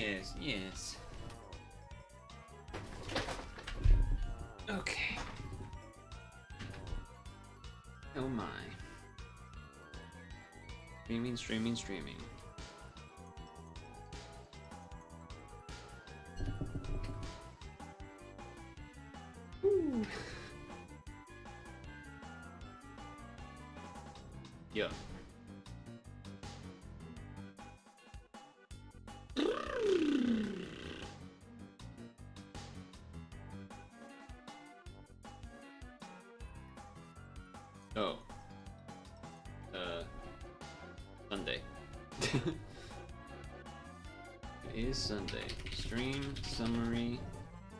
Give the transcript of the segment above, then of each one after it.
Yes, yes. Okay. Oh my. Streaming, streaming, streaming. Woo. Yeah. Oh. Sunday. It is Sunday. Stream summary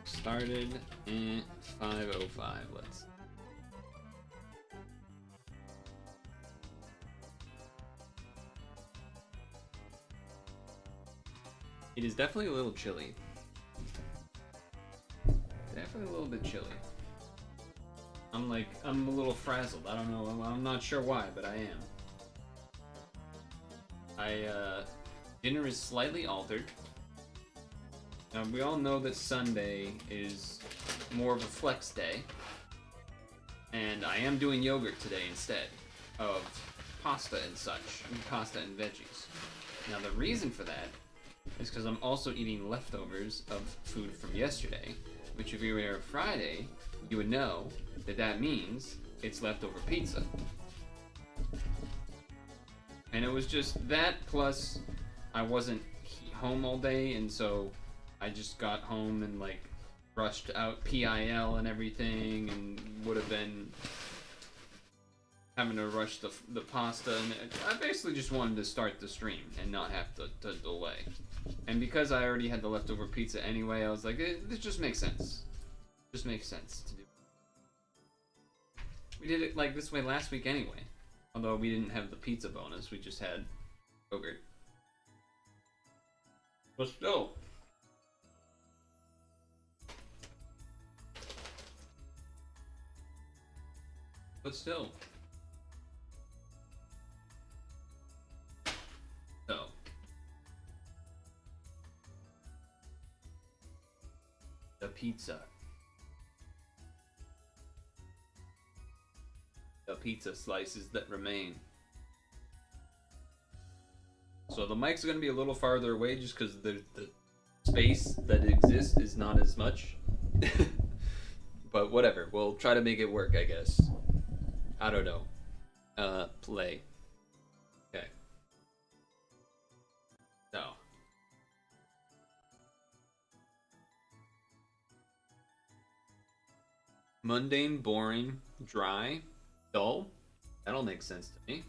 started in 5:05. Let's. It is definitely a little chilly. Definitely a little bit chilly. I'm a little frazzled. I don't know. I'm not sure why, but I am. Dinner is slightly altered. Now, we all know that Sunday is more of a flex day. And I am doing yogurt today instead of pasta and such. Pasta and veggies. Now, the reason for that is because I'm also eating leftovers of food from yesterday. Which, if you were here Friday, you would know that that means it's leftover pizza. And it was just that, plus I wasn't home all day, and so I just got home and rushed out PIL and everything, and would have been having to rush the pasta, and I basically just wanted to start the stream and not have to delay. And because I already had the leftover pizza anyway, I was like, this just makes sense. Just makes sense to do. We did it this way last week anyway. Although we didn't have the pizza bonus, we just had yogurt. But still. But still. So. The pizza. The pizza slices that remain. So the mic's going to be a little farther away just because the space that exists is not as much. But whatever, we'll try to make it work, I guess. I don't know. Play. Okay. So. Mundane, boring, dry, dull. That'll make sense to me.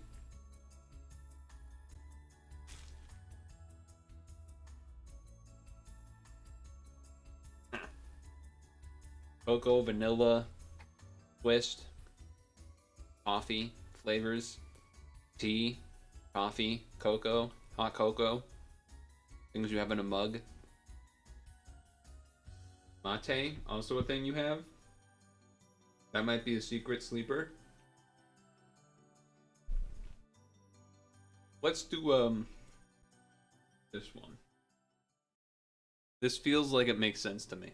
Cocoa, vanilla, twist, coffee, flavors, tea, coffee, cocoa, hot cocoa, things you have in a mug. Mate, also a thing you have. That might be a secret sleeper. Let's do this one. This feels like it makes sense to me.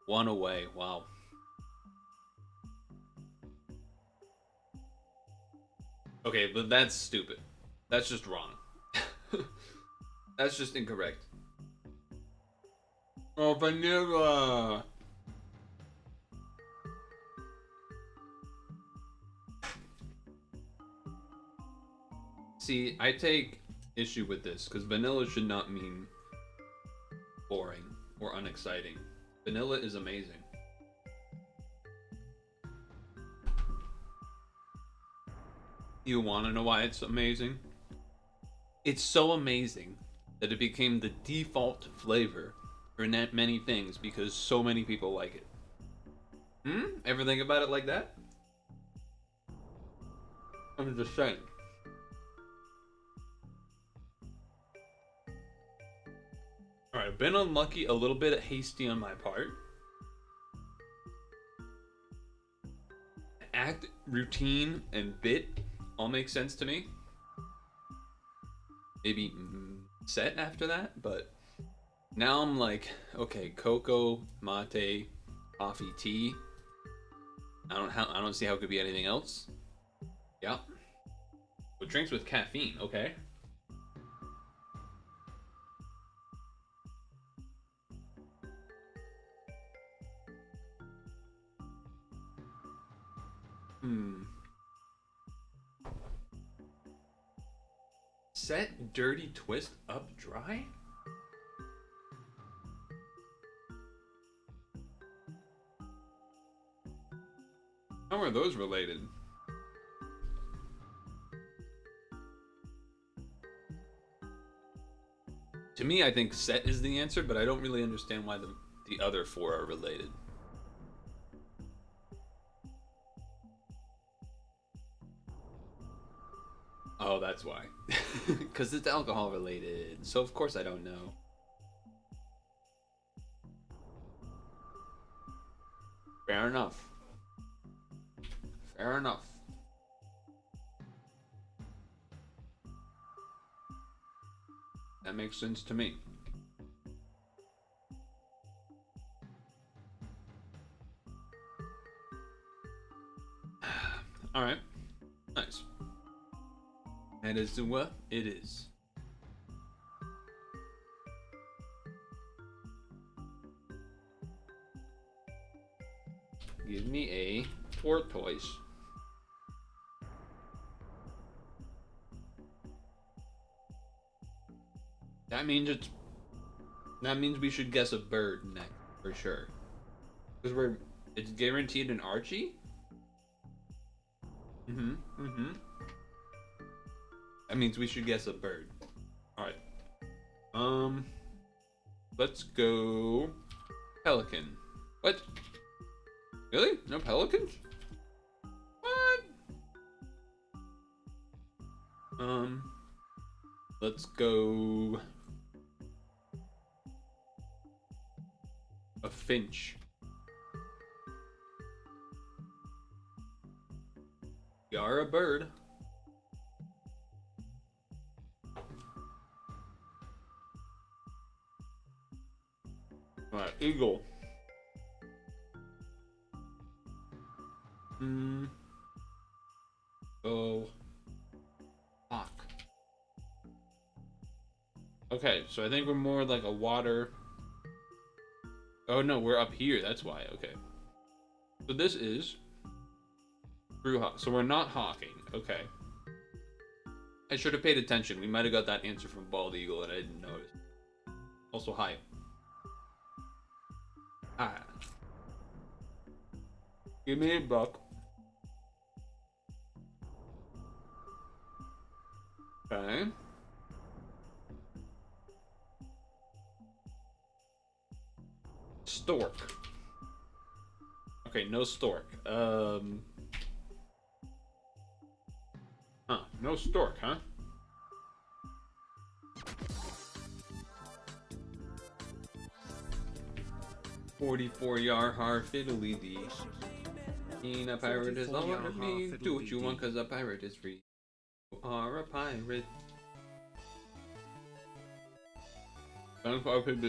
One away, wow. Okay, but that's stupid. That's just wrong. That's just incorrect. Oh, vanilla! See, I take issue with this, because vanilla should not mean boring or unexciting. Vanilla is amazing. You want to know why it's amazing? It's so amazing that it became the default flavor for many things because so many people like it. Ever think about it like that? I'm just saying. Alright, I've been unlucky, a little bit hasty on my part. Act, routine, and bit all make sense to me. Maybe set after that, but now I'm like, okay, cocoa, mate, coffee, tea. I don't see how it could be anything else. Yeah. But drinks with caffeine, okay. Hmm. Set dirty twist up dry? How are those related? To me, I think set is the answer, but I don't really understand why the other four are related. Oh, that's why. Because it's alcohol related. So, of course, I don't know. Fair enough. Fair enough. That makes sense to me. All right. Nice. That is what it is. Give me a tortoise. That means we should guess a bird next for sure. Because it's guaranteed an Archie. That means we should guess a bird. All right. Let's go pelican. What? Really? No pelicans? What? Let's go a finch. You are a bird. Alright, eagle. Oh. Hawk. Okay, so I think we're more like a water. Oh no, we're up here. That's why. Okay. So this is true hawk. So we're not hawking. Okay. I should have paid attention. We might have got that answer from bald eagle and I didn't notice. Also, hi. Ah. Give me a buck. Okay. Stork. Okay, no stork. No stork, huh? "44 har fiddly dee. Being a pirate is all of me. Do what you want, cause a pirate is free. You are a pirate." Sounds like I did.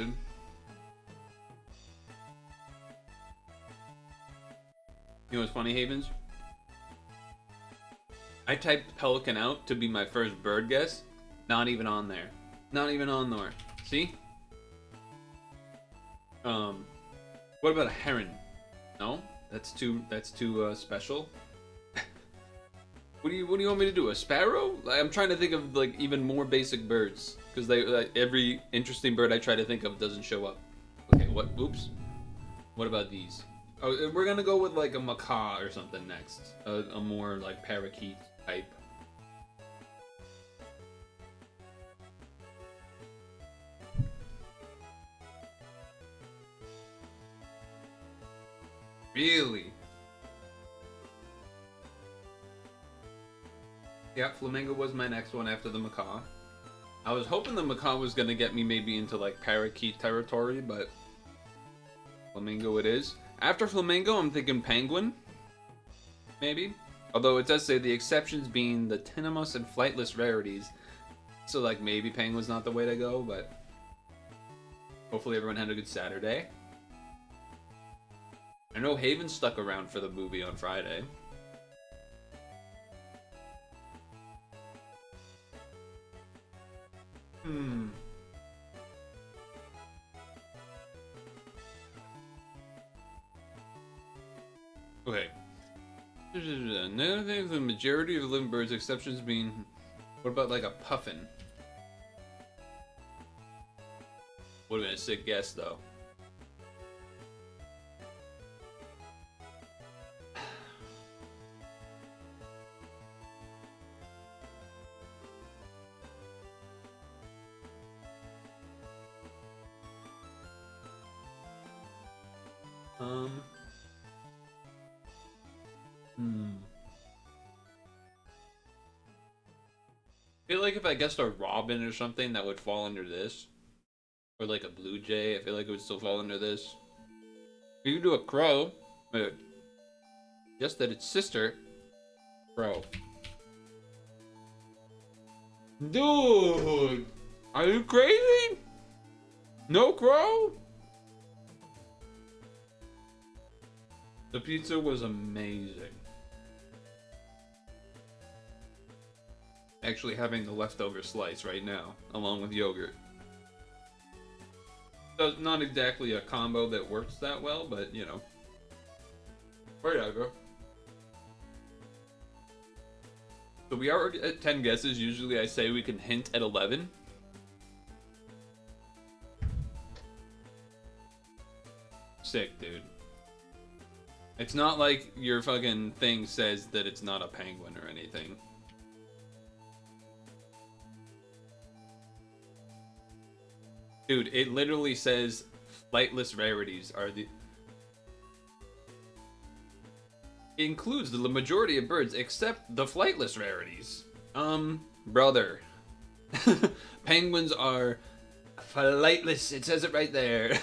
You know what's funny, Havens? I typed pelican out to be my first bird guess. Not even on there. Not even on there. See? What about a heron? No? That's too special. What do you want me to do? A sparrow? Like, I'm trying to think of like even more basic birds because every interesting bird I try to think of doesn't show up. Okay, what? Oops. What about these? Oh, we're gonna go with like a macaw or something next. A more like parakeet type. Really? Yeah, flamingo was my next one after the macaw. I was hoping the macaw was gonna get me maybe into like parakeet territory, but flamingo it is. After flamingo, I'm thinking penguin, maybe. Although it does say the exceptions being the tinamous and flightless rarities, So like maybe Penguin's not the way to go, but hopefully everyone had a good Saturday. I know Haven stuck around for the movie on Friday. Okay. Another thing, the majority of living birds, exceptions being, what about like a puffin? Would have been a sick guess though. I feel like if I guessed a robin or something, that would fall under this. Or like a blue jay, I feel like it would still fall under this. If you do a crow, guess that its sister, crow. Dude! Are you crazy? No crow? The pizza was amazing. Actually having the leftover slice right now, along with yogurt. So it's not exactly a combo that works that well, but you know. Whatever. So we are at 10 guesses. Usually I say we can hint at 11. Sick, dude. It's not like your fucking thing says that it's not a penguin or anything. Dude, it literally says flightless rarities are the... It includes the majority of birds except the flightless rarities. Brother. Penguins are flightless. It says it right there.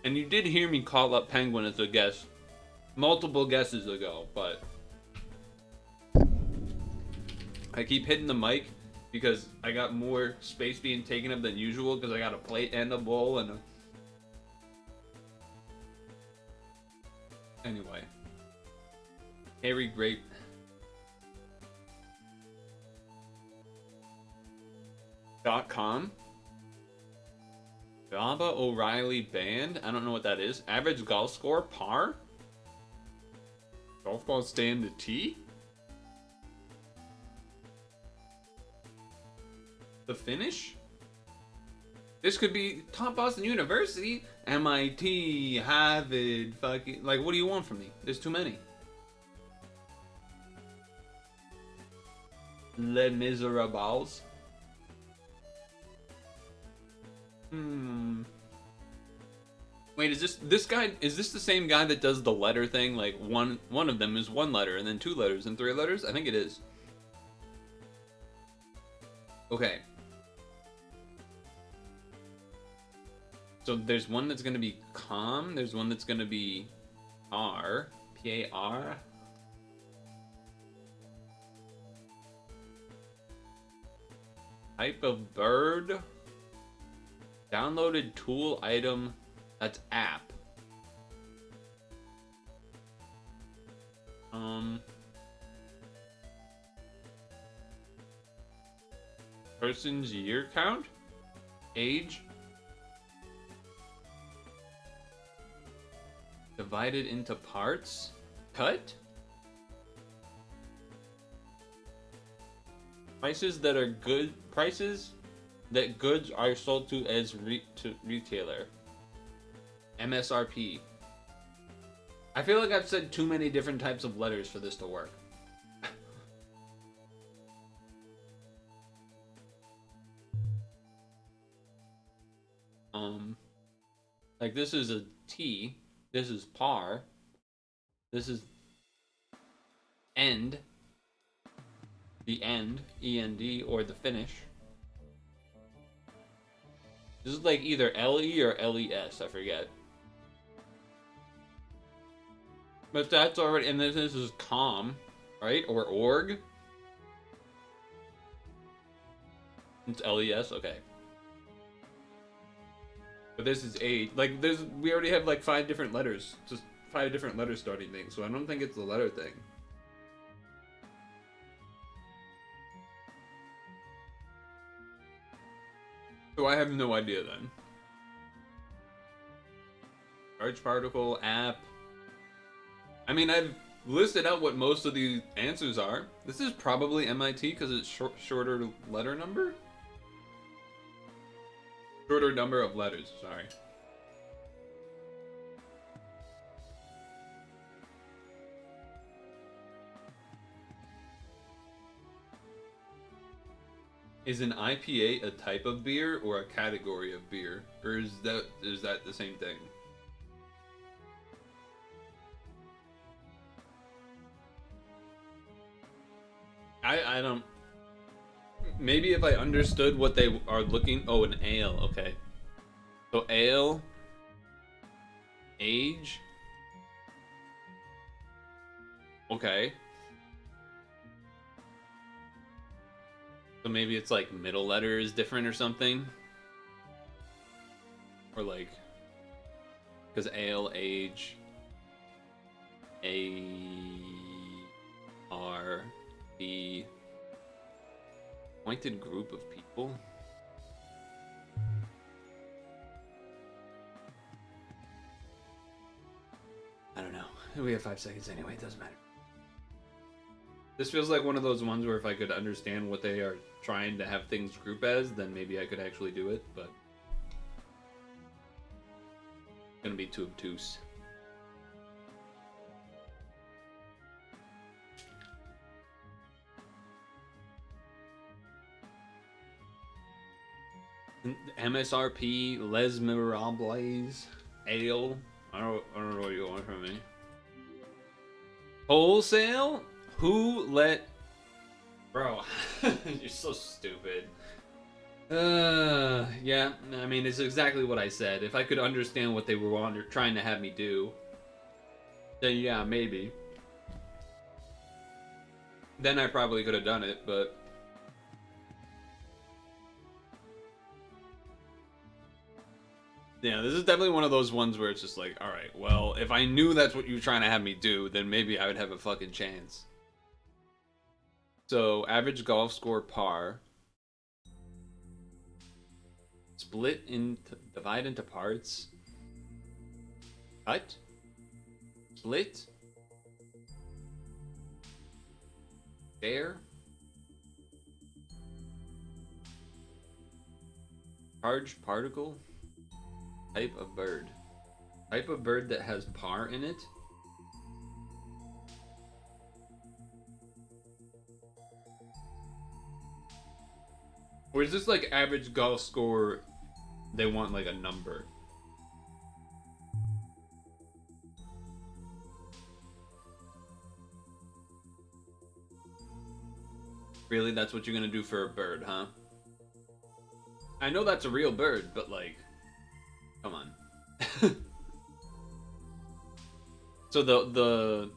And you did hear me call up penguin as a guess multiple guesses ago, but I keep hitting the mic because I got more space being taken up than usual because I got a plate and a bowl and a... Anyway. Harry Grape. .com. Baba O'Reilly Band. I don't know what that is. Average golf score, par. Golf ball stand to tee. The finish? This could be top Boston University, MIT, Harvard, fucking... Like, what do you want from me? There's too many. Les Miserables. Wait, is this guy, is this the same guy that does the letter thing? Like, one of them is one letter, and then 2 letters, and 3 letters? I think it is. Okay. So there's one that's gonna be calm, there's one that's gonna be R, P-A-R. Type of bird. Downloaded tool item. That's app. Person's year count? Age? Divided into parts? Cut? Prices that are good. Prices that goods are sold to as retailer. MSRP. I feel like I've said too many different types of letters for this to work. Like this is a T, this is par, this is end, the end, END, or the finish. This is like either LE or LES, I forget. But that's already, and this is calm. right? Or org. It's LES, okay. But this is A. Like, we already have like 5 different letters. Just 5 different letter starting things, so I don't think it's the letter thing. So I have no idea then. Large particle, app. I mean, I've listed out what most of the answers are. This is probably MIT because it's shorter letter number? Shorter number of letters, sorry. Is an IPA a type of beer or a category of beer? Or is that the same thing? I don't... Maybe if I understood what they are looking... Oh, an ale, okay. So ale... Age... Okay. So maybe it's like middle letter is different or something? Or like... Because ale, age... A... R... B... Pointed group of people? I don't know. We have 5 seconds anyway, it doesn't matter. This feels like one of those ones where if I could understand what they are trying to have things group as, then maybe I could actually do it, but... It's gonna be too obtuse. MSRP, Les Miserables, Ale. I don't know what you want from me. Wholesale? Who let... Bro, you're so stupid. Yeah, I mean, it's exactly what I said. If I could understand what they were trying to have me do, then yeah, maybe. Then I probably could have done it, but... Yeah, this is definitely one of those ones where it's just like, alright, well, if I knew that's what you were trying to have me do, then maybe I would have a fucking chance. So, average golf score par. Split into, divide into parts. Cut. Split. Share. Charged particle. Type of bird. Type of bird that has par in it. Or is this like average golf score? They want like a number. Really? That's what you're gonna do for a bird, huh? I know that's a real bird, but like... Come on. So the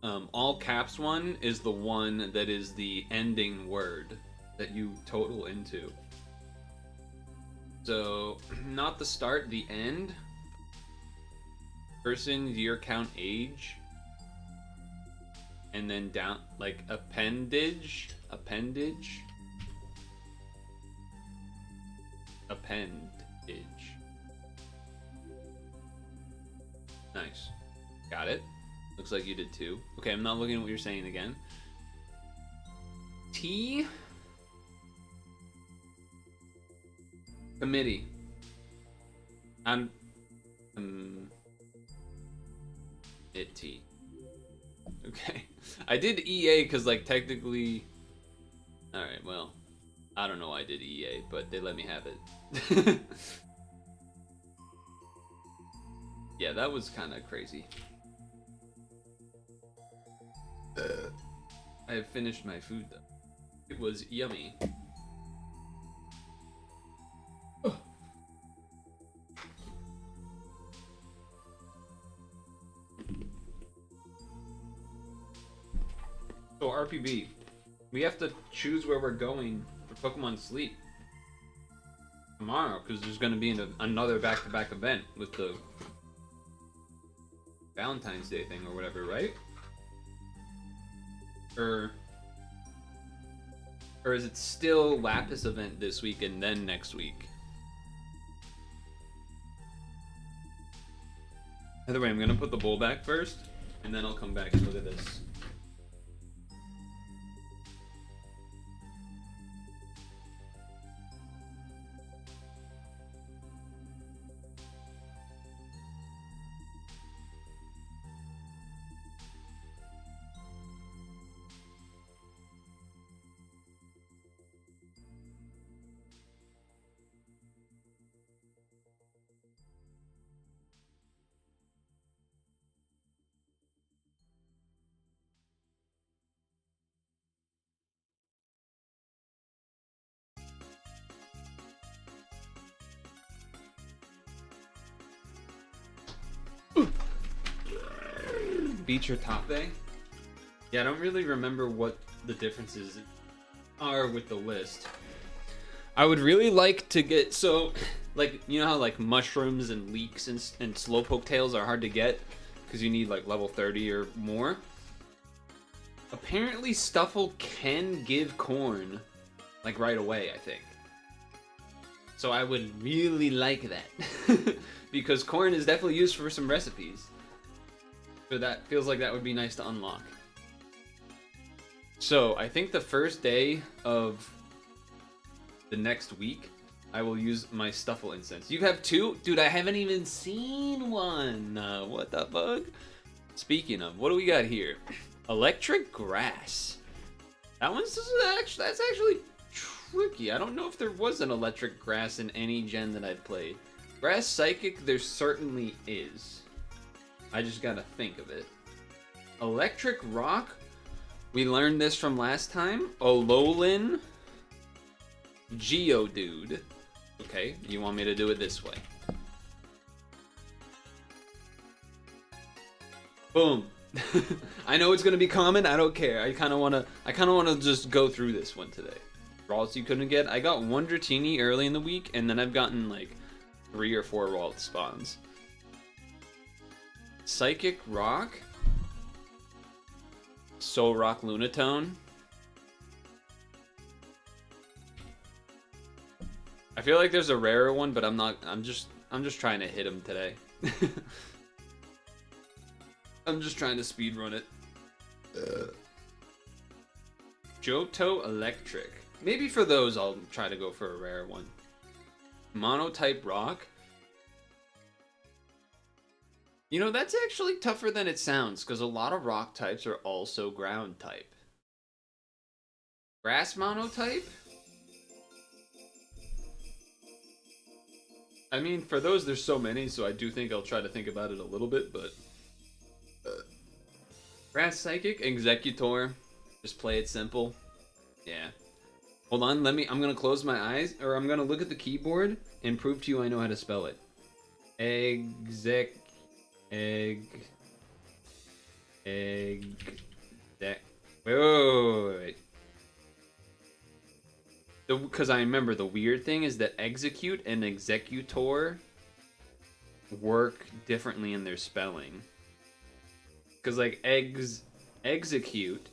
all caps one is the one that is the ending word that you total into. So not the start, the end. Person, year, count, age. And then down, like appendage. Appendage. Nice. Got it. Looks like you did too. Okay, I'm not looking at what you're saying again. T. Committee. T. Okay. I did EA because, like, technically... Alright, well. I don't know why I did EA, but they let me have it. Yeah, that was kind of crazy. I have finished my food, though. It was yummy. RPB. We have to choose where we're going for Pokemon Sleep tomorrow, because there's going to be another back-to-back event with the Valentine's Day thing or whatever, right? Or is it still Lapis event this week and then next week? Either way, I'm gonna put the bowl back first, and then I'll come back and look at this. Beach or top bay? Yeah, I don't really remember what the differences are with the list. I would really like to get, so, like, you know how, like, mushrooms and leeks and slowpoke tails are hard to get because you need, like, level 30 or more? Apparently Stuffle can give corn, like, right away, I think. So I would really like that. Because corn is definitely used for some recipes. So that feels like that would be nice to unlock. So I think the first day of the next week, I will use my Stuffle incense. You have two? Dude, I haven't even seen one. What the fuck? Speaking of, what do we got here? Electric grass. That's actually tricky. I don't know if there was an electric grass in any gen that I've played. Grass psychic, there certainly is. I just gotta think of it. Electric rock. We learned this from last time. Alolan Geodude. Okay, you want me to do it this way. Boom. I know it's gonna be common. I don't care. I kind of wanna just go through this one today. Ralts you couldn't get. I got one Dratini early in the week, and then I've gotten like 3 or 4 Ralt spawns. Psychic Rock. Soul Rock Lunatone. I feel like there's a rarer one, but I'm just trying to hit him today. I'm just trying to speedrun it. Johto Electric. Maybe for those I'll try to go for a rare one. Monotype Rock. You know, that's actually tougher than it sounds, because a lot of rock types are also ground type. Grass monotype? I mean, for those, there's so many, so I do think I'll try to think about it a little bit, but... Grass Psychic, Executor. Just play it simple. Yeah. Hold on, I'm gonna close my eyes, or I'm gonna look at the keyboard and prove to you I know how to spell it. Wait. Because I remember the weird thing is that execute and executor work differently in their spelling. Because like execute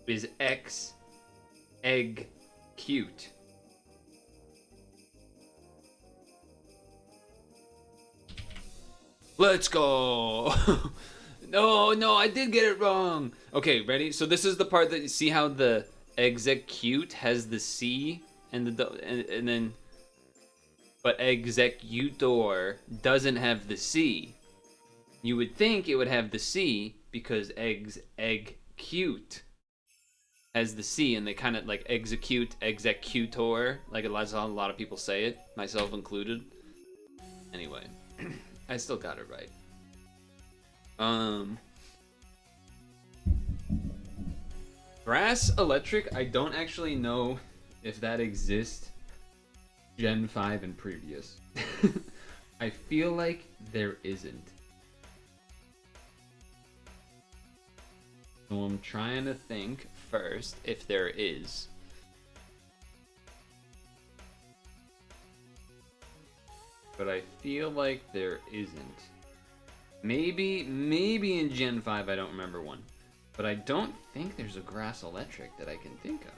is egg cute. Let's go. No, I did get it wrong. Okay, ready? So this is the part that you see how the execute has the C and then but executor doesn't have the C. You would think it would have the C because execute has the C, and they kind of like executor, like a lot of people say it, myself included. Anyway, I still got it right. Grass Electric, I don't actually know if that exists Gen 5 and previous. I feel like there isn't. So I'm trying to think first, if there is. But I feel like there isn't. Maybe in Gen 5 I don't remember one. But I don't think there's a grass electric that I can think of.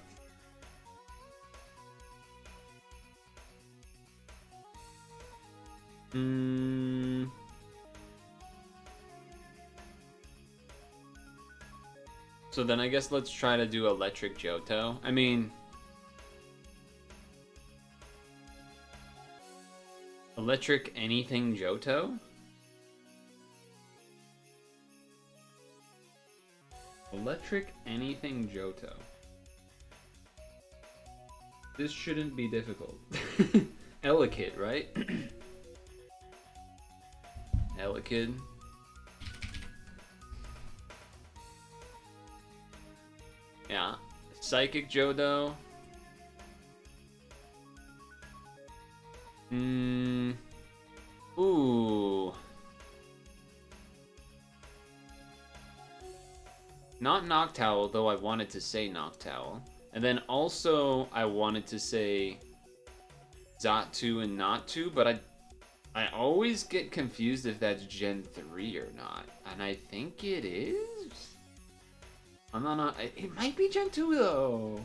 So then I guess let's try to do electric Johto. I mean, electric anything Johto? Electric anything Johto. This shouldn't be difficult. Elekid, right? Elekid. Yeah. Psychic Johto. Ooh. Not Noctowl, though I wanted to say Noctowl. And then also I wanted to say Xatu and Natu, but I always get confused if that's Gen 3 or not. And I think it is? I'm not it might be Gen 2 though.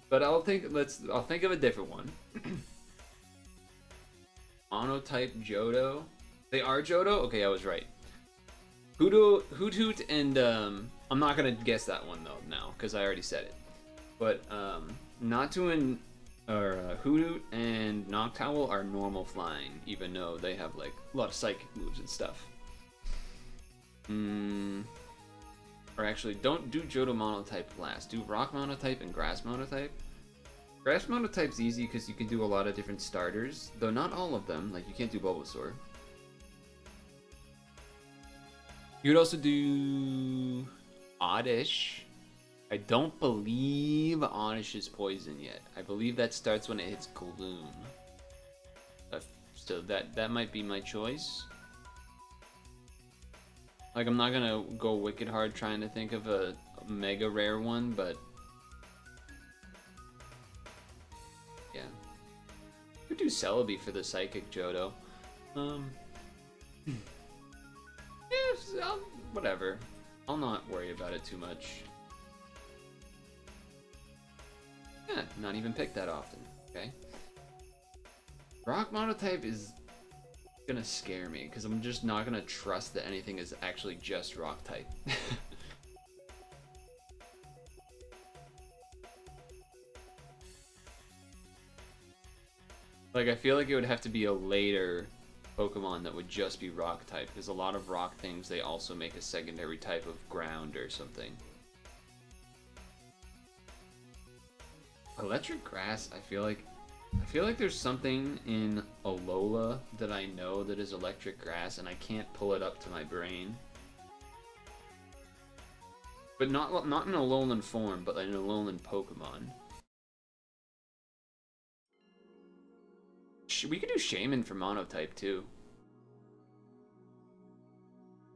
But I'll think of a different one. Monotype Johto. They are Johto? Okay, I was right. Hoot and I'm not gonna guess that one though now, because I already said it. But Natu and Hoot and Noctowl are normal flying, even though they have like a lot of psychic moves and stuff. Or actually, don't do Johto Monotype last. Do Rock Monotype and Grass Monotype. Grass Monotype's easy because you can do a lot of different starters, though not all of them. Like you can't do Bulbasaur. You would also do Oddish. I don't believe Oddish is poison yet. I believe that starts when it hits Gloom. So that might be my choice. Like, I'm not gonna go wicked hard trying to think of a mega rare one, but yeah. We could do Celebi for the Psychic Johto. Yes, whatever. I'll not worry about it too much. Yeah, not even pick that often, okay? Rock Monotype is gonna scare me, because I'm just not gonna trust that anything is actually just Rock type. Like, I feel like it would have to be a later Pokemon that would just be Rock type, because a lot of Rock things, they also make a secondary type of Ground or something. Electric Grass, I feel like there's something in Alola that I know that is Electric Grass, and I can't pull it up to my brain. But not in Alolan form, but in Alolan Pokemon. We could do Shaman for Monotype too,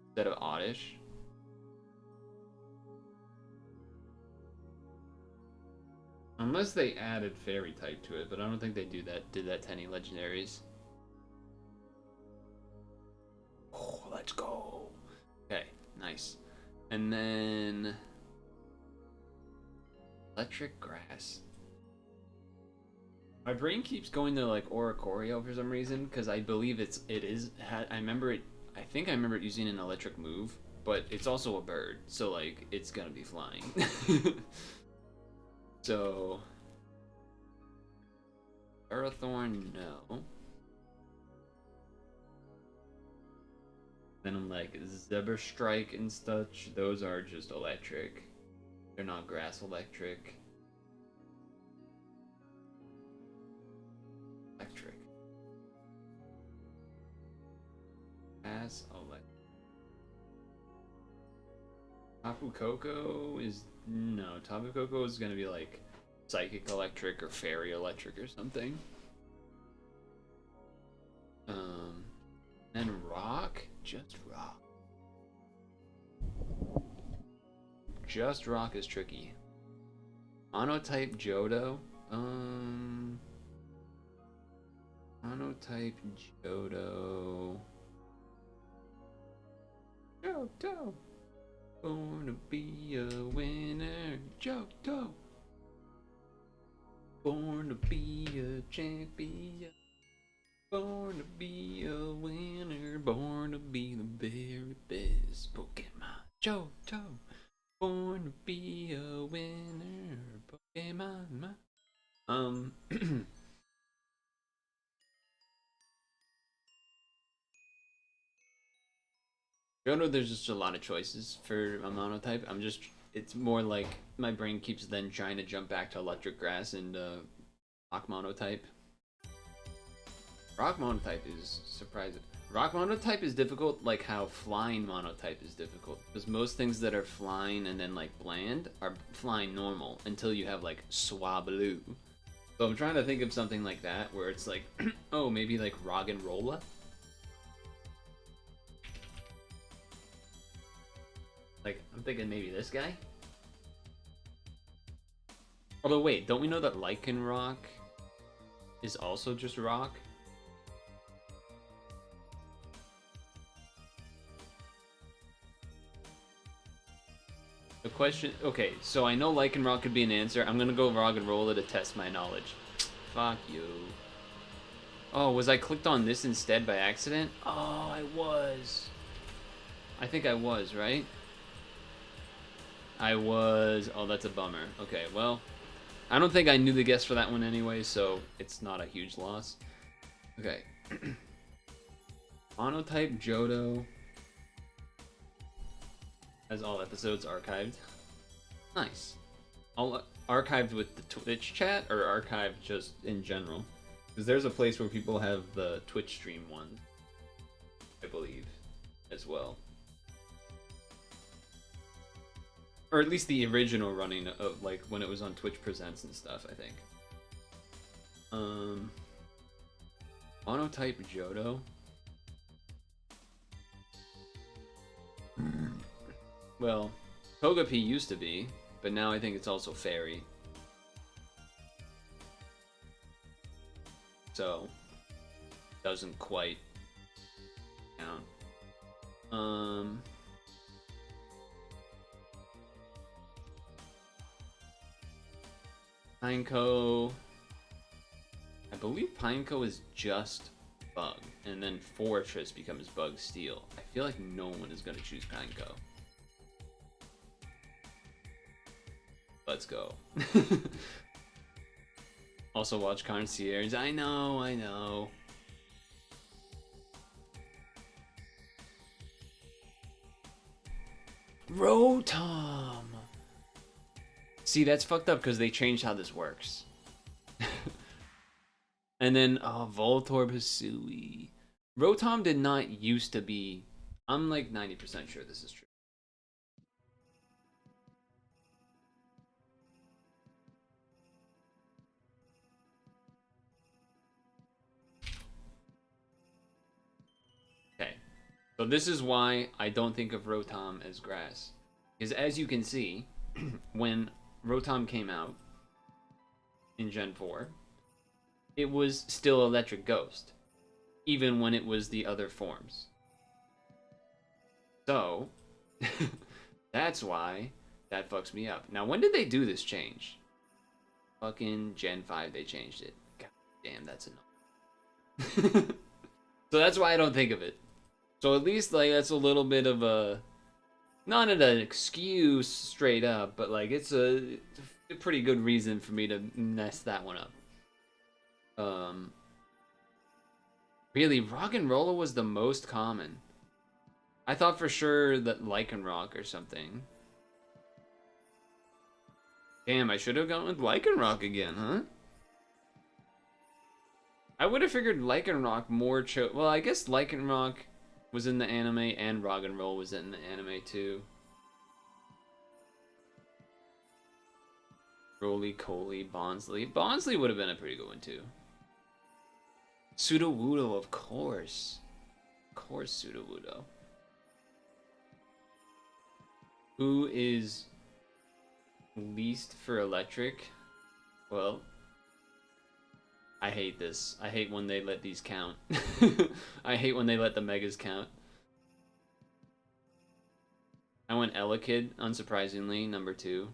instead of Oddish. Unless they added Fairy type to it, but I don't think they did that to any legendaries. Oh, let's go. Okay, nice. And then Electric Grass. My brain keeps going to like Oricorio for some reason, because I believe I think I remember it using an electric move, but it's also a bird, so like it's gonna be flying. So Ferrothorn, no. Then I'm like Zebra Strike and such, those are just electric. They're not grass electric. Grass electric. Tapu Koko is no. Tapu Koko is gonna be like Psychic Electric or Fairy Electric or something. And Rock, just Rock. Just Rock is tricky. Monotype Johto. Monotype Johto. Johto. Born to be a winner. Johto. Born to be a champion. Born to be a winner. Born to be the very best Pokemon. Johto. Born to be a winner. Pokemon. Johto, there's just a lot of choices for a monotype. It's more like my brain keeps then trying to jump back to electric grass and rock monotype. Rock monotype is surprising. Rock monotype is difficult, like how flying monotype is difficult. Because most things that are flying and then like bland are flying normal until you have like Swablu. So I'm trying to think of something like that where it's like, oh, maybe like Roggenrola? Like, I'm thinking maybe this guy? Although wait, don't we know that Lycanroc is also just rock? The question, okay, so I know Lycanroc could be an answer. I'm gonna go Roggenrola to test my knowledge. Fuck you. Oh, was I clicked on this instead by accident? Oh, I was. I think I was, right? I was. Oh, that's a bummer. Okay, well, I don't think I knew the guess for that one anyway, so it's not a huge loss. Okay. Monotype Johto has all episodes archived. Nice. All archived with the Twitch chat or archived just in general? Because there's a place where people have the Twitch stream ones, I believe, as well. Or at least the original running of like when it was on Twitch Presents and stuff, I think. Monotype Johto. Well, Togepi used to be, but now I think it's also Fairy. So, doesn't quite count. Pineco. I believe Pineco is just Bug, and then Fortress becomes Bug Steel. I feel like no one is going to choose Pineco. Let's go. Also watch Concierge. I know. Rotom! See, that's fucked up because they changed how this works. And then, oh, Voltorb Hisui. Rotom did not used to be... I'm like 90% sure this is true. Okay. So this is why I don't think of Rotom as grass. Because as you can see, when Rotom came out in Gen 4, it was still Electric Ghost, even when it was the other forms. So, that's why that fucks me up. Now, when did they do this change? Fucking Gen 5 they changed it. God damn, that's annoying. So that's why I don't think of it. So at least, like, that's a little bit of a... Not an excuse straight up, but, like, it's a pretty good reason for me to mess that one up. Really, Roggenrola was the most common. I thought for sure that Lycanroc or something. Damn, I should have gone with Lycanroc again, huh? I would have figured Lycanroc more well, I guess Lycanroc was in the anime and Roggenrola was in the anime too. Roly-Coly, Bonsly. Bonsly would have been a pretty good one too. Sudowoodo, of course. Of course, Sudowoodo. Who is Least for electric. Well, I hate this. I hate when they let these count. I hate when they let the megas count. I went Elekid, unsurprisingly, number 2.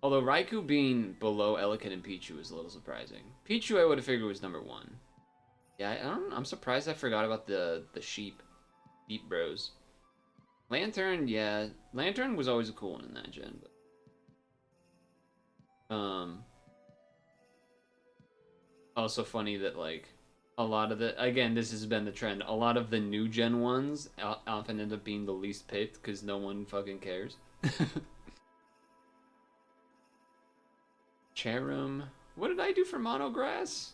Although Raikou being below Elekid and Pichu is a little surprising. Pichu I would have figured was number 1. Yeah, I don't know. I'm surprised I forgot about the sheep. Sheep bros. Lantern, yeah. Lantern was always a cool one in that gen, but also funny that like a lot of the again this has been the trend. A lot of the new gen ones often end up being the least picked because no one fucking cares. Cherum. What did I do for Monograss?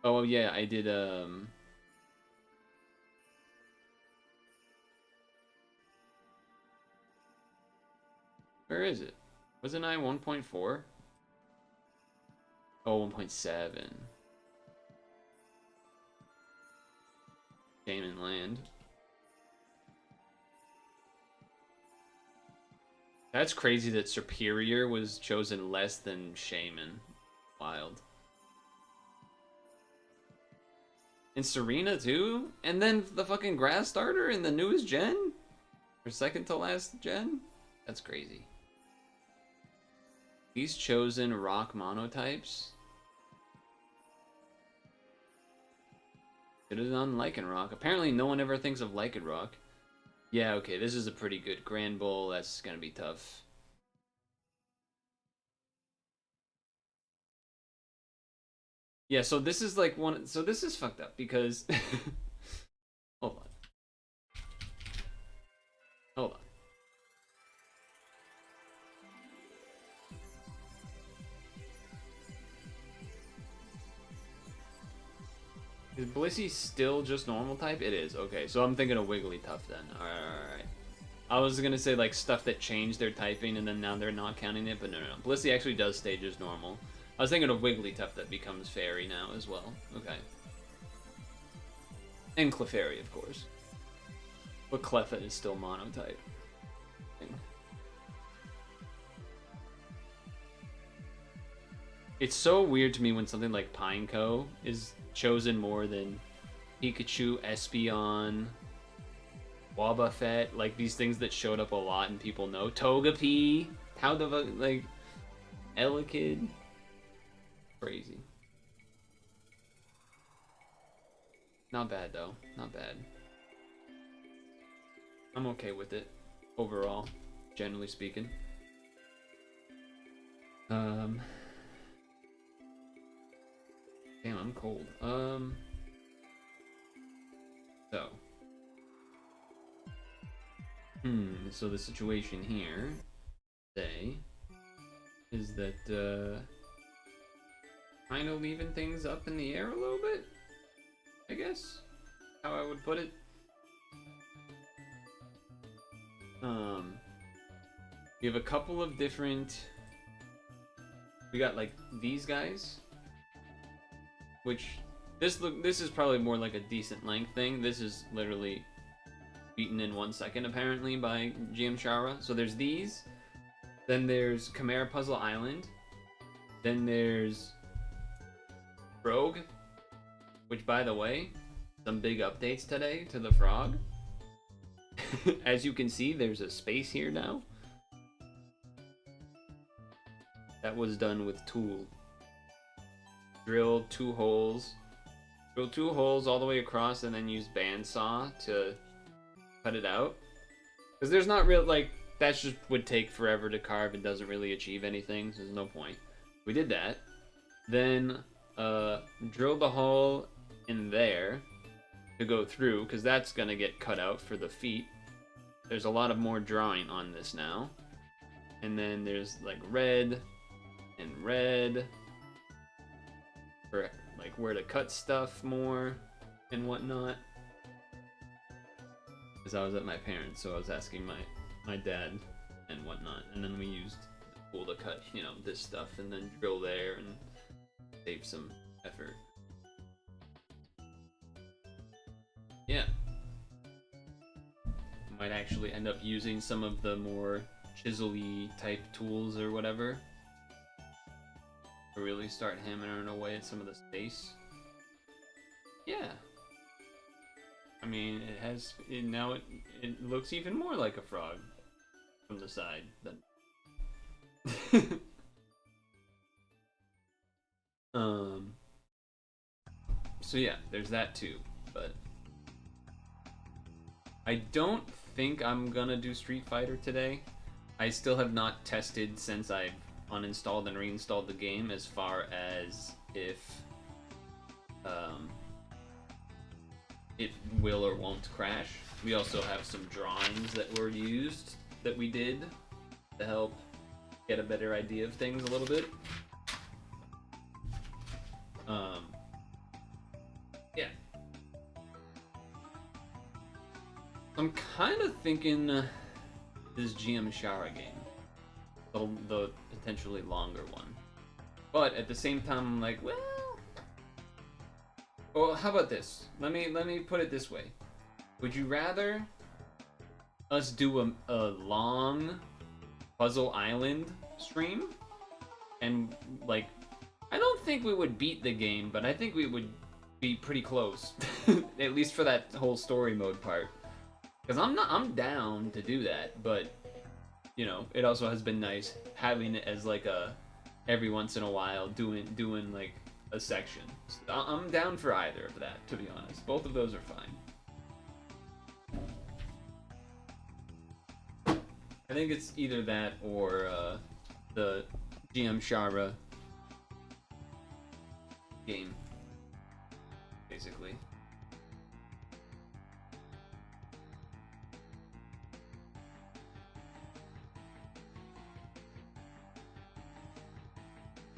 Oh yeah, I did where is it? Wasn't I 1.4? Oh, 1.7. Shaman Land. That's crazy that Superior was chosen less than Shaman. Wild. And Serena too? And then the fucking Grass Starter in the newest gen? Or second to last gen? That's crazy. These chosen rock monotypes? Should have done Lycanroc. Apparently no one ever thinks of Lycanroc. Yeah, okay, this is a pretty good Grand Bowl. That's gonna be tough. Yeah, so this is like one. So this is fucked up because. Hold on. Hold on. Is Blissey still just normal type? It is. Okay, so I'm thinking of Wigglytuff then. Alright. I was gonna say like stuff that changed their typing and then now they're not counting it, but no. Blissey actually does stay just normal. I was thinking of Wigglytuff that becomes Fairy now as well. Okay. And Clefairy, of course. But Cleffa is still monotype. It's so weird to me when something like Pineco is chosen more than Pikachu, Espeon, Wobbuffet, like these things that showed up a lot and people know. Togepi, how the like Elekid, crazy. Not bad though, not bad. I'm okay with it overall, generally speaking. Damn, I'm cold. So the situation here, say, is that, kind of leaving things up in the air a little bit, I guess, how I would put it. We have a couple of different, we got like these guys, which, this is probably more like a decent length thing. This is literally beaten in 1 second apparently by GM Shara. So there's these, then there's Chimera Puzzle Island, then there's Rogue, which by the way, some big updates today to the frog. As you can see, there's a space here now. That was done with tool. Drill 2 holes. Drill 2 holes all the way across and then use bandsaw to cut it out. Because there's not real, like, that just would take forever to carve and doesn't really achieve anything, so there's no point. We did that. Then, drilled the hole in there to go through, because that's going to get cut out for the feet. There's a lot of more drawing on this now. And then there's, like, red and red for, like, where to cut stuff more and whatnot. Because I was at my parents', so I was asking my dad and whatnot. And then we used the tool to cut, you know, this stuff and then drill there and save some effort. Yeah. Might actually end up using some of the more chisel-y type tools or whatever to really start hammering away at some of the space. Yeah. I mean, now it looks even more like a frog from the side than. So yeah, there's that too, but I don't think I'm gonna do Street Fighter today. I still have not tested since I've uninstalled and reinstalled the game as far as if it will or won't crash. We also have some drawings that were used that we did to help get a better idea of things a little bit. Yeah. I'm kind of thinking this GM Shara game, the potentially longer one. But at the same time, I'm like, well, how about this? Let me put it this way. Would you rather us do a long Puzzle Island stream? And, like, I don't think we would beat the game, but I think we would be pretty close. At least for that whole story mode part. Because I'm down to do that, but, you know, it also has been nice having it as, like, every once in a while doing like, a section. So I'm down for either of that, to be honest. Both of those are fine. I think it's either that or the GM Shara game, basically.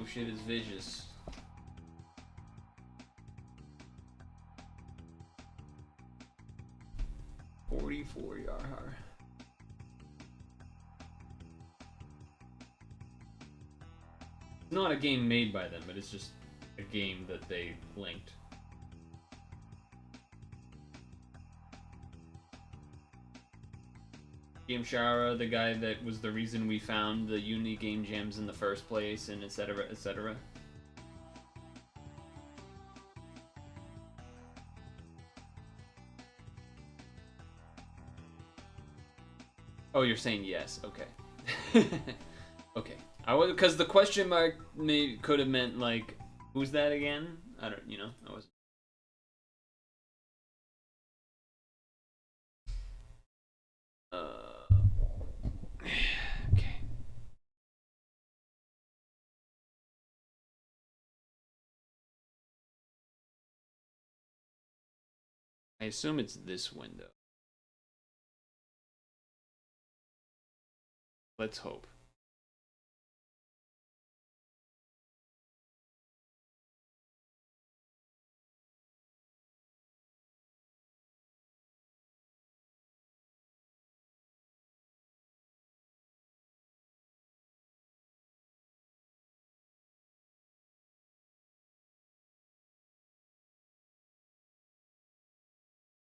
Oh shit, it's vicious. $44 Yarhar. It's not a game made by them, but it's just a game that they linked. Game Shara, the guy that was the reason we found the Uni Game Jams in the first place, and etc., etc. Oh, you're saying yes. Okay. Okay. Because the question mark could have meant like, who's that again? I don't. I wasn't. Okay. I assume it's this window. Let's hope.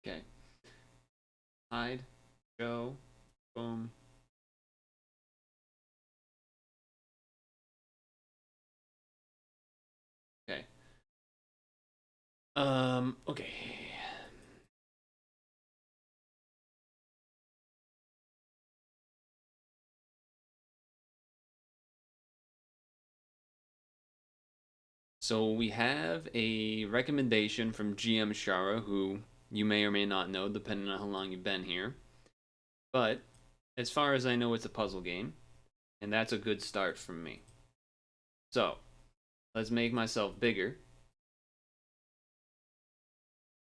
Okay. Hide. Go. Boom. Okay. Okay. So we have a recommendation from GM Shara, who you may or may not know, depending on how long you've been here. But as far as I know, it's a puzzle game, and that's a good start from me. So let's make myself bigger,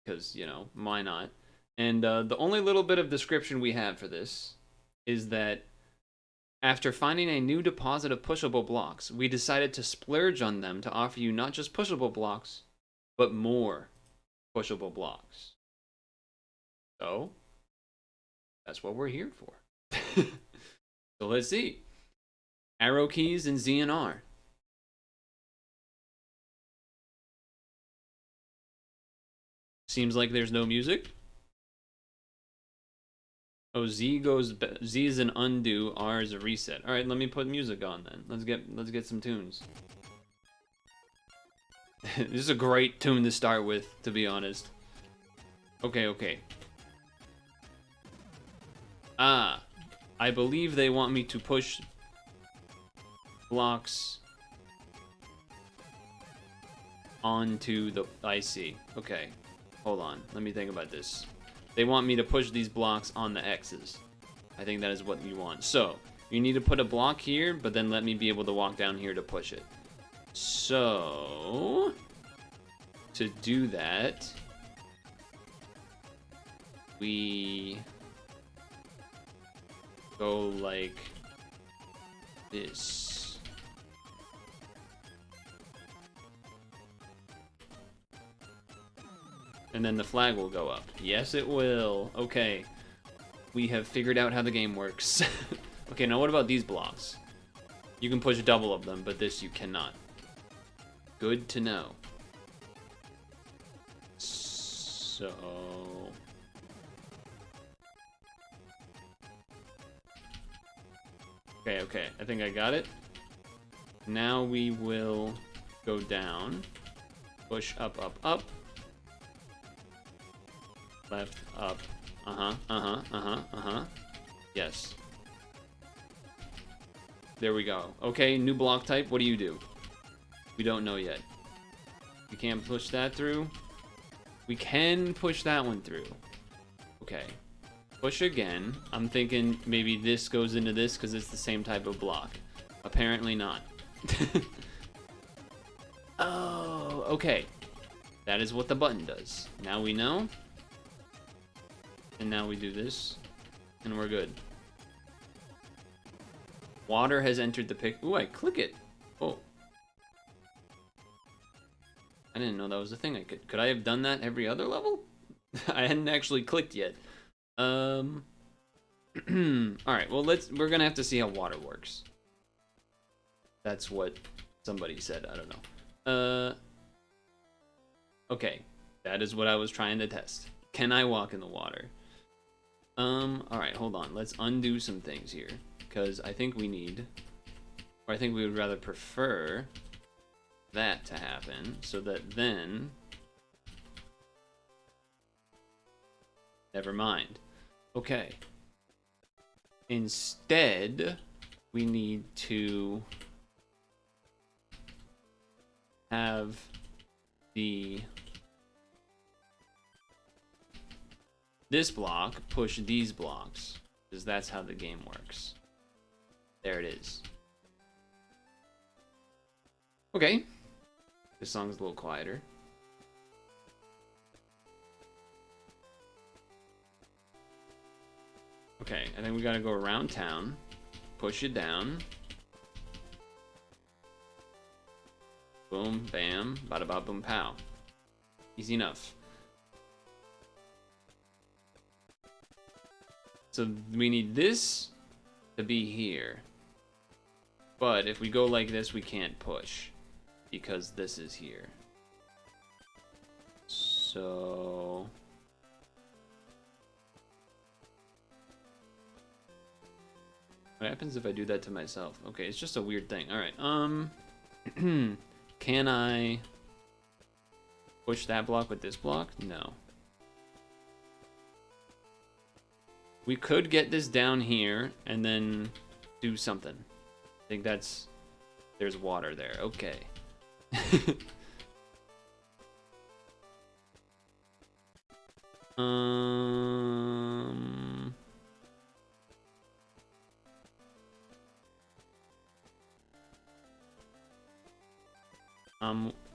because, why not? And the only little bit of description we have for this is that after finding a new deposit of pushable blocks, we decided to splurge on them to offer you not just pushable blocks, but more pushable blocks. So, that's what we're here for. So let's see. Arrow keys and Z and R. Seems like there's no music. Oh, Z is an undo, R is a reset. All right, let me put music on then. Let's get some tunes. This is a great tune to start with, to be honest. Okay. Ah, I believe they want me to push blocks onto the... I see. Okay, hold on. Let me think about this. They want me to push these blocks on the X's. I think that is what you want. So, you need to put a block here, but then let me be able to walk down here to push it. So, to do that, we go like this. And then the flag will go up. Yes, it will. Okay. We have figured out how the game works. Okay, now what about these blocks? You can push double of them, but this you cannot. Good to know. So... Okay. I think I got it. Now we will go down. Push up. Left, up. Yes. There we go. Okay, new block type. What do you do? We don't know yet. We can't push that through. We can push that one through. Okay. Push again. I'm thinking maybe this goes into this because it's the same type of block. Apparently not. Oh, okay. That is what the button does. Now we know. And now we do this, and we're good. Water has entered the pic. Ooh, I click it. Oh. I didn't know that was a thing I could. Could I have done that every other level? I hadn't actually clicked yet. All right. Well, we're gonna have to see how water works. That's what somebody said. I don't know. Okay. That is what I was trying to test. Can I walk in the water? Alright, hold on. Let's undo some things here. Because I think we need... Or I think we would rather prefer that to happen. So that then... Never mind. Okay. Instead, we need to have the... this block push these blocks, because that's how the game works. There it is. Okay. This song's a little quieter. Okay, I think we gotta go around town, push it down. Boom, bam, bada ba boom pow. Easy enough. So we need this to be here. But if we go like this, we can't push. Because this is here. So... what happens if I do that to myself? Okay, it's just a weird thing. Alright, can I push that block with this block? No. We could get this down here and then do something. I think that's... there's water there. Okay.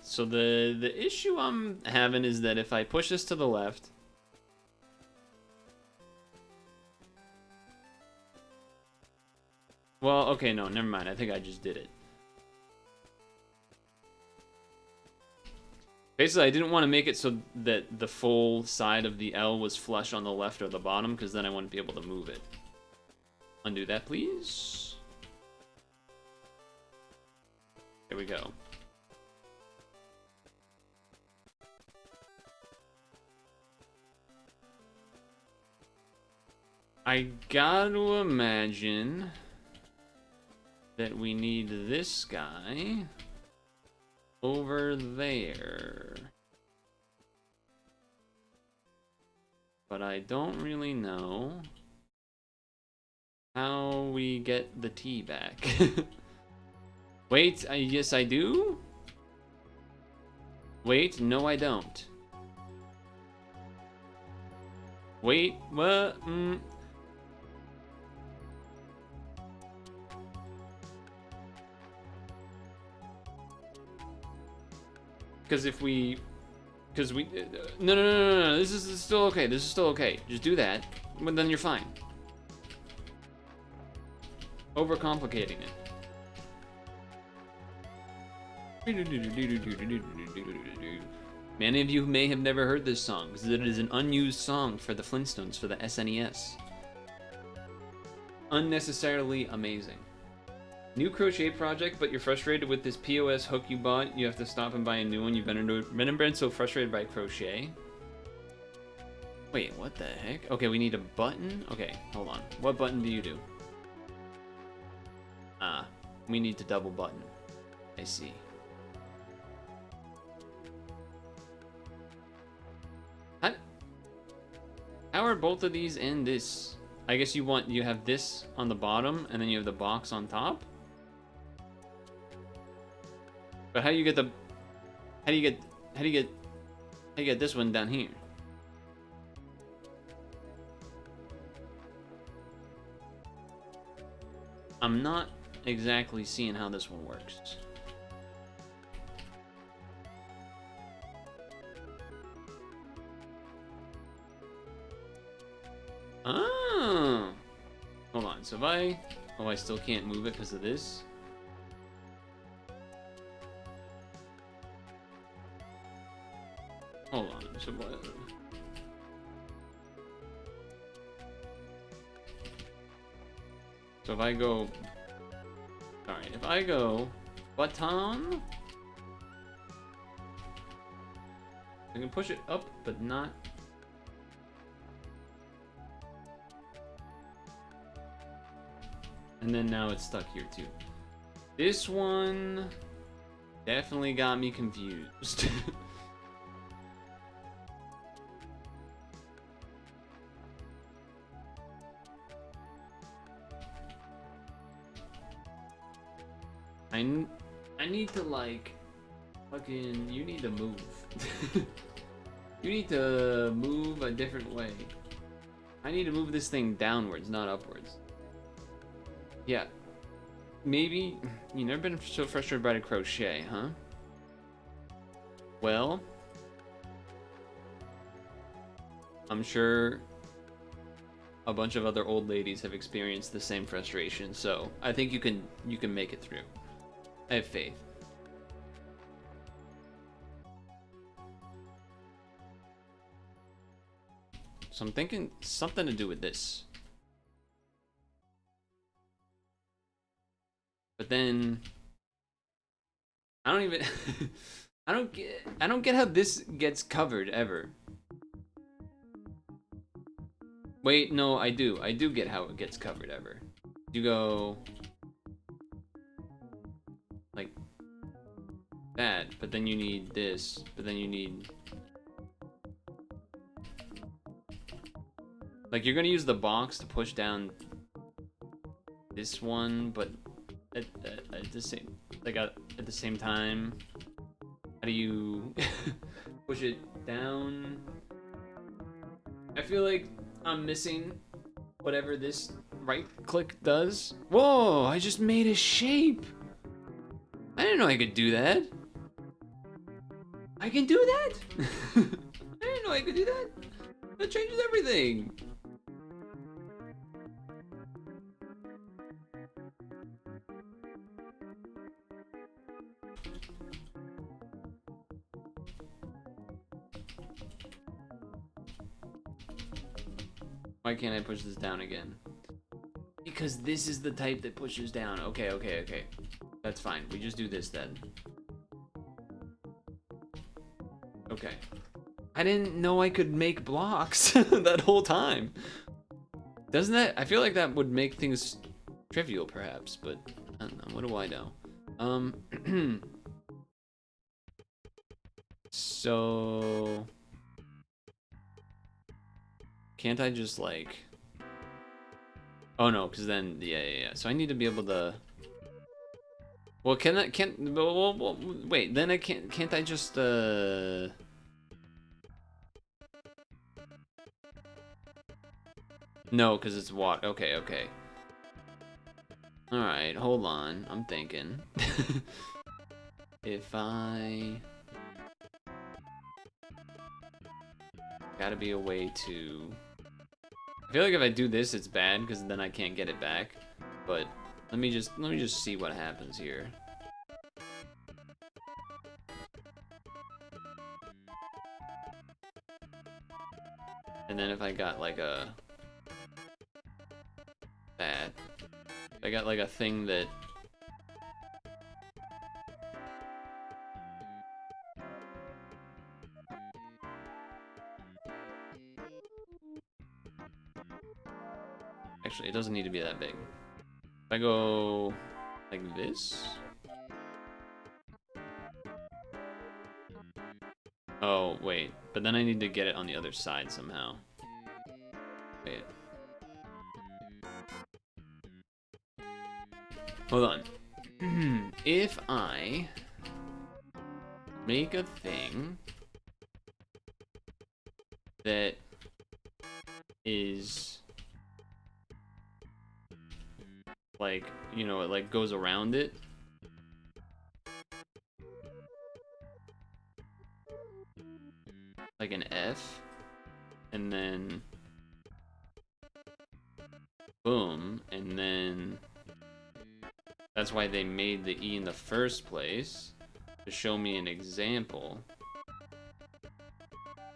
So the issue I'm having is that if I push this to the left, well, okay, no, never mind. I think I just did it. Basically, I didn't want to make it so that the full side of the L was flush on the left or the bottom, because then I wouldn't be able to move it. Undo that, please. There we go. I gotta imagine that we need this guy over there. But I don't really know how we get the tea back. Wait, yes I do? Wait, no I don't. Wait, what? Because if we... Because we... No. This is still okay. This is still okay. Just do that. But then you're fine. Overcomplicating it. Many of you may have never heard this song, because it is an unused song for the Flintstones for the SNES. Unnecessarily amazing. New crochet project, but you're frustrated with this POS hook you bought. You have to stop and buy a new one. You've been so frustrated by crochet. Wait, what the heck? Okay, we need a button. Okay, hold on. What button do you do? Ah, we need to double button. I see. How are both of these in this? I guess you have this on the bottom and then you have the box on top. But how do you get this one down here? I'm not exactly seeing how this one works. Oh, hold on. So if I still can't move it because of this. Hold on. So what? So if I go, alright, if I go button, I can push it up, but not. And then now it's stuck here too. This one definitely got me confused. I need to like fucking you need to move. You need to move a different way. I need to move this thing downwards, not upwards. Yeah. Maybe you never been so frustrated by the crochet, huh? Well, I'm sure a bunch of other old ladies have experienced the same frustration, so I think you can make it through. I have faith. So I'm thinking something to do with this. But then I don't even I don't get how this gets covered ever. Wait, no, I do get how it gets covered ever. You go like that, but then you need this, but then you need like you're gonna use the box to push down this one, but at the same at the same time, how do you push it down? I feel like I'm missing whatever this right click does. Whoa, I just made a shape. I didn't know I could do that. I can do that? I didn't know I could do that. That changes everything. Why can't I push this down again? Because this is the type that pushes down. Okay. That's fine. We just do this then. Okay. I didn't know I could make blocks that whole time. Doesn't that? I feel like that would make things trivial, perhaps, but I don't know. What do I know? So can't I just like? Oh no, because then yeah. So I need to be able to. Well, wait. Then I can't. Can't I just No, because it's water. Okay, okay. All right, hold on. I'm thinking. If I gotta be a way to. I feel like if I do this, it's bad because then I can't get it back. But let me just see what happens here. And then if I got like a that, if I got like a thing that. Actually, it doesn't need to be that big. If I go like this. Oh, wait. But then I need to get it on the other side somehow. Wait. Hold on. If I make a thing that is like, you know, it like goes around it. Like an F. And then boom. And then that's why they made the E in the first place. To show me an example.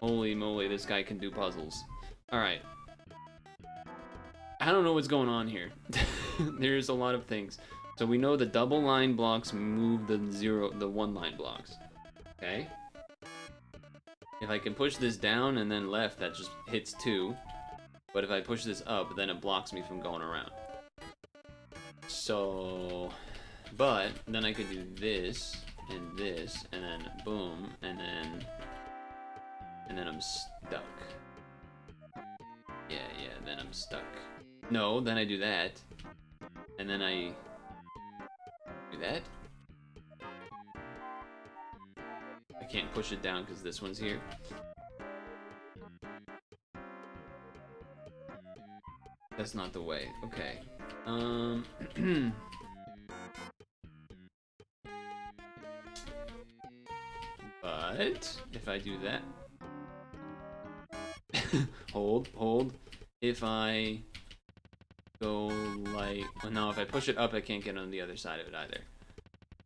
Holy moly, this guy can do puzzles. Alright. I don't know what's going on here. There's a lot of things. So we know the double line blocks move the one line blocks. Okay? If I can push this down and then left, that just hits 2. But if I push this up, then it blocks me from going around. So, but then I could do this and this, and then boom, and then I'm stuck. Yeah, then I'm stuck. No, then I do that, and then I do that. I can't push it down because this one's here. That's not the way. Okay. But if I do that, hold. If I go like, well, no, if I push it up, I can't get on the other side of it either.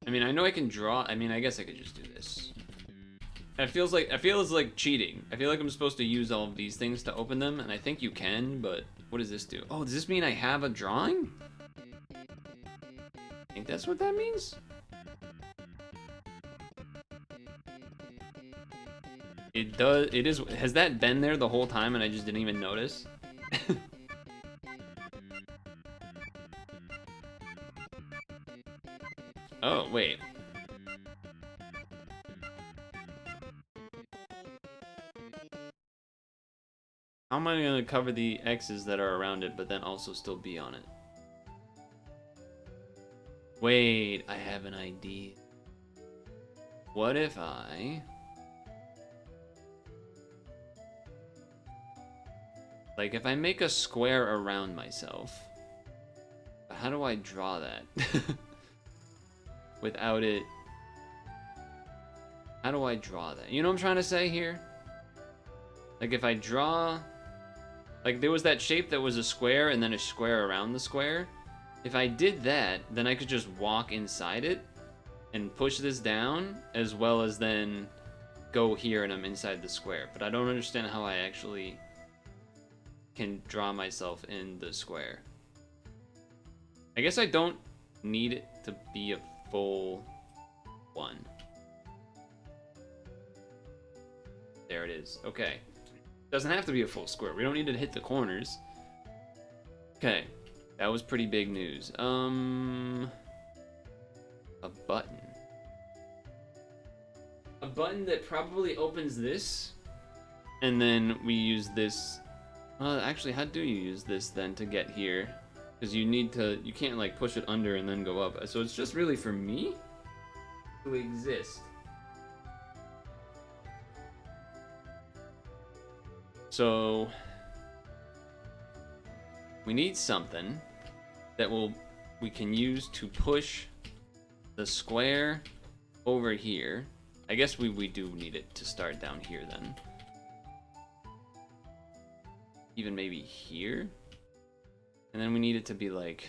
I mean, I know I can draw. I mean, I guess I could just do this. It feels like cheating. I feel like I'm supposed to use all of these things to open them, and I think you can, but what does this do? Oh, does this mean I have a drawing? I think that's what that means? It does, it is, has that been there the whole time and I just didn't even notice? Oh, wait. How am I gonna cover the X's that are around it, but then also still be on it? Wait, I have an idea. What if I... Like, if I make a square around myself, how do I draw that? Without it... How do I draw that? You know what I'm trying to say here? Like, if I draw... Like, there was that shape that was a square and then a square around the square. If I did that, then I could just walk inside it and push this down, as well as then go here and I'm inside the square. But I don't understand how I actually can draw myself in the square. I guess I don't need it to be a full one. There it is. Okay. Doesn't have to be a full square. We don't need to hit the corners. Okay, that was pretty big news. A button. A button that probably opens this, and then we use this. Well, actually, how do you use this then to get here? Because you can't like push it under and then go up. So it's just really for me to exist. So we need something that we can use to push the square over here. I guess we do need it to start down here then. Even maybe here. And then we need it to be like...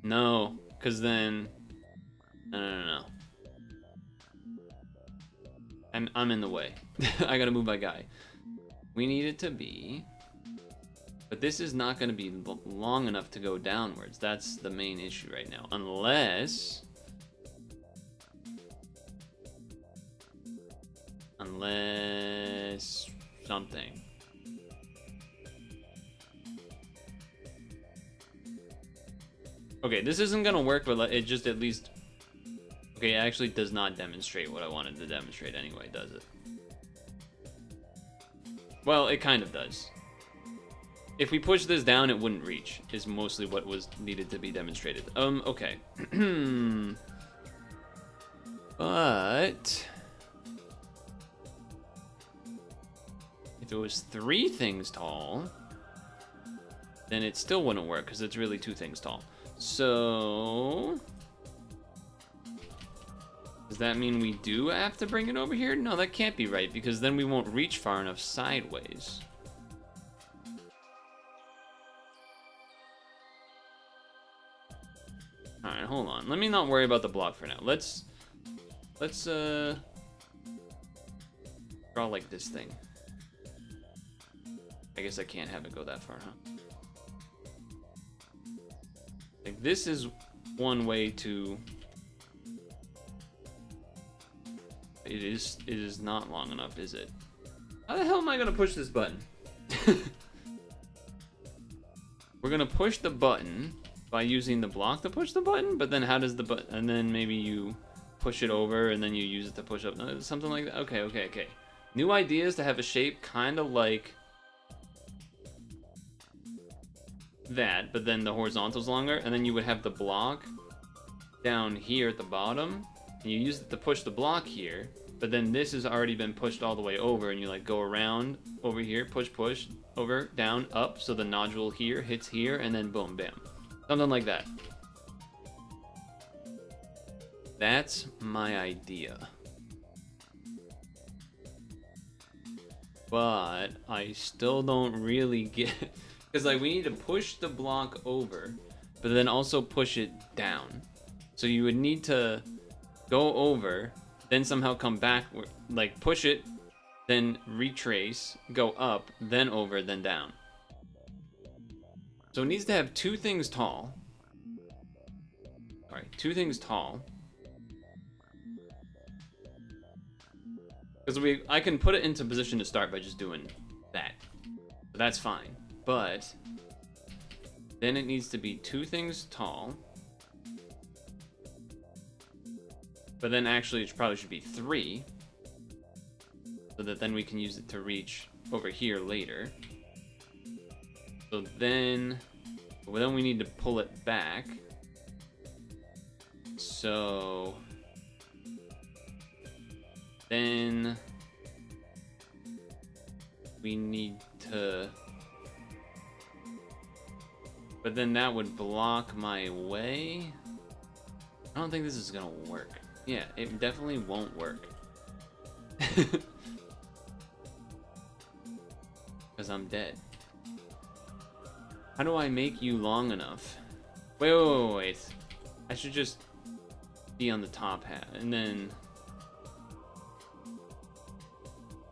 No, because then... No. I'm in the way. I gotta move my guy. We need it to be... But this is not going to be long enough to go downwards. That's the main issue right now. Unless something. Okay, this isn't going to work, but it just at least... Okay, it actually does not demonstrate what I wanted to demonstrate anyway, does it? Well, it kind of does. If we push this down, it wouldn't reach, is mostly what was needed to be demonstrated. Okay. But... if it was 3 things tall, then it still wouldn't work, because it's really 2 things tall. So... does that mean we do have to bring it over here? No, that can't be right, because then we won't reach far enough sideways. Alright, hold on. Let me not worry about the block for now. Let's draw like this thing. I guess I can't have it go that far, huh? Like, this is one way to... It is not long enough, is it? How the hell am I gonna push this button? We're gonna push the button by using the block to push the button, but then how does the button... and then maybe you push it over and then you use it to push up. No, something like that. Okay. New ideas to have a shape kind of like that, but then the horizontal's longer, and then you would have the block down here at the bottom, and you use it to push the block here, but then this has already been pushed all the way over, and you like go around over here, push, over, down, up, so the nodule here hits here, and then boom, bam. Something like that. That's my idea. But I still don't really get... because like we need to push the block over, but then also push it down. So you would need to go over, then somehow come back, like push it, then retrace, go up, then over, then down. So it needs to have 2 things tall. Alright, 2 things tall. Because I can put it into position to start by just doing that. So that's fine. But then it needs to be 2 things tall. But then actually it probably should be 3. So that then we can use it to reach over here later. So then we need to pull it back. So then we need to... but then that would block my way. I don't think this is gonna work. Yeah, it definitely won't work. Because I'm dead. How do I make you long enough? Wait. I should just be on the top hat, and then...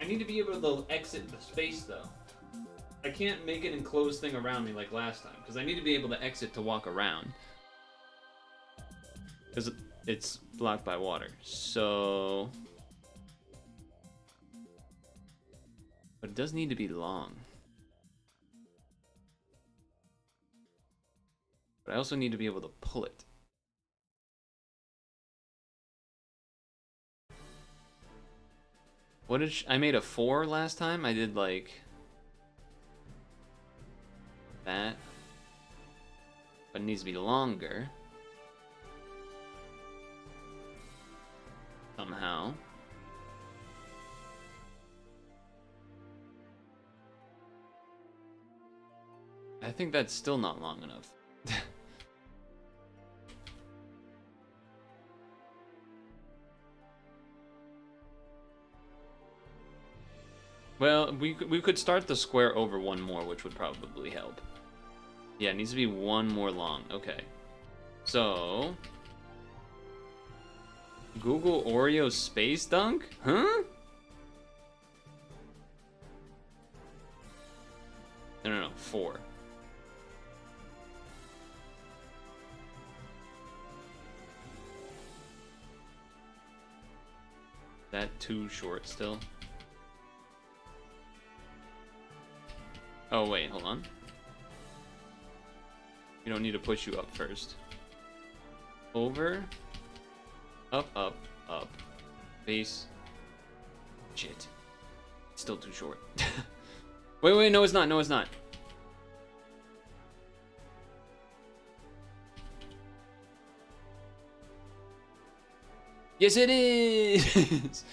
I need to be able to exit the space, though. I can't make an enclosed thing around me like last time, because I need to be able to exit to walk around. Because it's blocked by water. So... But it does need to be long. But I also need to be able to pull it. What did I made a 4 last time? I did like that. But it needs to be longer. Somehow. I think that's still not long enough. Well, we could start the square over one more, which would probably help. Yeah, it needs to be one more long. Okay. So... Google Oreo Space Dunk? Huh? No, 4. Is that too short still? Oh, wait, hold on. You don't need to push you up first. Over. Up, up, up. Base. Shit. It's still too short. Wait, no it's not, no it's not. Yes it is!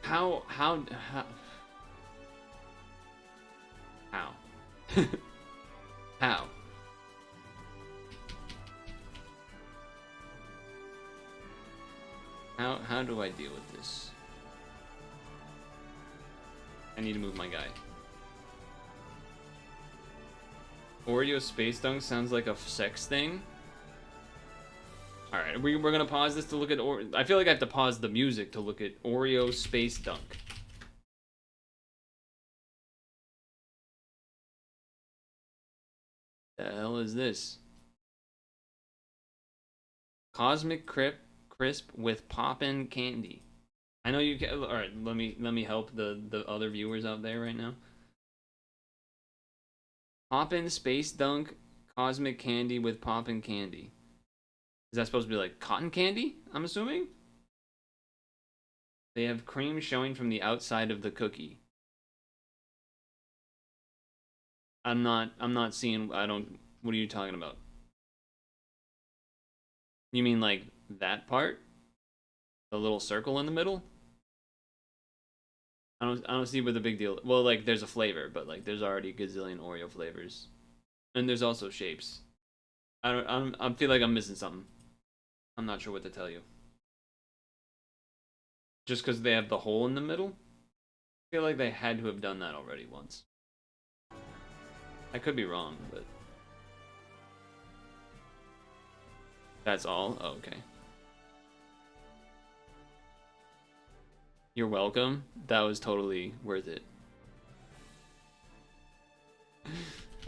How? How? How? How do I deal with this? I need to move my guy. Oreo Space Dunk sounds like a sex thing. Alright, we're gonna pause this to look at I feel like I have to pause the music to look at Oreo Space Dunk. The hell is this? Cosmic Crisp with Poppin' Candy. I know you can. All right, let me help the other viewers out there right now. Poppin' Space Dunk Cosmic Candy with Poppin' Candy. Is that supposed to be like cotton candy? I'm assuming. They have cream showing from the outside of the cookie. I'm not seeing. I don't. What are you talking about? You mean like that part? The little circle in the middle? I don't see what the big deal. Well, like there's a flavor, but like there's already a gazillion Oreo flavors, and there's also shapes. I feel like I'm missing something. I'm not sure what to tell you. Just because they have the hole in the middle, I feel like they had to have done that already once. I could be wrong, but that's all. Oh, okay. You're welcome. That was totally worth it.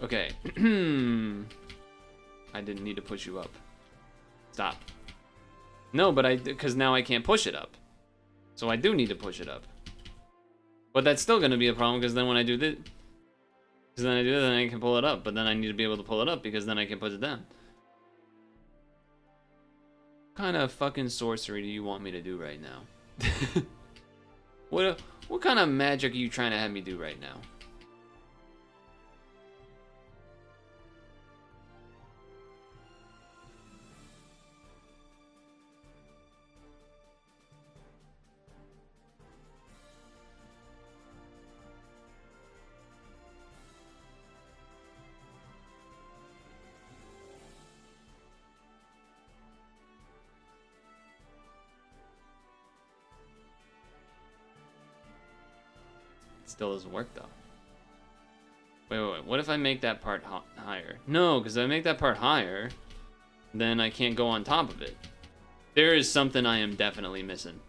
Okay. I didn't need to push you up. Stop. No, but because now I can't push it up. So I do need to push it up. But that's still going to be a problem because then when I do this, then I can pull it up. But then I need to be able to pull it up because then I can put it down. What kind of fucking sorcery do you want me to do right now? What kind of magic are you trying to have me do right now? Still doesn't work though. Wait. What if I make that part higher? No, because if I make that part higher, then I can't go on top of it. There is something I am definitely missing.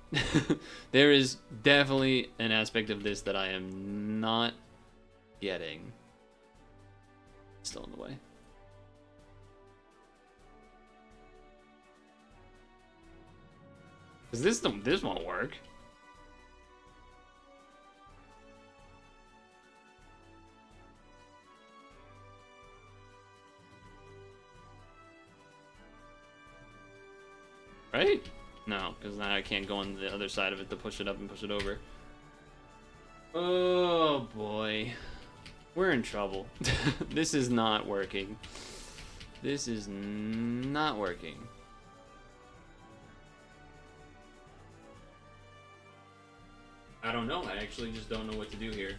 There is definitely an aspect of this that I am not getting. Still in the way. Because this won't work. Right? No, because now I can't go on the other side of it to push it up and push it over. Oh boy. We're in trouble. This is not working. This is not working. I don't know. I actually just don't know what to do here.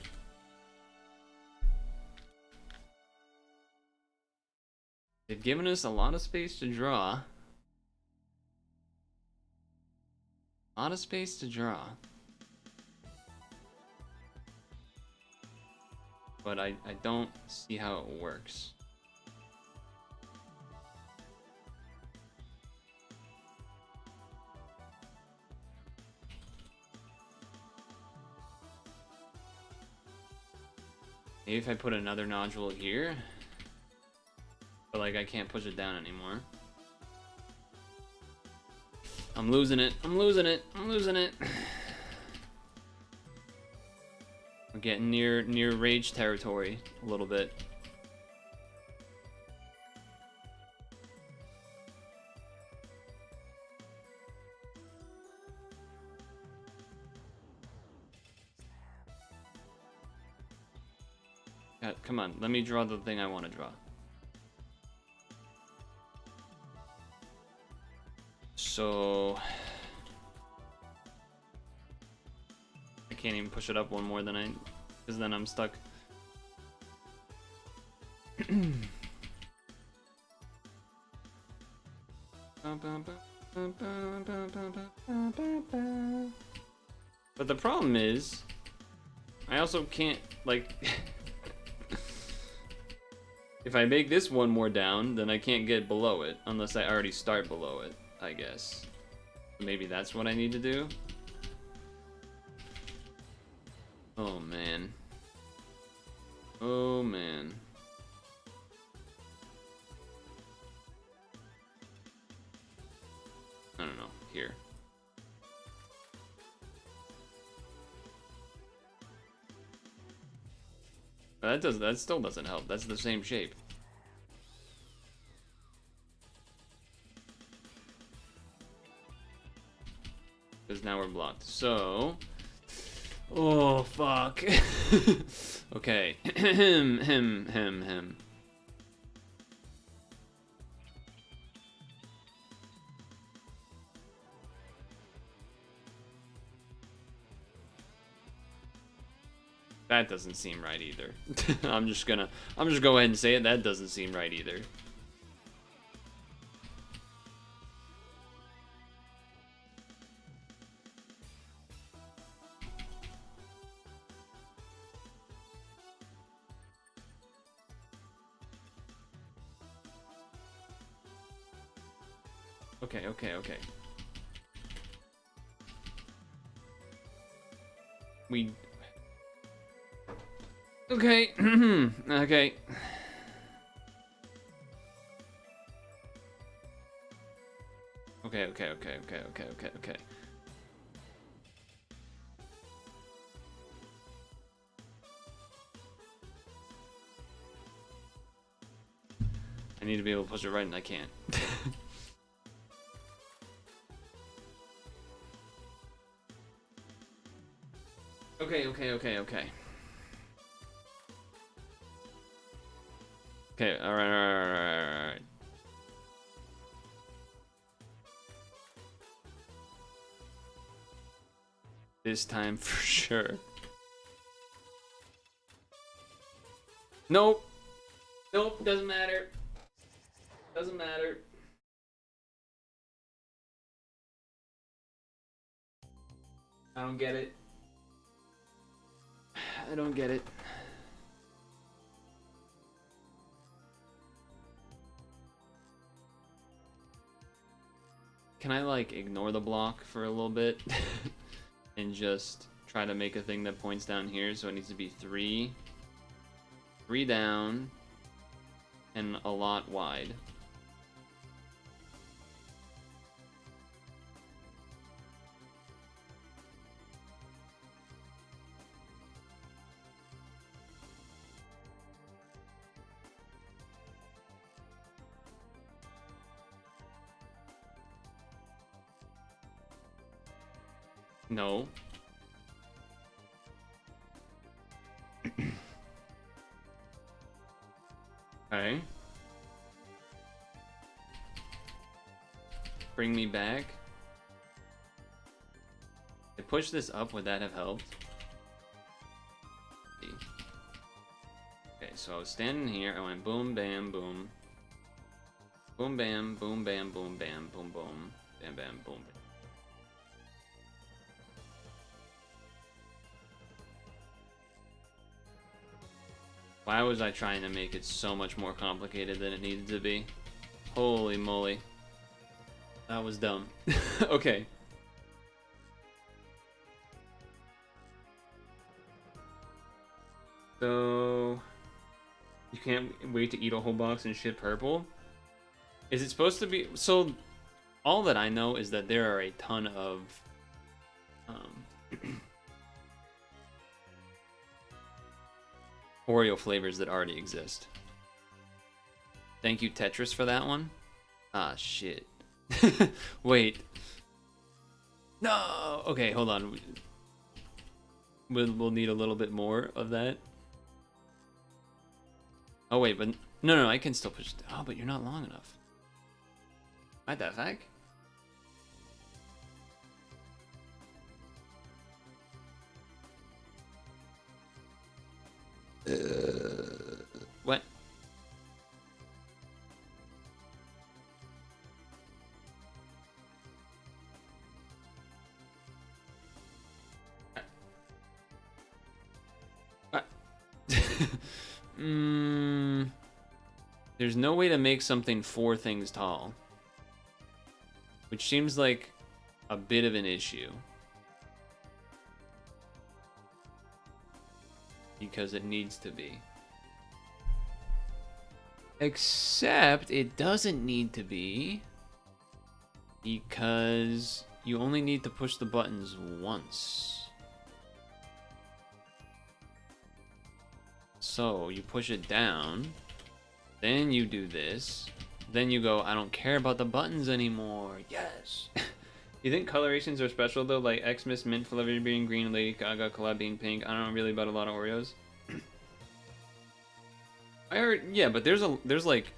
They've given us a lot of space to draw. A lot of space to draw. But I don't see how it works. Maybe if I put another nodule here. But like I can't push it down anymore. I'm losing it. I'm losing it. I'm losing it. We're getting near rage territory a little bit. God, come on, let me draw the thing I want to draw. So I can't even push it up one more than because then I'm stuck. But the problem is, I also can't, like, if I make this one more down, then I can't get below it, unless I already start below it, I guess. Maybe that's what I need to do? Oh, man. Oh, man. I don't know. Here. That still doesn't help. That's the same shape. Because now we're blocked. So, oh fuck. Okay. Him. That doesn't seem right either. I'm just go ahead and say it. That doesn't seem right either. Okay. Okay. Okay. Okay. I need to be able to push it right and I can't. Okay. Okay, alright. This time for sure. Nope, doesn't matter. Doesn't matter. I don't get it. I don't get it. Can I like ignore the block for a little bit and just try to make a thing that points down here? So it needs to be three down and a lot wide. No. Okay. Bring me back. I push this up, would that have helped? Okay, so I was standing here, I went boom, bam, boom. Boom, bam, boom, bam, boom, bam, boom, boom. Bam, bam, boom, bam. Why was I trying to make it so much more complicated than it needed to be? Holy moly. That was dumb. Okay. So... You can't wait to eat a whole box and shit purple? Is it supposed to be... So, all that I know is that there are a ton of... Oreo flavors that already exist. Thank you, Tetris, for that one. Ah, shit. Wait. No! Okay, hold on. We'll need a little bit more of that. Oh, wait, but... No, I can still push... Oh, but you're not long enough. What the fuck? What? There's no way to make something 4 things tall. Which seems like a bit of an issue. Because it needs to be. Except it doesn't need to be. Because you only need to push the buttons once. So you push it down. Then you do this. Then you go, I don't care about the buttons anymore. Yes. You think colorations are special though? Like Xmas mint flavor being green, Lady Gaga collab being pink. I don't know really about a lot of Oreos. I heard, yeah, but there's like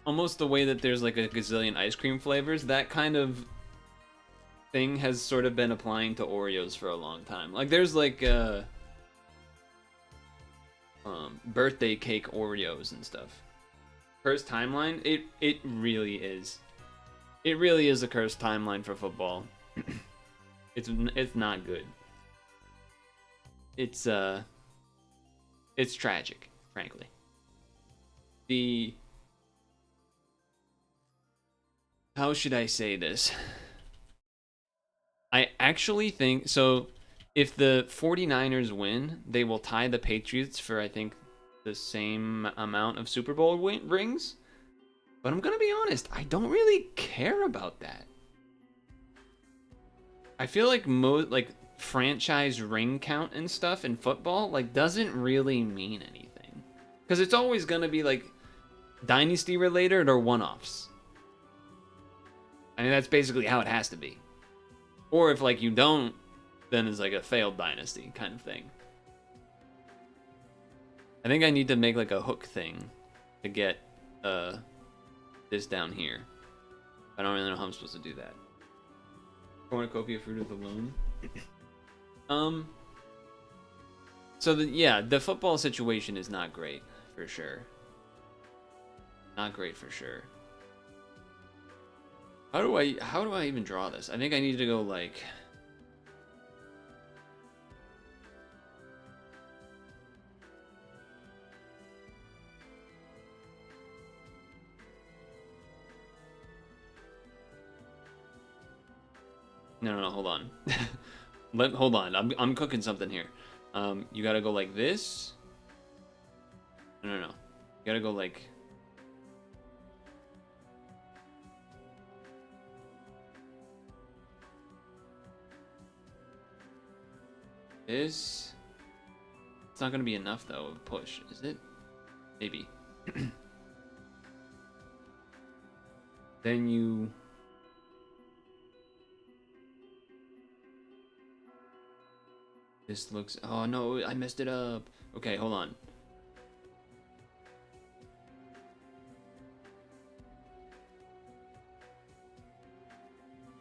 almost the way that there's like a gazillion ice cream flavors. That kind of thing has sort of been applying to Oreos for a long time. Like there's like birthday cake Oreos and stuff. Cursed timeline, it really is. It really is a cursed timeline for football. It's not good. It's tragic, frankly. How should I say this? I actually think so. If the 49ers win, they will tie the Patriots for, I think, the same amount of Super Bowl rings. But I'm going to be honest, I don't really care about that. I feel like franchise ring count and stuff in football doesn't really mean anything. Because it's always going to be like dynasty related or one-offs. I mean, that's basically how it has to be. Or if you don't, then it's like a failed dynasty kind of thing. I think I need to make a hook thing to get this down here. I don't really know how I'm supposed to do that. Cornucopia fruit of the loom. So the football situation is not great for sure. Not great for sure. How do I even draw this? I think I need to go No, hold on. Hold on. I'm cooking something here. You gotta go like this. No. You gotta go like this. It's not gonna be enough though of push, is it? Maybe. Then you This looks... Oh, no, I messed it up. Okay, hold on.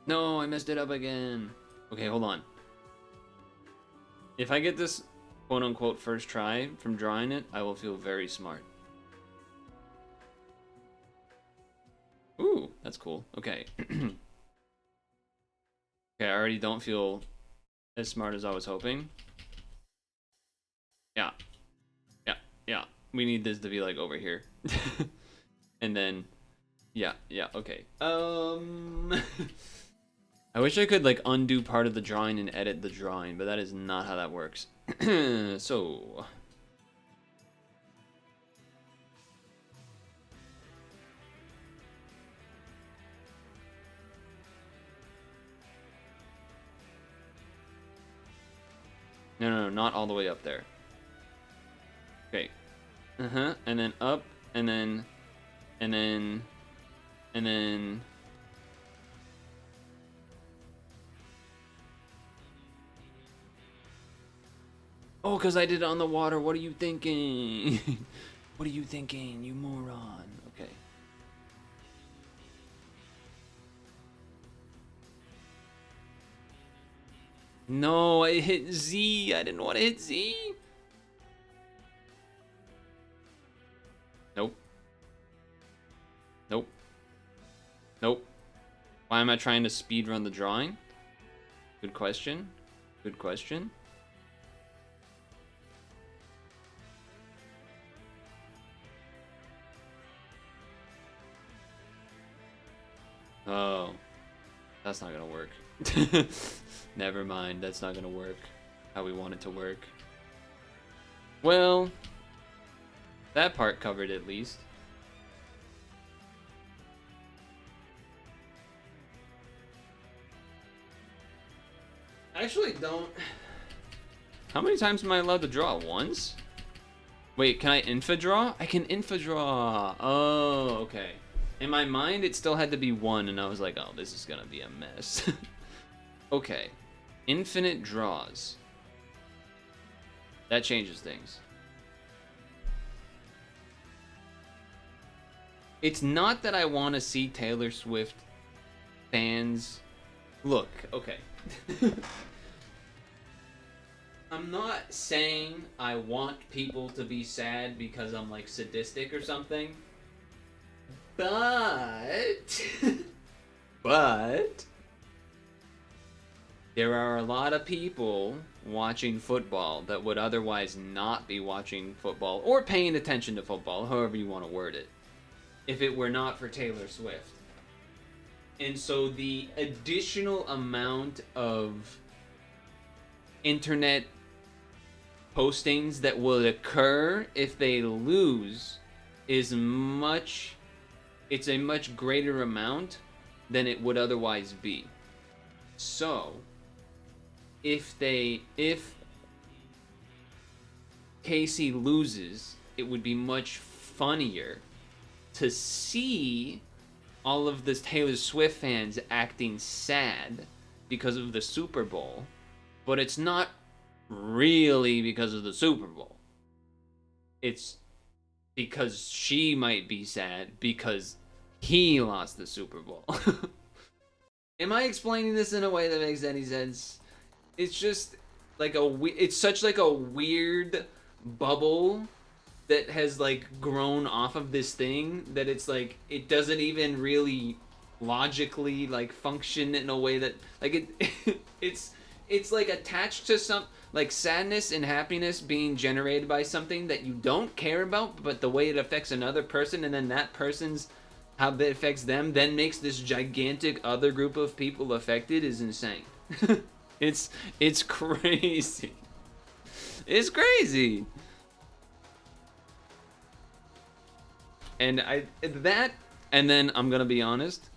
No, I messed it up again. Okay, hold on. If I get this quote-unquote first try from drawing it, I will feel very smart. Ooh, that's cool. Okay. Okay, I already don't feel as smart as I was hoping. Yeah. Yeah, yeah. We need this to be like over here. And then yeah, okay. I wish I could like undo part of the drawing and edit the drawing, but that is not how that works. So no, not all the way up there. Okay. And then up, and then, and then, and then. Oh, because I did it on the water. What are you thinking? What are you thinking, you moron? Okay. No, I hit Z. I didn't want to hit Z. Nope. Nope. Nope. Why am I trying to speed run the drawing? Good question. Good question. Oh, that's not gonna work. Never mind, that's not gonna work how we want it to work. Well, that part covered at least. I actually don't... How many times am I allowed to draw? Once? Wait, can I infa draw? I can infa draw. Oh, okay. In my mind, it still had to be one, and I was like, oh, this is gonna be a mess. Okay. Infinite draws. That changes things. It's not that I want to see Taylor Swift fans... Look, okay. I'm not saying I want people to be sad because I'm like sadistic or something. But there are a lot of people watching football that would otherwise not be watching football or paying attention to football, however you want to word it, if it were not for Taylor Swift. And so the additional amount of internet postings that will occur if they lose is much... It's a much greater amount than it would otherwise be. So, if Casey loses, it would be much funnier to see all of the Taylor Swift fans acting sad because of the Super Bowl, but it's not really because of the Super Bowl. It's because she might be sad because he lost the Super Bowl. Am I explaining this in a way that makes any sense? It's just like it's such like a weird bubble that has like grown off of this thing that it's like it doesn't even really logically like function in a way that like it it's like attached to some like sadness and happiness being generated by something that you don't care about, but the way it affects another person and then that person's how that affects them then makes this gigantic other group of people affected is insane. It's crazy. It's crazy. And and then I'm gonna be honest,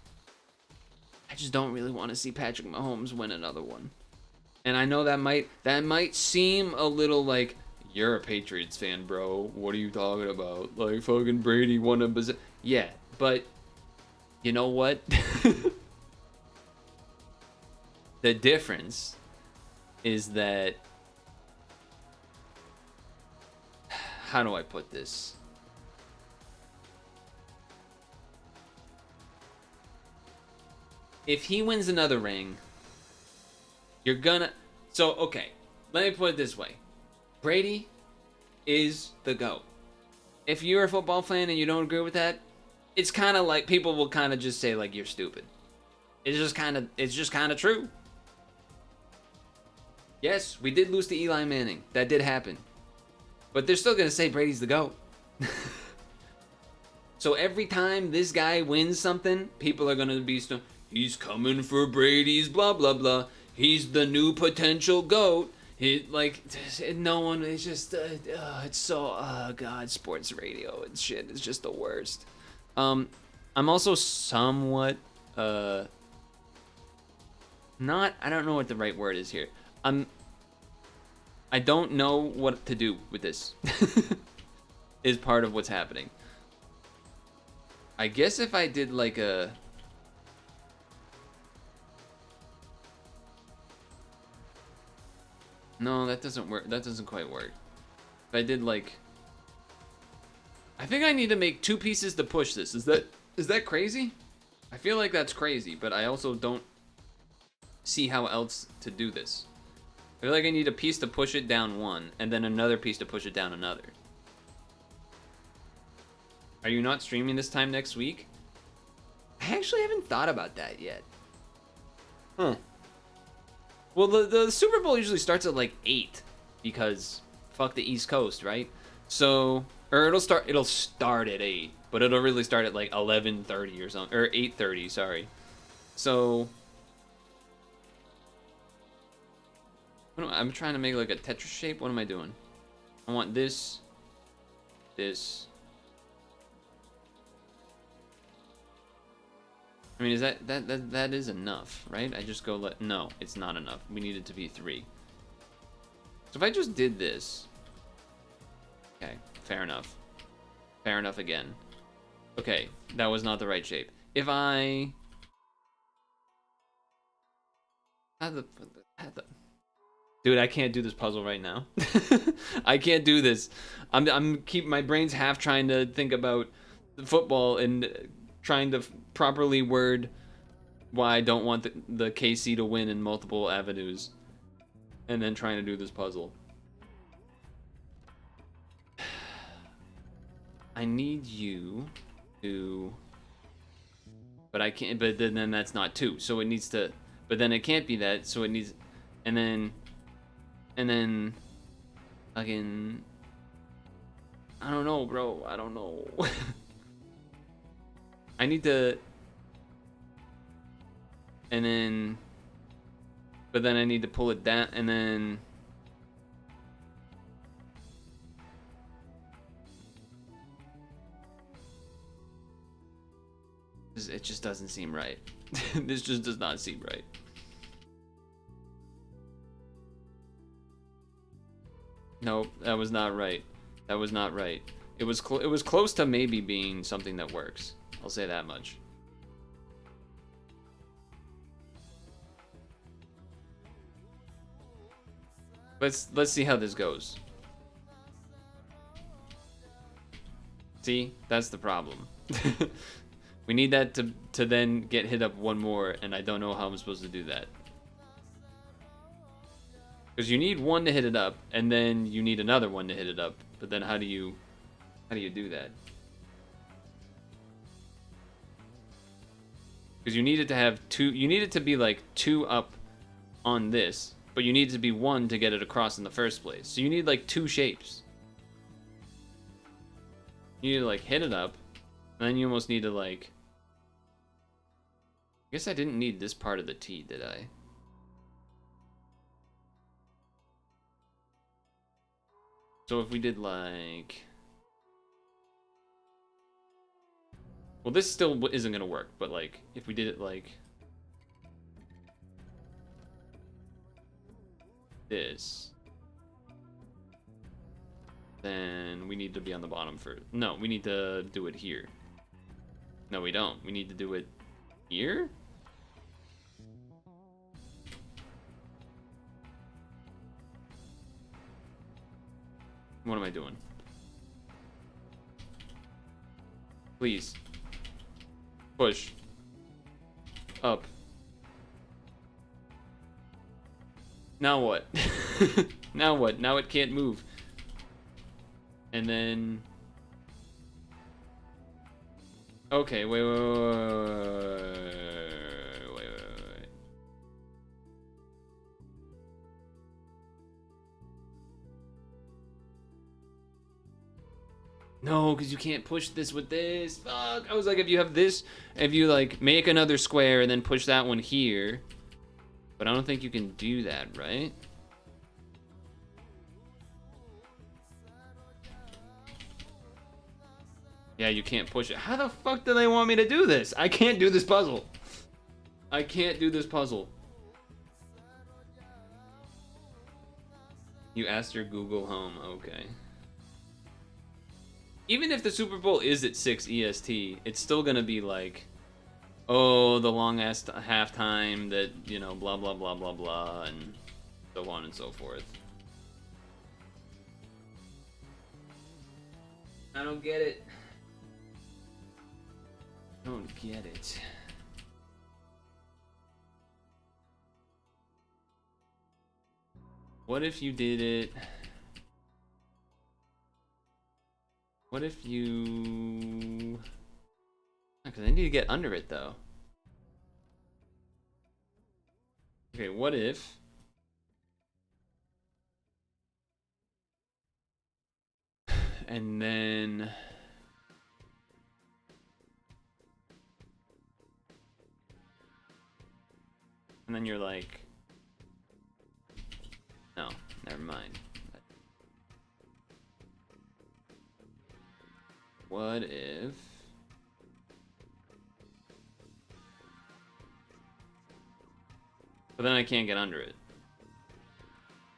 I just don't really want to see Patrick Mahomes win another one. And I know that might seem a little like, you're a Patriots fan, bro. What are you talking about? Like fucking Brady won a yeah, but you know what? The difference is that how do I put this? If he wins another ring, you're gonna... So, okay. Let me put it this way. Brady is the GOAT. If you're a football fan and you don't agree with that, it's kind of like people will kind of just say like you're stupid. It's just kind of true. Yes, we did lose to Eli Manning. That did happen. But they're still going to say Brady's the GOAT. So every time this guy wins something, people are going to be he's coming for Brady's blah blah blah. He's the new potential GOAT. No one is just it's so god, sports radio and shit is just the worst. I'm also somewhat not, I don't know what the right word is here. I don't know what to do with this. Is part of what's happening. I guess if I did like a... No, that doesn't work. That doesn't quite work. If I did like... I think I need to make 2 pieces to push this. Is that crazy? I feel like that's crazy, but I also don't see how else to do this. I feel like I need a piece to push it down 1, and then another piece to push it down another. Are you not streaming this time next week? I actually haven't thought about that yet. Huh. Well, the Super Bowl usually starts at like 8, because fuck the East Coast, right? So, or it'll start at 8, but it'll really start at like 11:30 or something, or 8:30, sorry. So, I'm trying to make like a Tetris shape. What am I doing? I want this. I mean, is that is enough, right? I just go no, it's not enough. We need it to be 3. So if I just did this, okay, fair enough. Fair enough again. Okay, that was not the right shape. If I Dude, I can't do this puzzle right now. I can't do this. I'm keep my brain's half trying to think about football and trying to properly word why I don't want the KC to win in multiple avenues, and then trying to do this puzzle. I need you to, but I can't. But then that's not 2, so it needs to. But then it can't be that, so it needs, and then again. I don't know, bro. I don't know. I need to, and then, but then I need to pull it down, and then, it just doesn't seem right. This just does not seem right. Nope, that was not right. That was not right. It was close to maybe being something that works. I'll say that much. Let's see how this goes. See, that's the problem. We need that to then get hit up 1 more, and I don't know how I'm supposed to do that. Because you need 1 to hit it up, and then you need another 1 to hit it up. But then how do you do that? Because you need it to have 2. You need it to be like 2 up on this, but you need it to be 1 to get it across in the first place. So you need like 2 shapes. You need to like hit it up, and then you almost need to like. I guess I didn't need this part of the T, did I? So if we did like... Well, this still isn't going to work, but like, if we did it like... this... then we need to be on the bottom for... No, we need to do it here. No, we don't. We need to do it here? What am I doing? Please. Push. Up. Now what? Now what? Now it can't move. And then... Okay, wait. No, because you can't push this with this. Fuck. I was like, if you have this, if you like make another square and then push that one here. But I don't think you can do that, right? Yeah, you can't push it. How the fuck do they want me to do this? I can't do this puzzle. I can't do this puzzle. You asked your Google Home. Okay. Even if the Super Bowl is at 6 EST, it's still gonna be like, oh, the long ass halftime that, you know, blah, blah, blah, blah, blah, and so on and so forth. I don't get it. Don't get it. What if you did it? What if you... Because I need to get under it, though. Okay, what if... And then... And then you're like... No, never mind. What if... But then I can't get under it.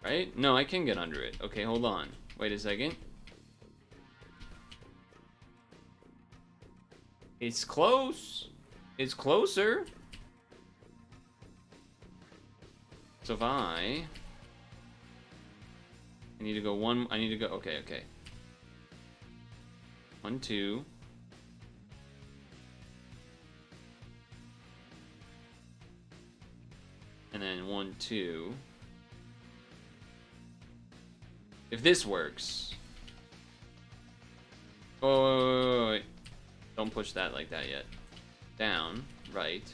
Right? No, I can get under it. Okay, hold on. Wait a second. It's close. It's closer. So if I need to go one, I need to go, okay. 1, 2. And then 1, 2. If this works. Oh, wait. Don't push that like that yet. Down, right.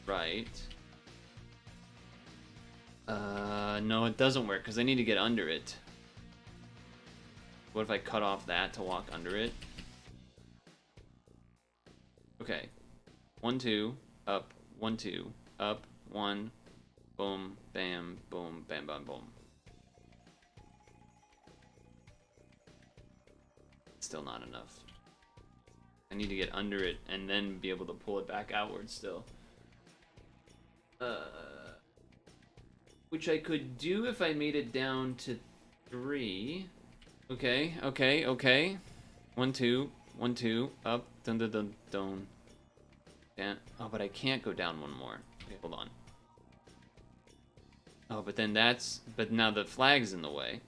Right. No, it doesn't work because I need to get under it. What if I cut off that to walk under it? Okay. 1, 2, up, 1, 2, up, 1, boom, bam, boom, bam, bam, boom. Still not enough. I need to get under it and then be able to pull it back outwards still. Which I could do if I made it down to 3. Okay. 1, 2, 1, 2, up, dun dun dun dun. Down. Oh, but I can't go down one more. Okay, hold on. Oh, but then that's... But now the flag's in the way.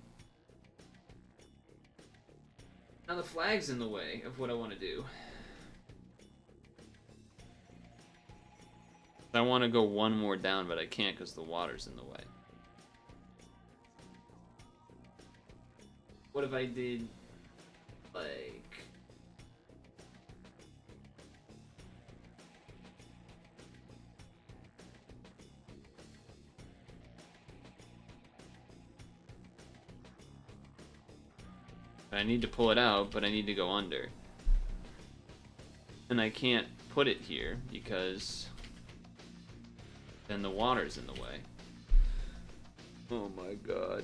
Now the flag's in the way of what I want to do. I want to go one more down, but I can't because the water's in the way. What if I did, like... I need to pull it out, but I need to go under. And I can't put it here because then the water's in the way. Oh my god.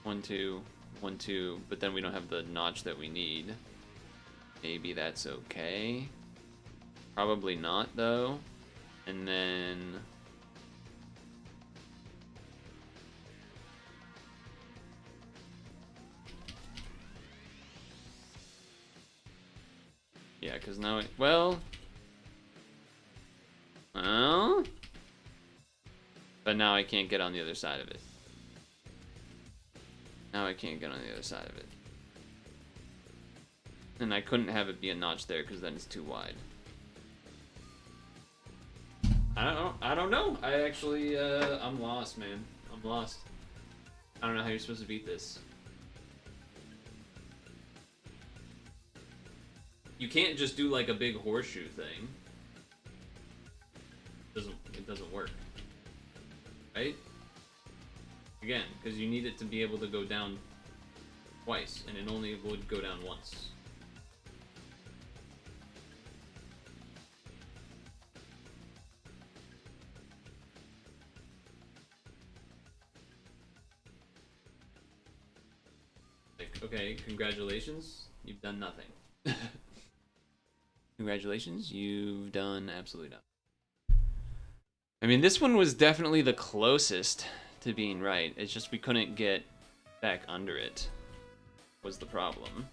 One, 2, 1, 2, but then we don't have the notch that we need. Maybe that's okay. Probably not, though. And then... Yeah, because now it... Well... But now I can't get on the other side of it. Now I can't get on the other side of it. And I couldn't have it be a notch there because then it's too wide. I don't know. I actually, I'm lost, man. I'm lost. I don't know how you're supposed to beat this. You can't just do like a big horseshoe thing. It doesn't work. Right? Again, because you need it to be able to go down twice, and it only would go down once. Like, okay, congratulations, you've done nothing. Congratulations, you've done absolutely nothing. I mean, this one was definitely the closest to being right. It's just we couldn't get back under it, was the problem.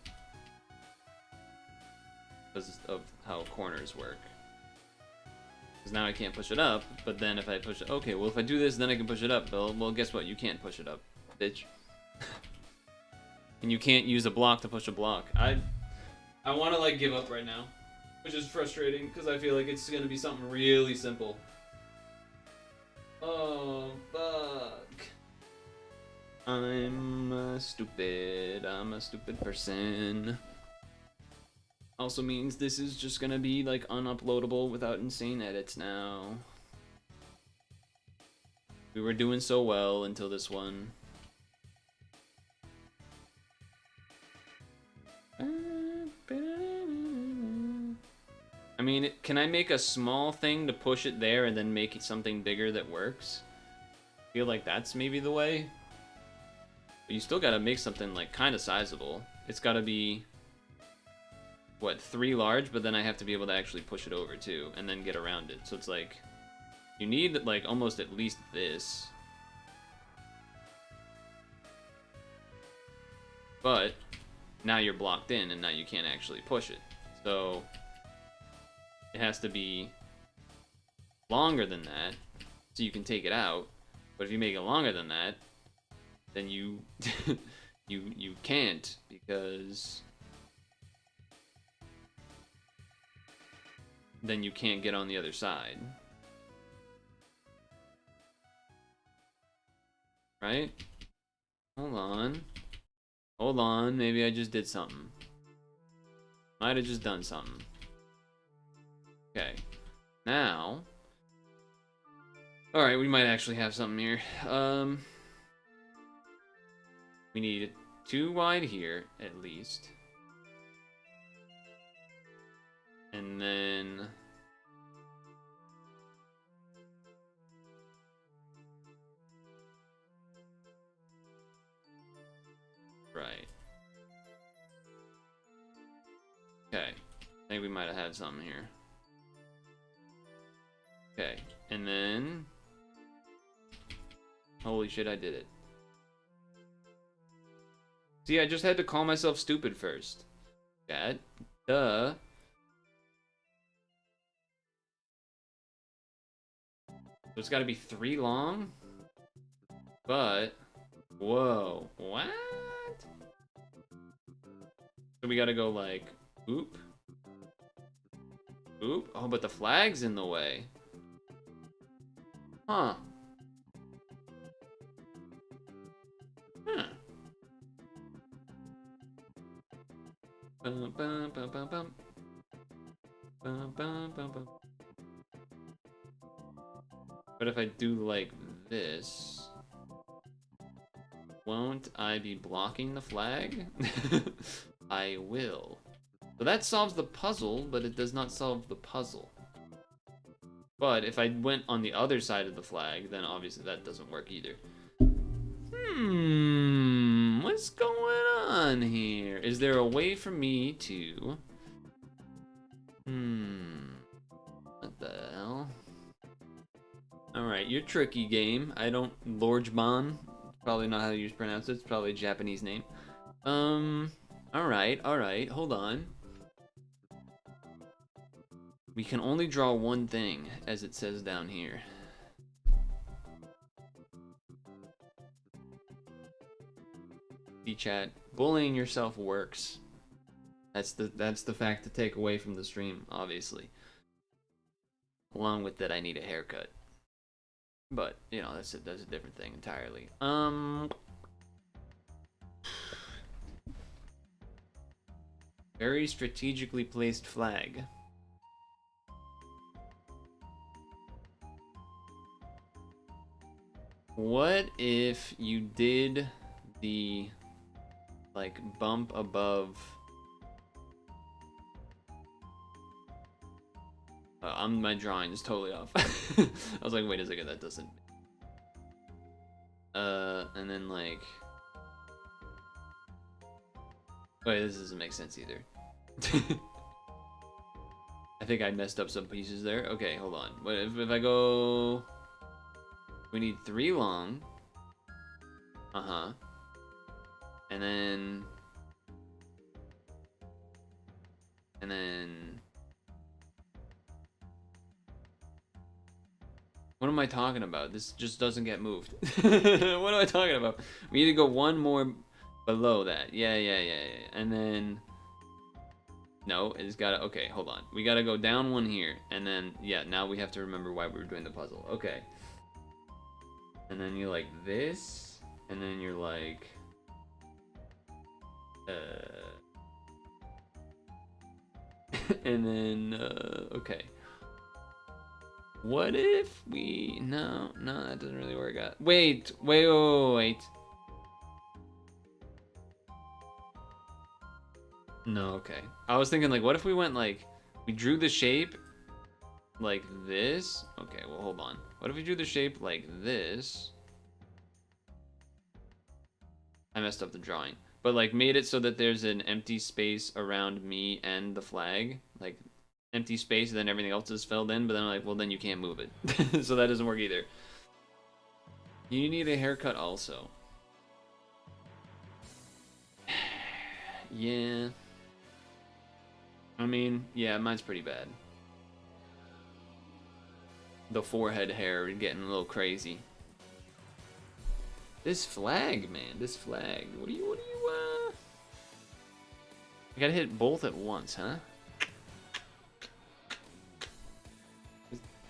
Because of how corners work. Because now I can't push it up, but then if I push it... Okay, well if I do this, then I can push it up. Well, guess what? You can't push it up, bitch. And you can't use a block to push a block. I want to, like, give up right now. Which is frustrating, because I feel like it's going to be something really simple. Oh, fuck. I'm stupid. I'm a stupid person. Also means this is just gonna be, like, unuploadable without insane edits now. We were doing so well until this one. I mean, can I make a small thing to push it there and then make it something bigger that works? I feel like that's maybe the way. But you still gotta make something, like, kind of sizable. It's gotta be, what, 3 large, but then I have to be able to actually push it over, too, and then get around it. So it's like, you need, like, almost at least this. But now you're blocked in, and now you can't actually push it. So it has to be longer than that, so you can take it out. But if you make it longer than that, then you you can't, because then you can't get on the other side. Right? Hold on. Hold on, maybe I just did something. Might have just done something. Okay. Now. Alright, we might actually have something here. We need 2 wide here, at least. And then right. Okay. I think we might have had something here. Okay. And then holy shit, I did it. See, I just had to call myself stupid first. That, duh. So it's gotta be 3 long? But, whoa, what? So we gotta go like, oop. Oop, oh, but the flag's in the way. Huh. Huh. Bum, bum, bum, bum, bum. Bum, bum, bum, bum. But if I do like this, won't I be blocking the flag? I will. So that solves the puzzle, but it does not solve the puzzle. But if I went on the other side of the flag, then obviously that doesn't work either. What's going on here? Is there a way for me to... What the hell? Alright, you're tricky, game. I don't... Lorgeban. Probably not how you pronounce it. It's probably a Japanese name. Alright, hold on. We can only draw one thing, as it says down here. chat. Bullying yourself works. That's the fact to take away from the stream, obviously. Along with that, I need a haircut. But you know, that's a different thing entirely. Very strategically placed flag. What if you did the like bump above? My drawing is totally off. I was like, wait a second, that doesn't. And then like, wait, this doesn't make sense either. I think I messed up some pieces there. Okay, hold on. What if I go? We need 3 long. And then what am I talking about? This just doesn't get moved. What am I talking about? We need to go 1 more below that. Yeah. And then no, it's gotta. Okay, hold on. We gotta go down 1 here, and then yeah. Now we have to remember why we were doing the puzzle. Okay. And then you're like this, and then you're like, and then okay. What if we? No, that doesn't really work out. Wait. No, okay. I was thinking like, what if we went like, we drew the shape like this? Okay, well hold on. What if we drew the shape like this? I messed up the drawing. But like made it so that there's an empty space around me and the flag. Like empty space, and then everything else is filled in, but then I'm like, well then you can't move it. So that doesn't work either. You need a haircut also. Yeah. I mean, yeah, mine's pretty bad. The forehead hair getting a little crazy. This flag, man, this flag. What do you, I gotta hit both at once, huh?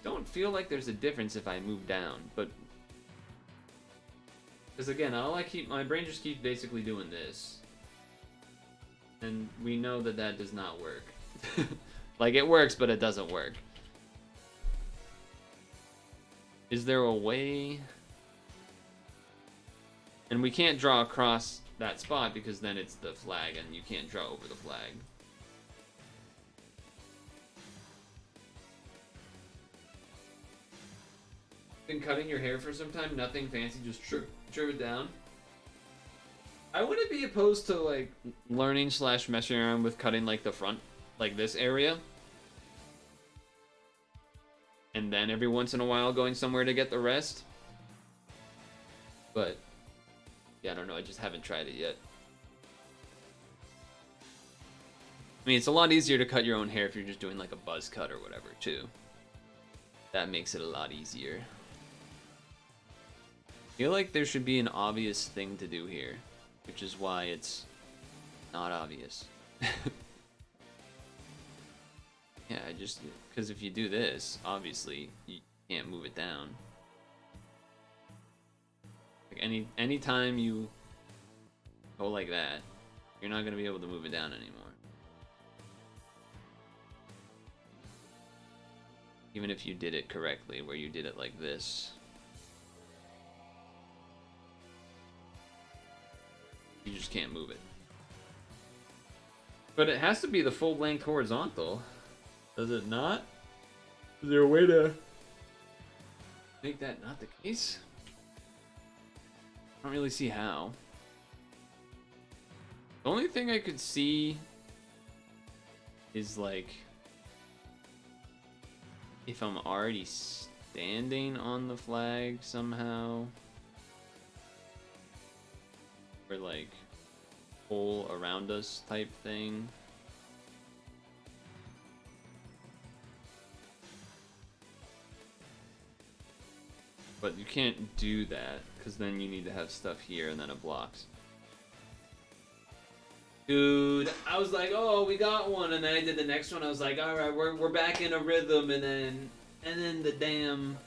Don't feel like there's a difference if I move down, but because again, my brain just keeps basically doing this, and we know that that does not work. Like it works, but it doesn't work. Is there a way? And we can't draw across that spot because then it's the flag, and you can't draw over the flag. Been cutting your hair for some time, nothing fancy, just trim it down. I wouldn't be opposed to like learning / messing around with cutting like the front, like this area, and then every once in a while going somewhere to get the rest. But yeah, I don't know, I just haven't tried it yet. I mean, it's a lot easier to cut your own hair if you're just doing like a buzz cut or whatever too. That makes it a lot easier. I feel like there should be an obvious thing to do here, which is why it's not obvious. Yeah, because if you do this, obviously you can't move it down. Like any time you go like that, you're not gonna be able to move it down anymore. Even if you did it correctly, where you did it like this. You just can't move it. But it has to be the full length horizontal. Does it not? Is there a way to make that not the case? I don't really see how. The only thing I could see is like if I'm already standing on the flag somehow, or like hole around us type thing. But you can't do that because then you need to have stuff here and then it blocks. Dude, I was like, oh, we got one, and then I did the next one. I was like, all right, we're back in a rhythm, and then the damn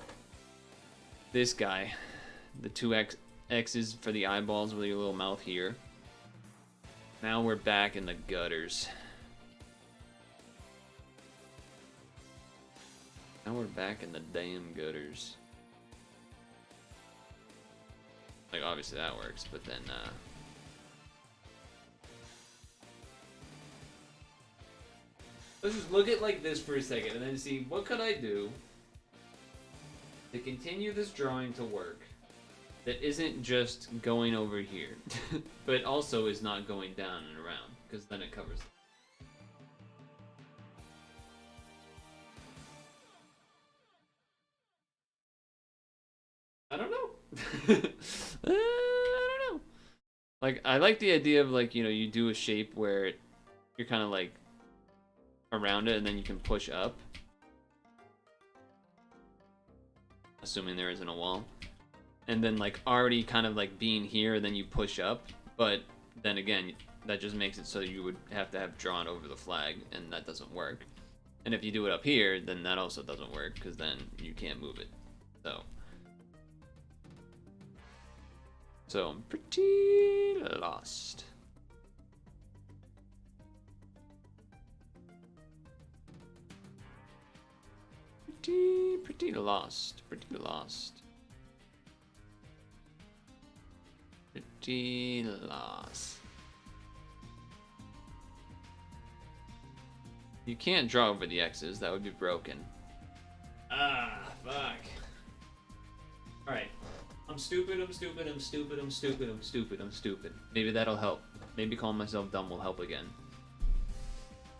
this guy, the two X's for the eyeballs with your little mouth here. Now we're back in the gutters. Now we're back in the damn gutters. Like, obviously that works, but then, let's just look at like this for a second and then see what could I do to continue this drawing to work that isn't just going over here, but also is not going down and around, because then it covers it. I don't know. I don't know. Like, I like the idea of, like, you know, you do a shape where you're kind of like around it and then you can push up. Assuming there isn't a wall. And then, like, already kind of like being here, then you push up. But then again, that just makes it so you would have to have drawn over the flag, and that doesn't work. And if you do it up here, then that also doesn't work, because then you can't move it. So I'm pretty lost. Pretty lost. Pretty lost. Pretty lost. You can't draw over the X's, that would be broken. Ah, fuck. Alright. I'm stupid, I'm stupid, I'm stupid, I'm stupid, I'm stupid, I'm stupid. Maybe that'll help. Maybe calling myself dumb will help again.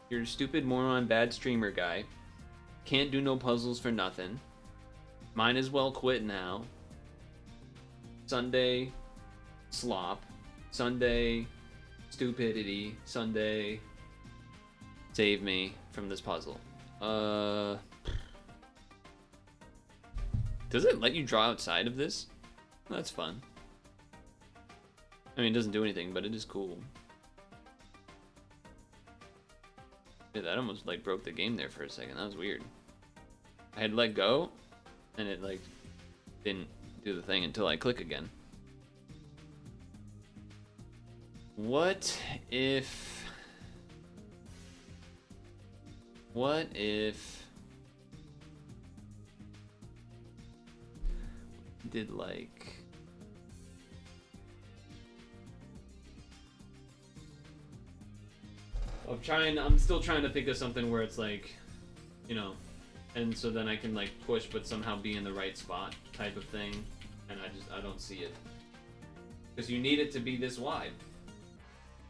You're a stupid moron, bad streamer guy. Can't do no puzzles for nothing. Might as well quit now. Sunday, slop. Sunday, stupidity. Sunday, save me from this puzzle. Does it let you draw outside of this? That's fun. I mean, it doesn't do anything, but it is cool. Yeah, that almost like broke the game there for a second. That was weird. I had let go, and it like didn't do the thing until I click again. What if did like I'm still trying to think of something where it's like, you know, and so then I can like push but somehow be in the right spot type of thing, and I don't see it. Because you need it to be this wide.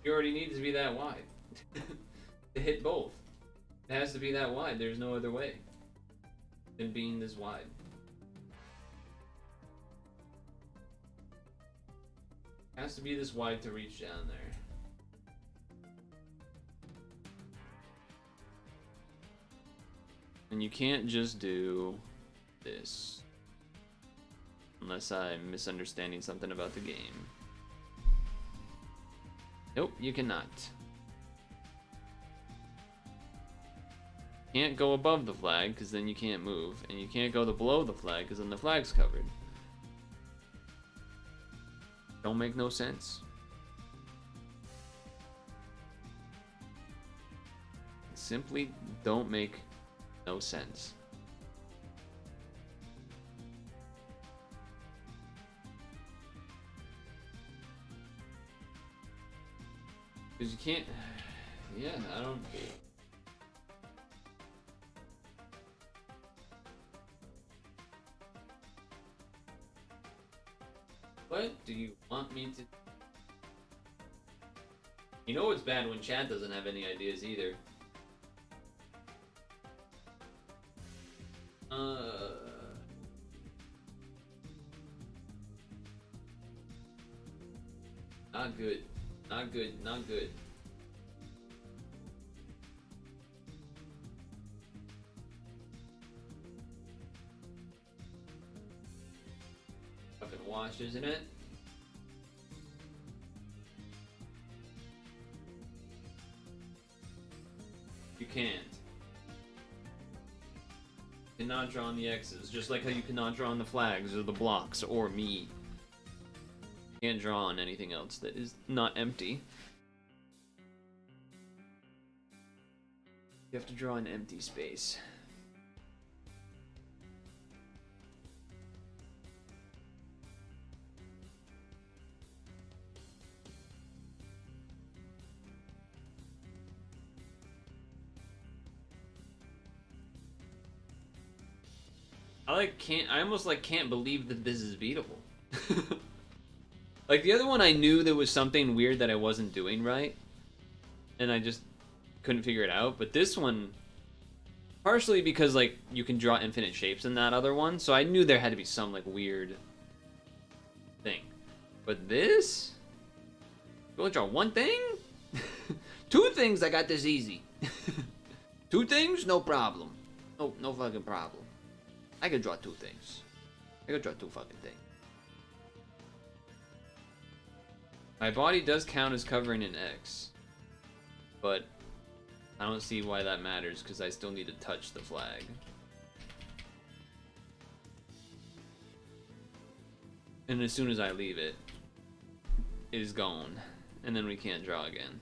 You already need it to be that wide. To hit both. It has to be that wide. There's no other way than being this wide. It has to be this wide to reach down there. And you can't just do this. Unless I'm misunderstanding something about the game. Nope, you cannot. Can't go above the flag, because then you can't move. And you can't go below the flag, because then the flag's covered. Don't make no sense. Simply don't make no sense. Because you can't... Yeah, I don't... What do you want me to... You know it's bad when chat doesn't have any ideas either. Not good. Not good. Not good. Fucking wash, isn't it? You can't. You cannot draw on the X's, just like how you cannot draw on the flags or the blocks or me. You can't draw on anything else that is not empty. You have to draw an empty space. I almost like can't believe that this is beatable. Like the other one I knew there was something weird that I wasn't doing right, and I just couldn't figure it out. But this one, partially because like you can draw infinite shapes in that other one, so I knew there had to be some like weird thing. But this, you only draw one thing? Two things, I got this easy. Two things, no problem. No fucking problem. I can draw two things. I can draw two fucking things. My body does count as covering an X, but I don't see why that matters because I still need to touch the flag. And as soon as I leave it, it is gone, and then we can't draw again.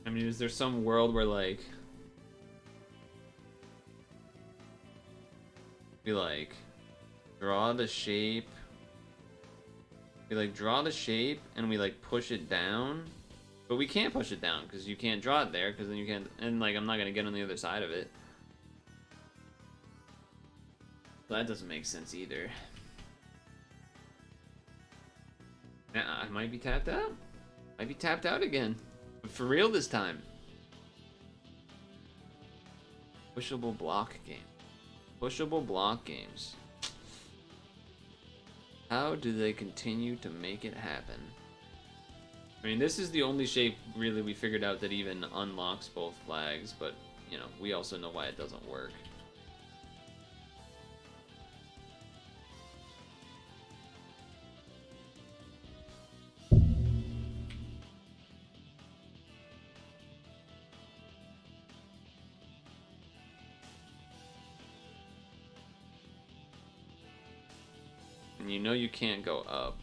I mean, is there some world where like we like draw the shape, we like draw the shape and we like push it down, but we can't push it down because you can't draw it there because then you can't, and like I'm not gonna get on the other side of it. So that doesn't make sense either. I might be tapped out. Might be tapped out again. But for real this time. Pushable block game. Pushable block games. How do they continue to make it happen? I mean, this is the only shape really we figured out that even unlocks both flags, but you know, we also know why it doesn't work. And you know you can't go up.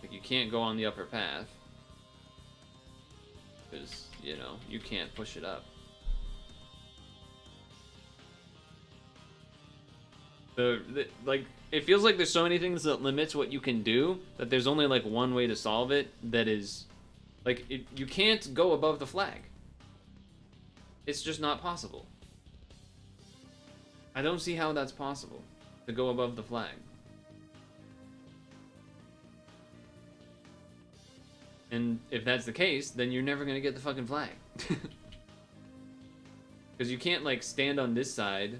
Like you can't go on the upper path. Because, you know, you can't push it up. Like, it feels like there's so many things that limits what you can do that there's only like one way to solve it that is, like, you can't go above the flag. It's just not possible. I don't see how that's possible. To go above the flag. And if that's the case, then you're never gonna get the fucking flag. Because you can't like stand on this side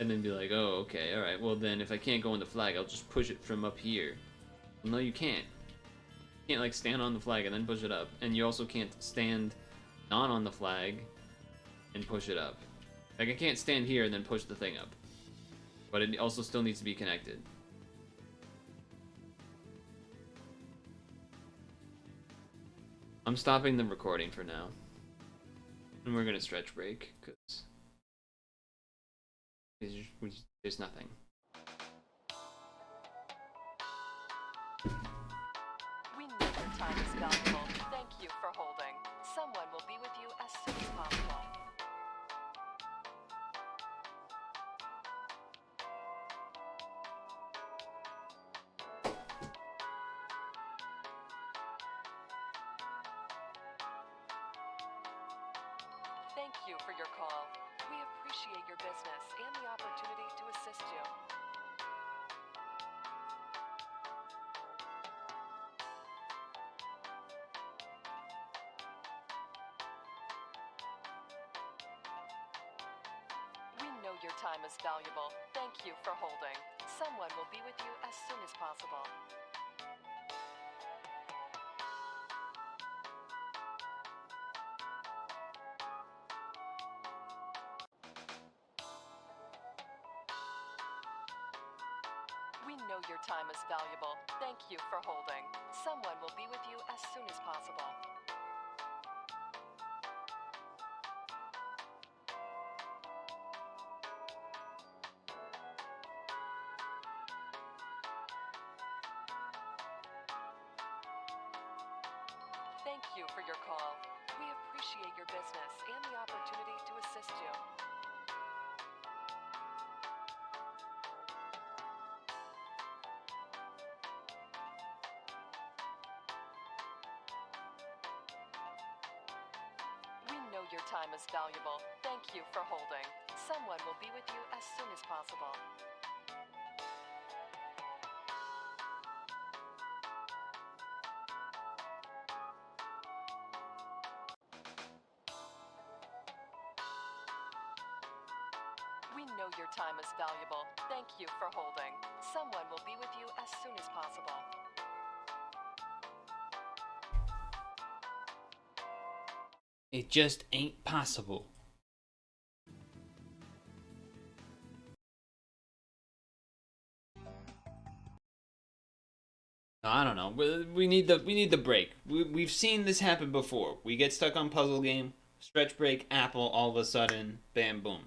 and then be like, oh, okay, alright, well then if I can't go on the flag, I'll just push it from up here. Well, no, you can't. You can't like stand on the flag and then push it up. And you also can't stand not on the flag and push it up. Like I can't stand here and then push the thing up. But it also still needs to be connected. I'm stopping the recording for now. And we're gonna stretch break, because there's nothing. We know your time is valuable. Thank you for holding. Someone will be with you as soon as possible. Thank you for your call. We appreciate your business and the opportunity to assist you. We know your time is valuable. Thank you for holding. Someone will be with you as soon as possible. We know your time is valuable. Thank you for holding. Someone will be with you as soon as possible. Thank you for your call. We appreciate your business and the opportunity to assist you. We know your time is valuable. Thank you for holding. Someone will be with you as soon as possible. We know your time is valuable. Thank you for holding. Someone will be with you as soon as possible. It just ain't possible. I don't know. We need the break. We've seen this happen before. We get stuck on puzzle game, stretch break, apple. All of a sudden, bam, boom.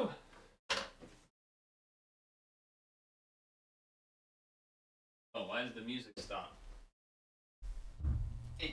Oh. Oh, why did the music stop? Eh.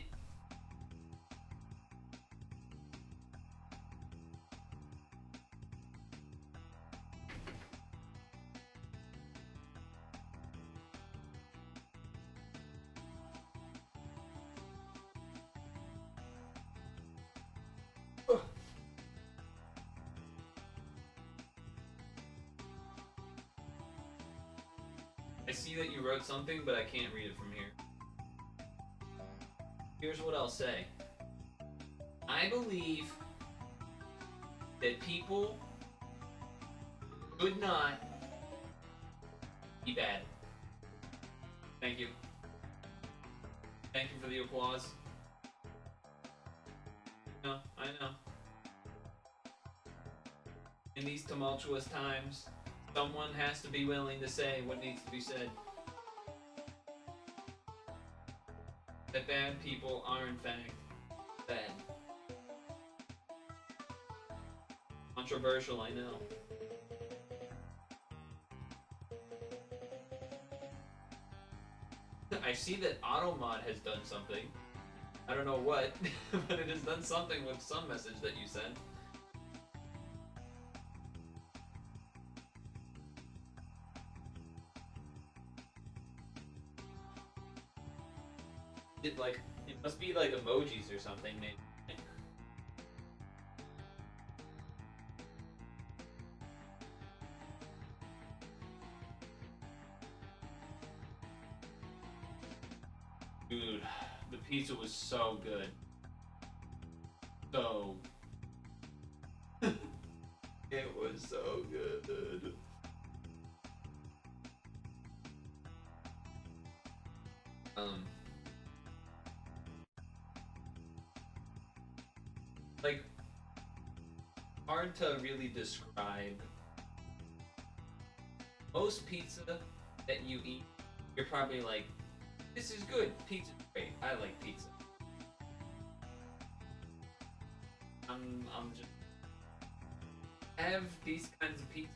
I see that you wrote something, but I can't read it from here. Here's what I'll say. I believe that people could not be bad. Thank you. Thank you for the applause. No, I know. In these tumultuous times, someone has to be willing to say what needs to be said. That bad people are in fact bad. Controversial, I know. I see that Automod has done something. I don't know what, but it has done something with some message that you sent. It must be like emojis or something, maybe. Dude, the pizza was so good. So it was so good. Like hard to really describe. Most pizza that you eat, you're probably like, this is good. Pizza's great. I like pizza. I'm just have these kinds of pizza.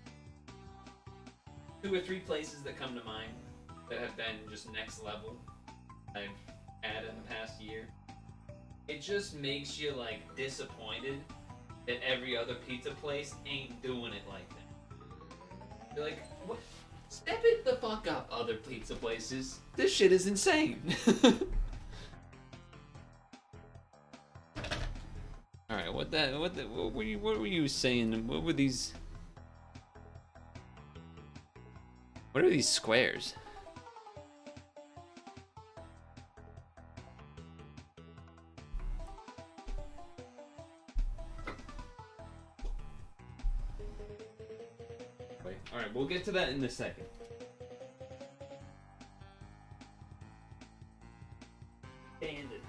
2 or 3 places that come to mind that have been just next level I've had in the past year. It just makes you like disappointed that every other pizza place ain't doing it like that. You're like, what? Step it the fuck up, other pizza places. This shit is insane. All right, what were you saying? What were these? What are these squares? Wait, all right, we'll get to that in a second. Stand it.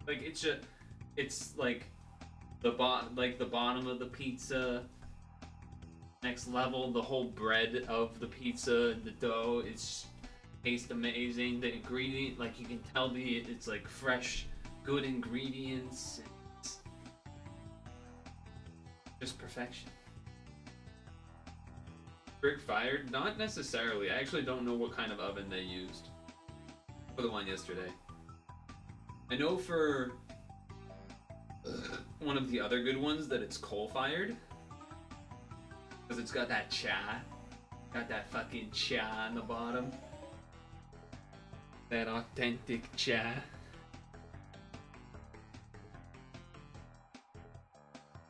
Like it's like the bottom of the pizza. Next level, the whole bread of the pizza, the dough, it's tastes amazing. The ingredient, like you can tell it's like fresh, good ingredients. It's just perfection. Brick fired? Not necessarily. I actually don't know what kind of oven they used for the one yesterday. I know for one of the other good ones that it's coal fired. Because it's got that cha. Got that fucking cha on the bottom. That authentic cha.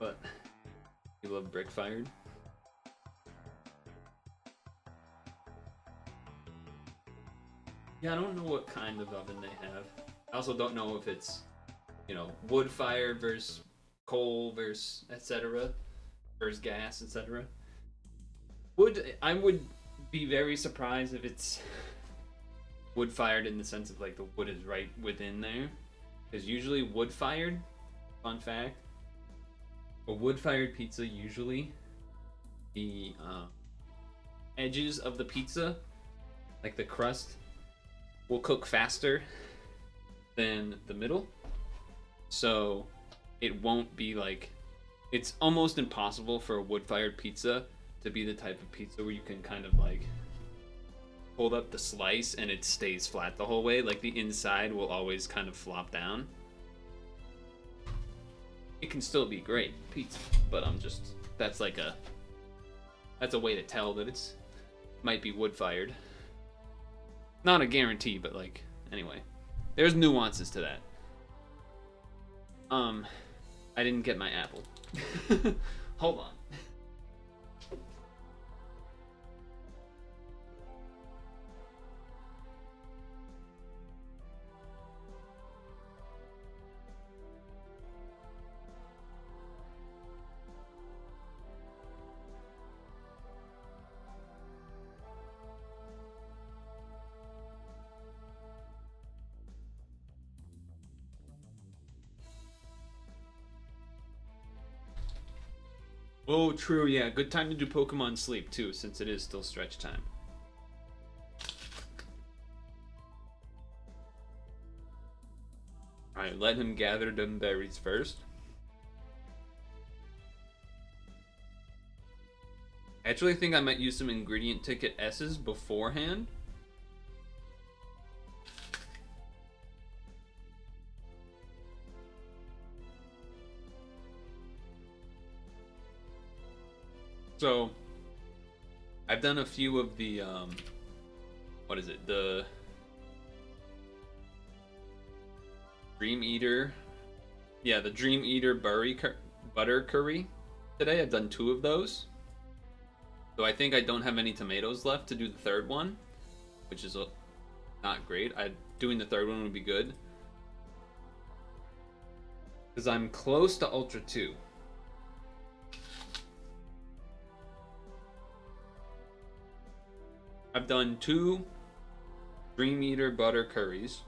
But you love brick fired? Yeah, I don't know what kind of oven they have. I also don't know if it's, wood fired versus coal versus etc. versus gas, etc. I would be very surprised if it's wood fired in the sense of like the wood is right within there, because usually wood fired, fun fact, a wood fired pizza usually the edges of the pizza, like the crust, will cook faster than the middle, so it won't be like, it's almost impossible for a wood fired pizza to be the type of pizza where you can kind of like hold up the slice and it stays flat the whole way. Like the inside will always kind of flop down. It can still be great pizza, but that's a way to tell that it's might be wood fired. Not a guarantee, but like, anyway, there's nuances to that. I didn't get my apple. Hold on. Oh, true, yeah. Good time to do Pokemon Sleep, too, since it is still stretch time. Alright, let him gather them berries first. I actually think I might use some ingredient ticket S's beforehand. So I've done a few of the what is it? The Dream Eater. Yeah, the Dream Eater butter curry today. I've done 2 of those. So I think I don't have any tomatoes left to do the third one, which is not great. Doing the third one would be good. Because I'm close to Ultra 2. I've done 2 Dream Eater butter curries.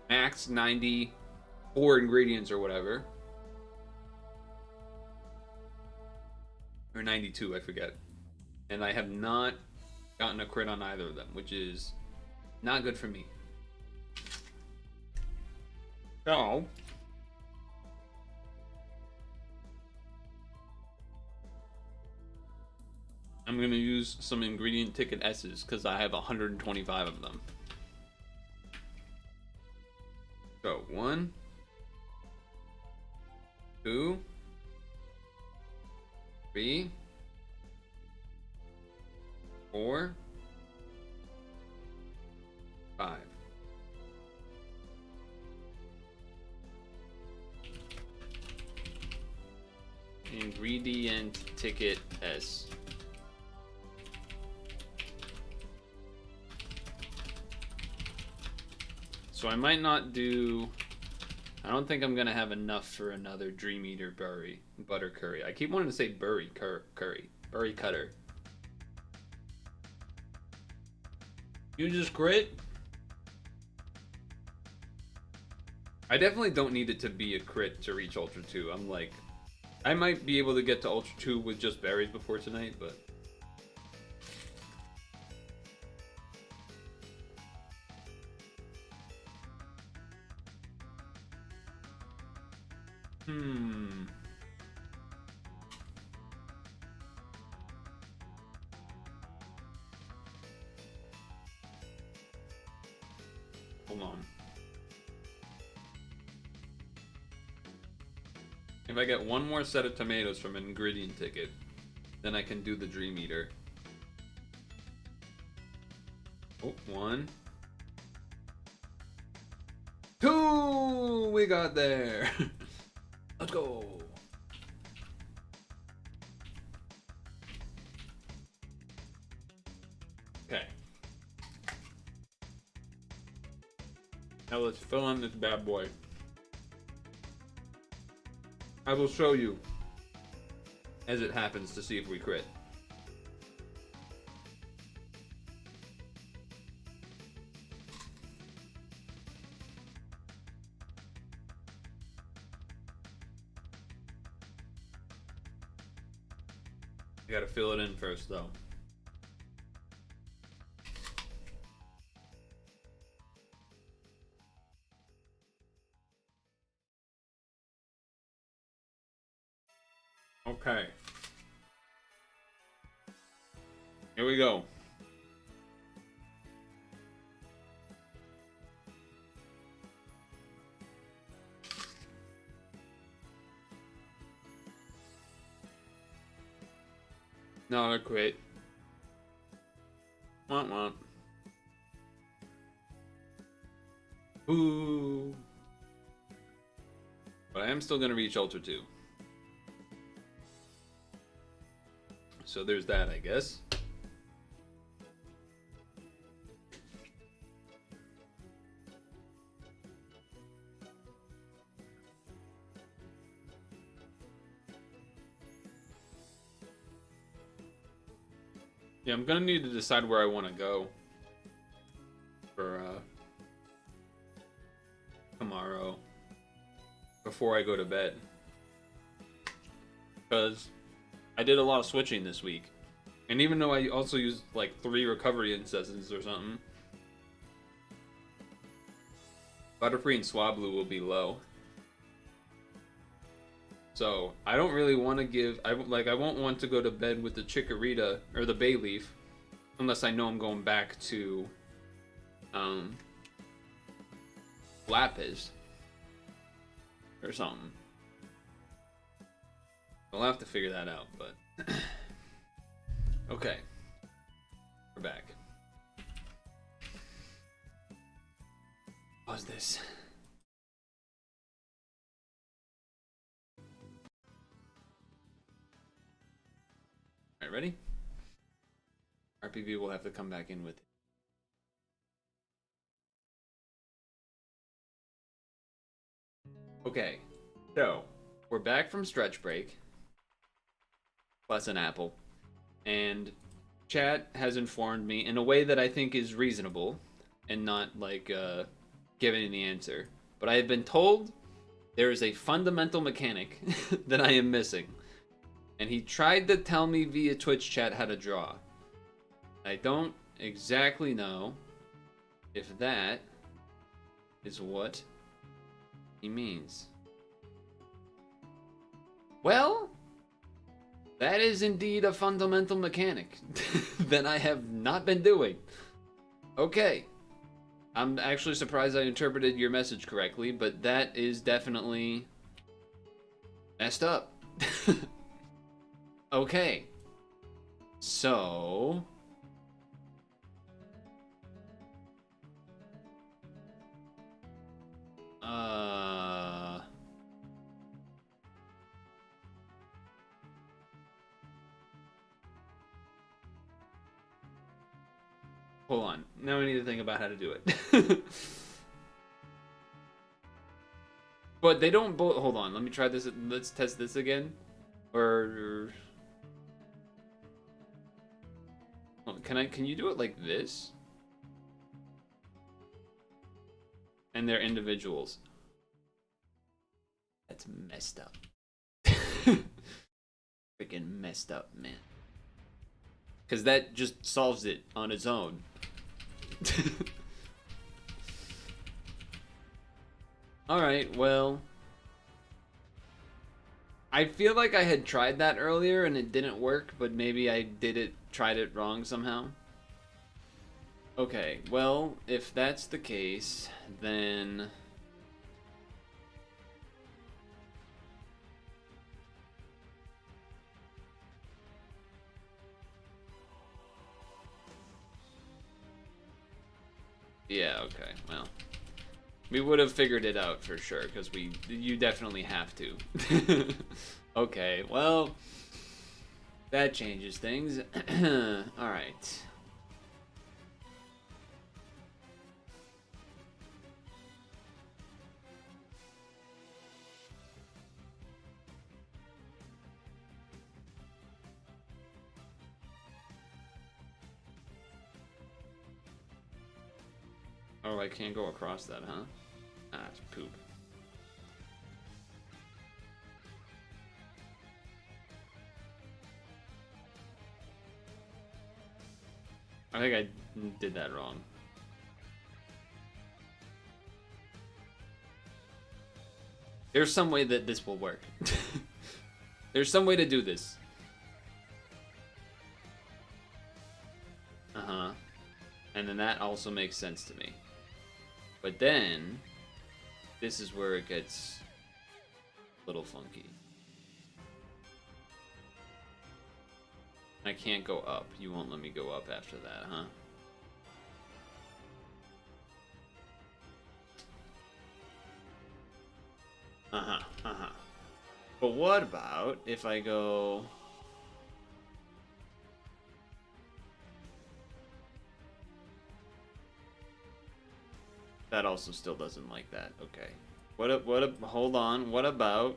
Max 94 ingredients or whatever. Or 92, I forget. And I have not gotten a crit on either of them, which is not good for me. So I'm going to use some ingredient ticket S's because I have 125 of them. So 1, 2, 3, 4, 5. Ingredient ticket S. So I might not do. I don't think I'm gonna have enough for another Dream Eater butter curry. I keep wanting to say curry, burry cutter. You just crit? I definitely don't need it to be a crit to reach Ultra 2. I'm like, I might be able to get to Ultra 2 with just berries before tonight, but. Hold on. If I get one more set of tomatoes from an ingredient ticket, then I can do the Dream Eater. Oh, 1, 2! We got there! Let's go! Okay. Now let's fill in this bad boy. I will show you as it happens to see if we crit. I gotta fill it in first though. Okay. Here we go. No, they're great. Womp womp. Ooh. But I am still gonna reach Ultra 2. So there's that, I guess. Yeah, I'm gonna need to decide where I want to go for tomorrow before I go to bed, because I did a lot of switching this week, and even though I also used like 3 recovery incessants or something, Butterfree and Swablu will be low. So I don't really want to give. I won't want to go to bed with the Chikorita or the Bayleaf, unless I know I'm going back to Lapis or something. I'll have to figure that out, but Okay. We're back. Pause this. Alright, ready? RPV will have to come back in with it. Okay, so we're back from stretch break. Plus an apple. And chat has informed me in a way that I think is reasonable and not like giving the answer. But I have been told there is a fundamental mechanic that I am missing. And he tried to tell me via Twitch chat how to draw. I don't exactly know if that is what he means. Well, that is indeed a fundamental mechanic that I have not been doing. Okay. I'm actually surprised I interpreted your message correctly, but that is definitely messed up. Okay. So... Hold on. Now I need to think about how to do it. But they don't both... Hold on. Let me try this. Let's test this again. Or... Can you do it like this? And they're individuals. That's messed up. Freaking messed up, man. Because that just solves it on its own. Alright, well... I feel like I had tried that earlier and it didn't work, but maybe I tried it wrong somehow. Okay, well, if that's the case, then... Yeah, okay, well. We would have figured it out for sure, because you definitely have to. Okay, well, that changes things. Alright. Oh, I can't go across that, huh? Ah, it's poop. I think I did that wrong. There's some way that this will work. There's some way to do this. Uh-huh. And then that also makes sense to me. But then, this is where it gets a little funky. I can't go up. You won't let me go up after that, huh? Uh-huh, uh-huh. But what about if I go... That also still doesn't like that. Okay. Hold on. What about...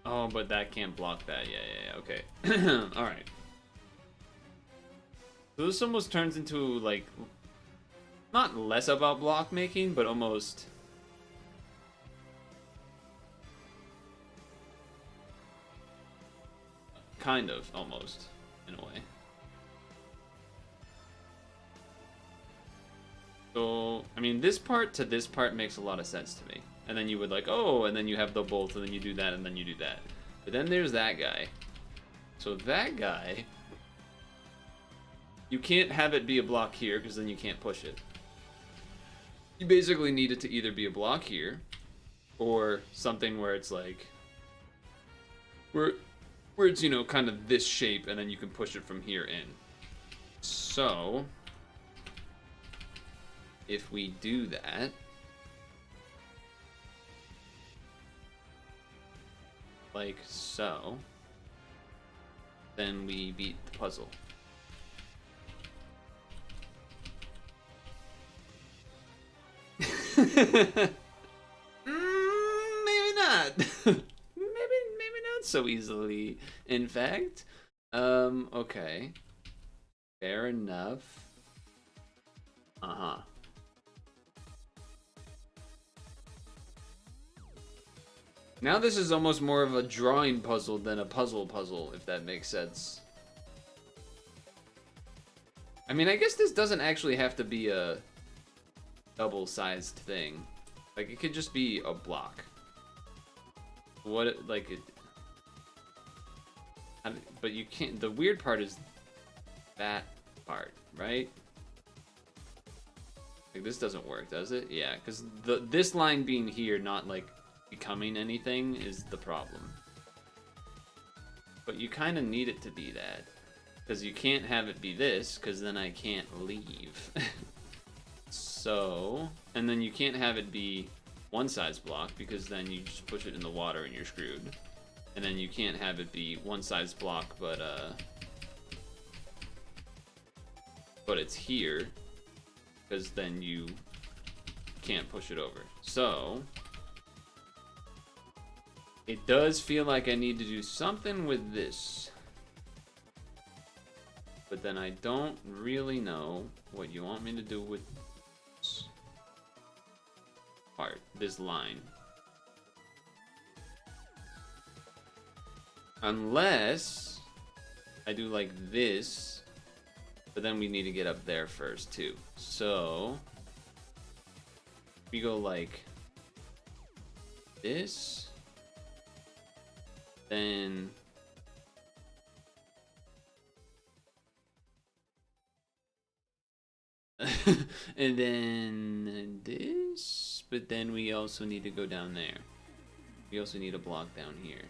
Oh, but that can't block that. Yeah, okay. Alright. So this almost turns into, like, not less about block making, but almost... Kind of, almost, in a way. So, I mean, this part to this part makes a lot of sense to me. And then you would like, oh, and then you have the bolt, and then you do that, and then you do that. But then there's that guy. So that guy You can't have it be a block here, because then you can't push it. You basically need it to either be a block here, or something where it's like... Where it's, you know, kind of this shape, and then you can push it from here in. So... If we do that... Like so... Then we beat the puzzle. Maybe not. maybe not so easily. In fact, okay, fair enough. Now this is almost more of a drawing puzzle than a puzzle, if that makes sense. I mean, I guess this doesn't actually have to be a double-sized thing. Like, it could just be a block. But you can't, the weird part is that part, right? Like, this doesn't work, does it? Yeah, because this line being here, not, like, becoming anything, is the problem. But you kind of need it to be that. Because you can't have it be this, because then I can't leave. So, and then you can't have it be one size block, because then you just push it in the water and you're screwed. And then you can't have it be one size block, but it's here, because then you can't push it over. So, it does feel like I need to do something with this. But then I don't really know what you want me to do with this part, this line. Unless I do like this, but then we need to get up there first too. So we go like this, then and then this, but then we also need to go down there. We also need a block down here.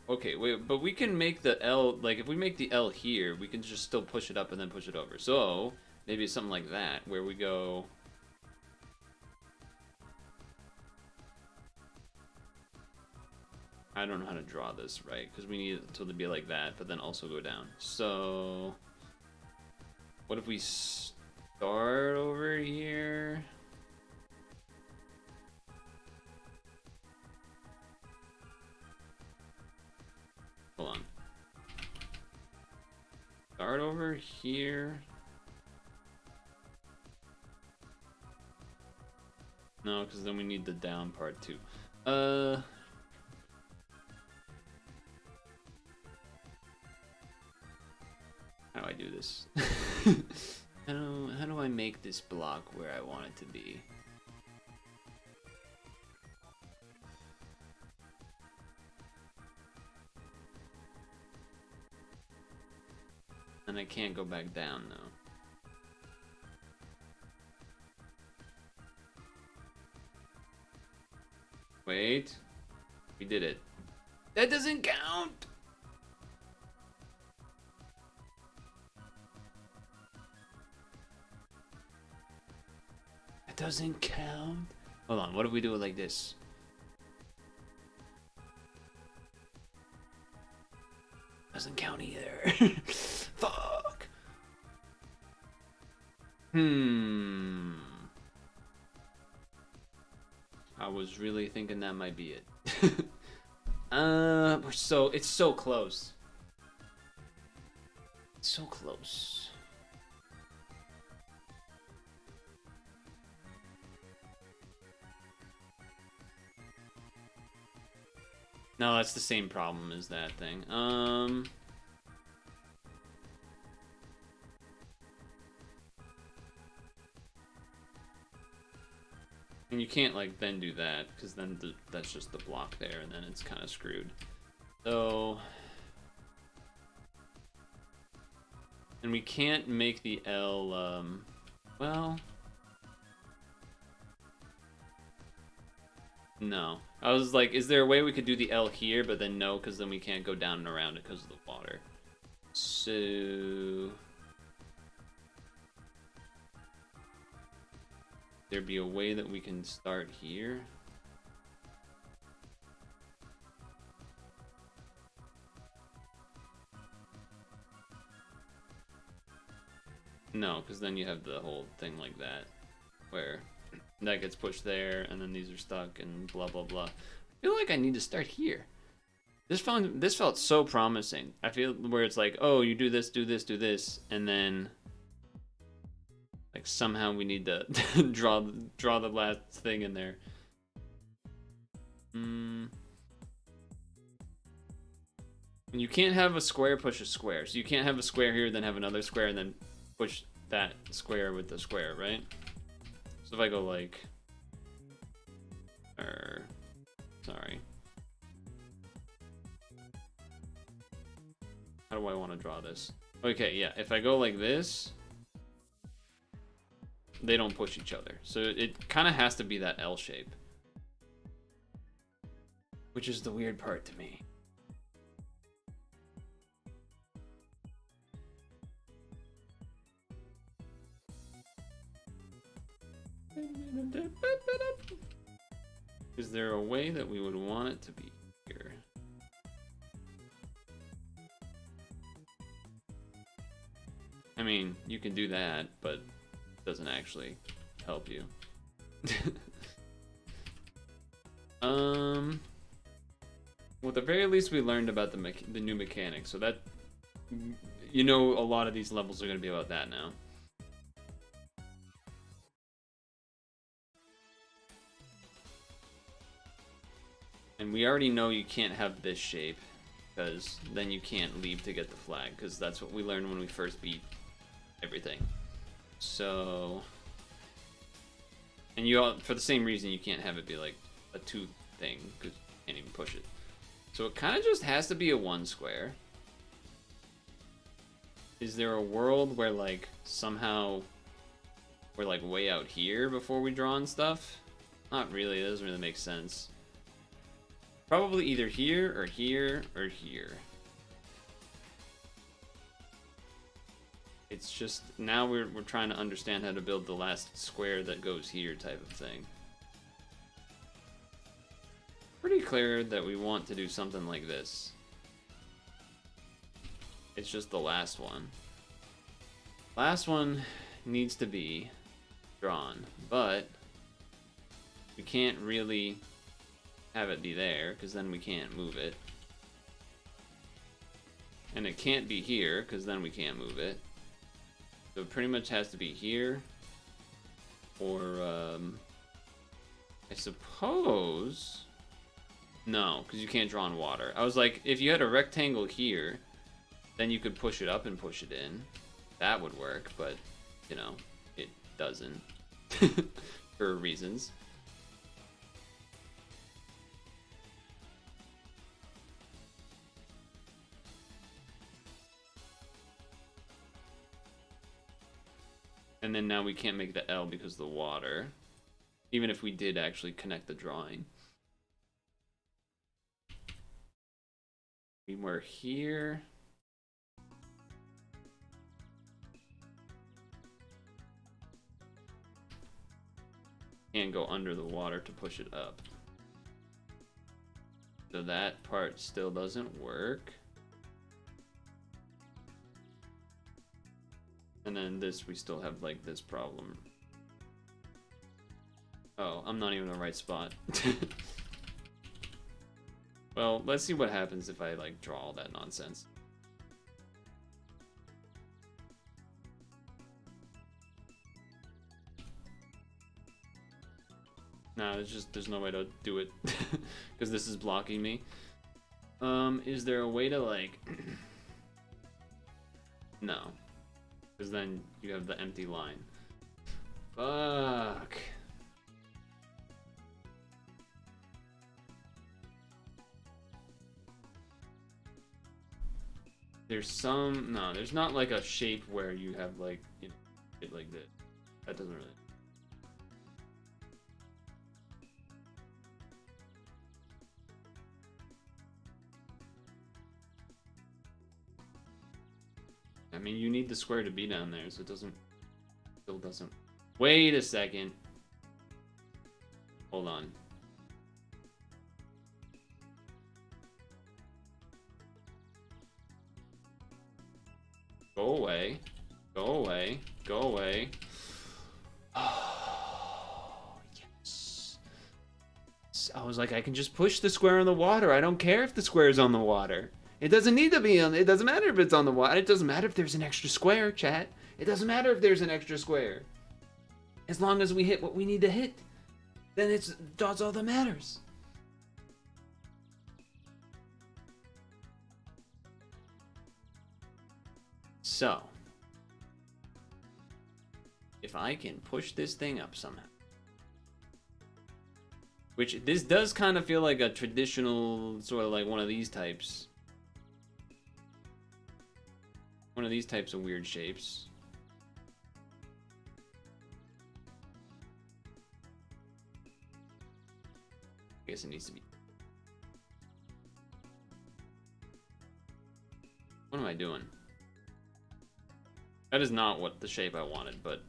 Okay, wait, but we can make the L, like, if we make the L here, we can just still push it up and then push it over. So, maybe it's something like that, where we go... I don't know how to draw this right, because we need it to be like that, but then also go down. So, what if we start over here? Hold on. Start over here. No, because then we need the down part too. How do I do this? How do I make this block where I want it to be? And I can't go back down though. Wait. We did it. That doesn't count! That doesn't count? Hold on, what if we do it like this? Doesn't count either. Fuck. I was really thinking that might be it. It's so close. It's so close. No, that's the same problem as that thing. And you can't like then do that because then that's just the block there, and then it's kind of screwed. So, and we can't make the L. Well, no. I was like, is there a way we could do the L here? But then no, because then we can't go down and around it because of the water. So there'd be a way that we can start here. No, because then you have the whole thing like that, where that gets pushed there, and then these are stuck, and blah blah blah. I feel like I need to start here. This felt so promising. I feel where it's like, oh, you do this, do this, do this, and then like somehow we need to draw the last thing in there. You can't have a square push a square, so you can't have a square here, then have another square, and then push that square with the square, right? So if I go like, sorry. How do I want to draw this? Okay, yeah, if I go like this, they don't push each other. So it kind of has to be that L shape. Which is the weird part to me. Is there a way that we would want it to be here? I mean, you can do that, but it doesn't actually help you. Well, at the very least, we learned about the new mechanics, so that, you know, a lot of these levels are going to be about that now. And we already know you can't have this shape, because then you can't leave to get the flag, because that's what we learned when we first beat everything. So, and for the same reason, you can't have it be like a 2 thing, because you can't even push it. So it kind of just has to be a 1 square. Is there a world where like somehow we're like way out here before we draw on stuff? Not really, it doesn't really make sense. Probably either here or here or here. It's just now we're trying to understand how to build the last square that goes here type of thing. Pretty clear that we want to do something like this. It's just the last one. Last one needs to be drawn, but we can't really have it be there because then we can't move it. And it can't be here because then we can't move it. So it pretty much has to be here, or I suppose no, because you can't draw in water. I was like, if you had a rectangle here, then you could push it up and push it in. That would work, but you know, it doesn't for reasons. And then now we can't make the L because of the water. Even if we did actually connect the drawing. We were here. Can't go under the water to push it up. So that part still doesn't work. And then this, we still have like this problem. Oh, I'm not even in the right spot. Well, let's see what happens if I like draw all that nonsense. No, there's no way to do it because this is blocking me. Is there a way to like no, because then you have the empty line. Fuck. There's some... No, there's not like a shape where you have like, you know, it like this. That doesn't really... I mean, you need the square to be down there, so it doesn't... Still doesn't... Wait a second. Hold on. Go away. Go away. Go away. Oh, yes. I was like, I can just push the square on the water. I don't care if the square is on the water. It doesn't need to be on... It doesn't matter if it's on the water. It doesn't matter if there's an extra square, chat. It doesn't matter if there's an extra square. As long as we hit what we need to hit, then that's all that matters. So, if I can push this thing up somehow. Which, this does kind of feel like a traditional, sort of like one of these types. One of these types of weird shapes. I guess it needs to be. What am I doing? That is not what the shape I wanted, but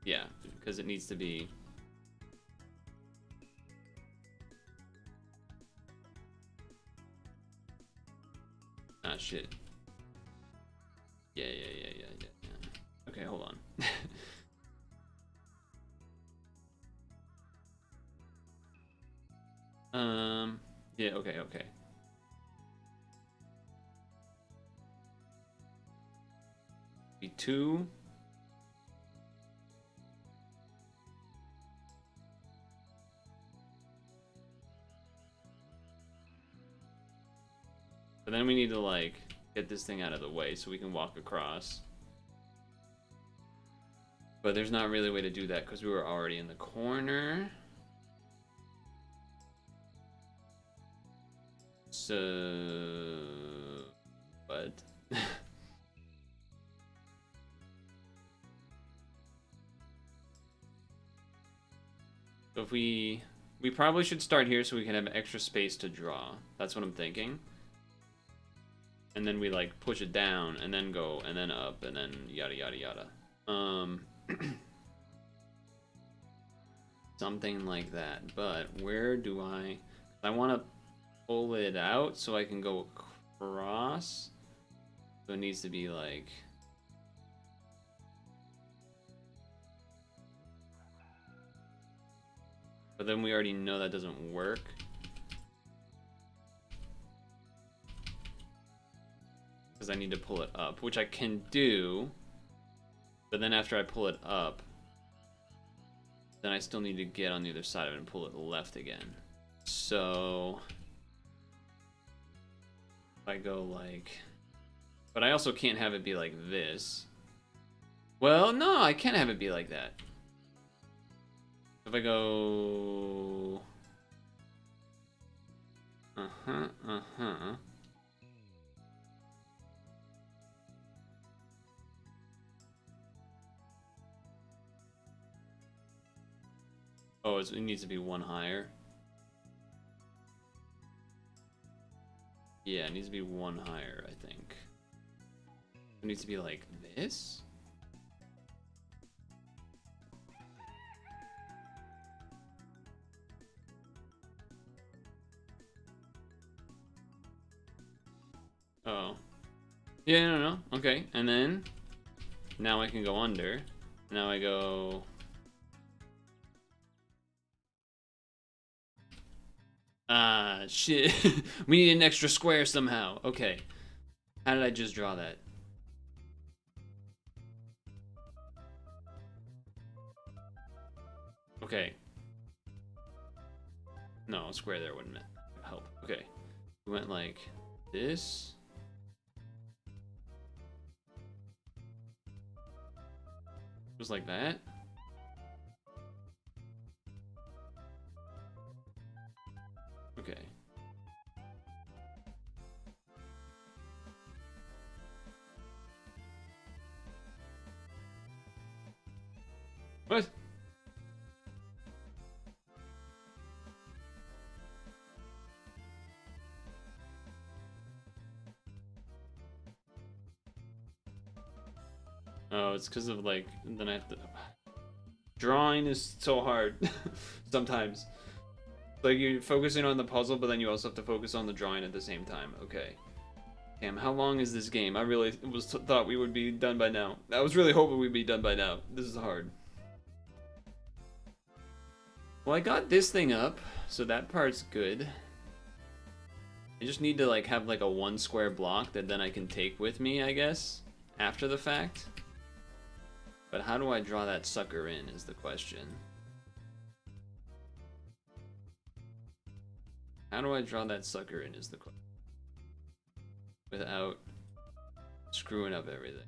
yeah, because it needs to be. Ah, shit. Yeah. Okay, hold on. Yeah, okay. Be 2. But then we need to, like, get this thing out of the way so we can walk across. But there's not really a way to do that because we were already in the corner. So... What? So if we probably should start here so we can have extra space to draw. That's what I'm thinking. And then we like push it down and then go and then up and then yada yada yada. Something like that. But where do I want to pull it out so I can go across. So it needs to be like... But then we already know that doesn't work. Because I need to pull it up, which I can do. But then after I pull it up, then I still need to get on the other side of it and pull it left again. So... if I go like... But I also can't have it be like this. Well, no, I can't have it be like that. If I go... Oh, it needs to be one higher. Yeah, it needs to be one higher, I think. It needs to be like this? Oh. Yeah, no. Okay, and then... now I can go under. Now I go... Ah, shit. We need an extra square somehow. Okay. How did I just draw that? Okay. No, a square there wouldn't help. Okay. We went like this. Just like that. Okay. Oh, it's because of like, then I have to... Drawing is so hard sometimes. Like you're focusing on the puzzle, but then you also have to focus on the drawing at the same time. Okay. Damn, how long is this game? I really thought we would be done by now. I was really hoping we'd be done by now. This is hard. Well, I got this thing up, so that part's good. I just need to like have like a 1 square block that then I can take with me, I guess, after the fact. But how do I draw that sucker in is the question. How do I draw that sucker in is the question. Without screwing up everything.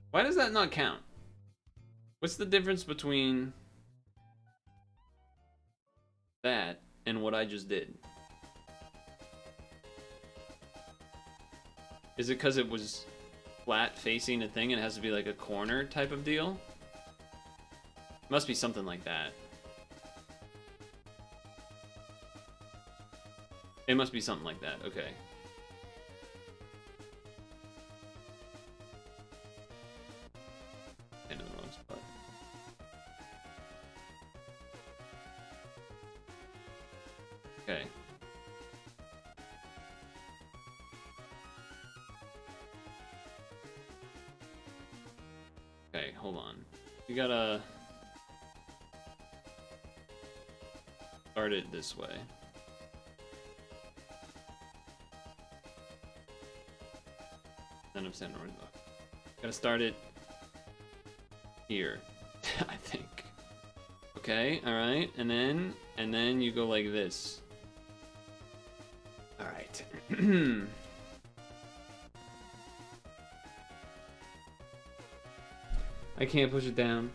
Why does that not count? What's the difference between that and what I just did? Is it because it was flat facing a thing and it has to be like a corner type of deal? Must be something like that. It must be something like that, okay. In the wrong spot. Okay. Okay, hold on. We gotta start it this way. Then I'm standing right. Gotta start it here, I think. Okay, all right, and then you go like this. All right. I can't push it down.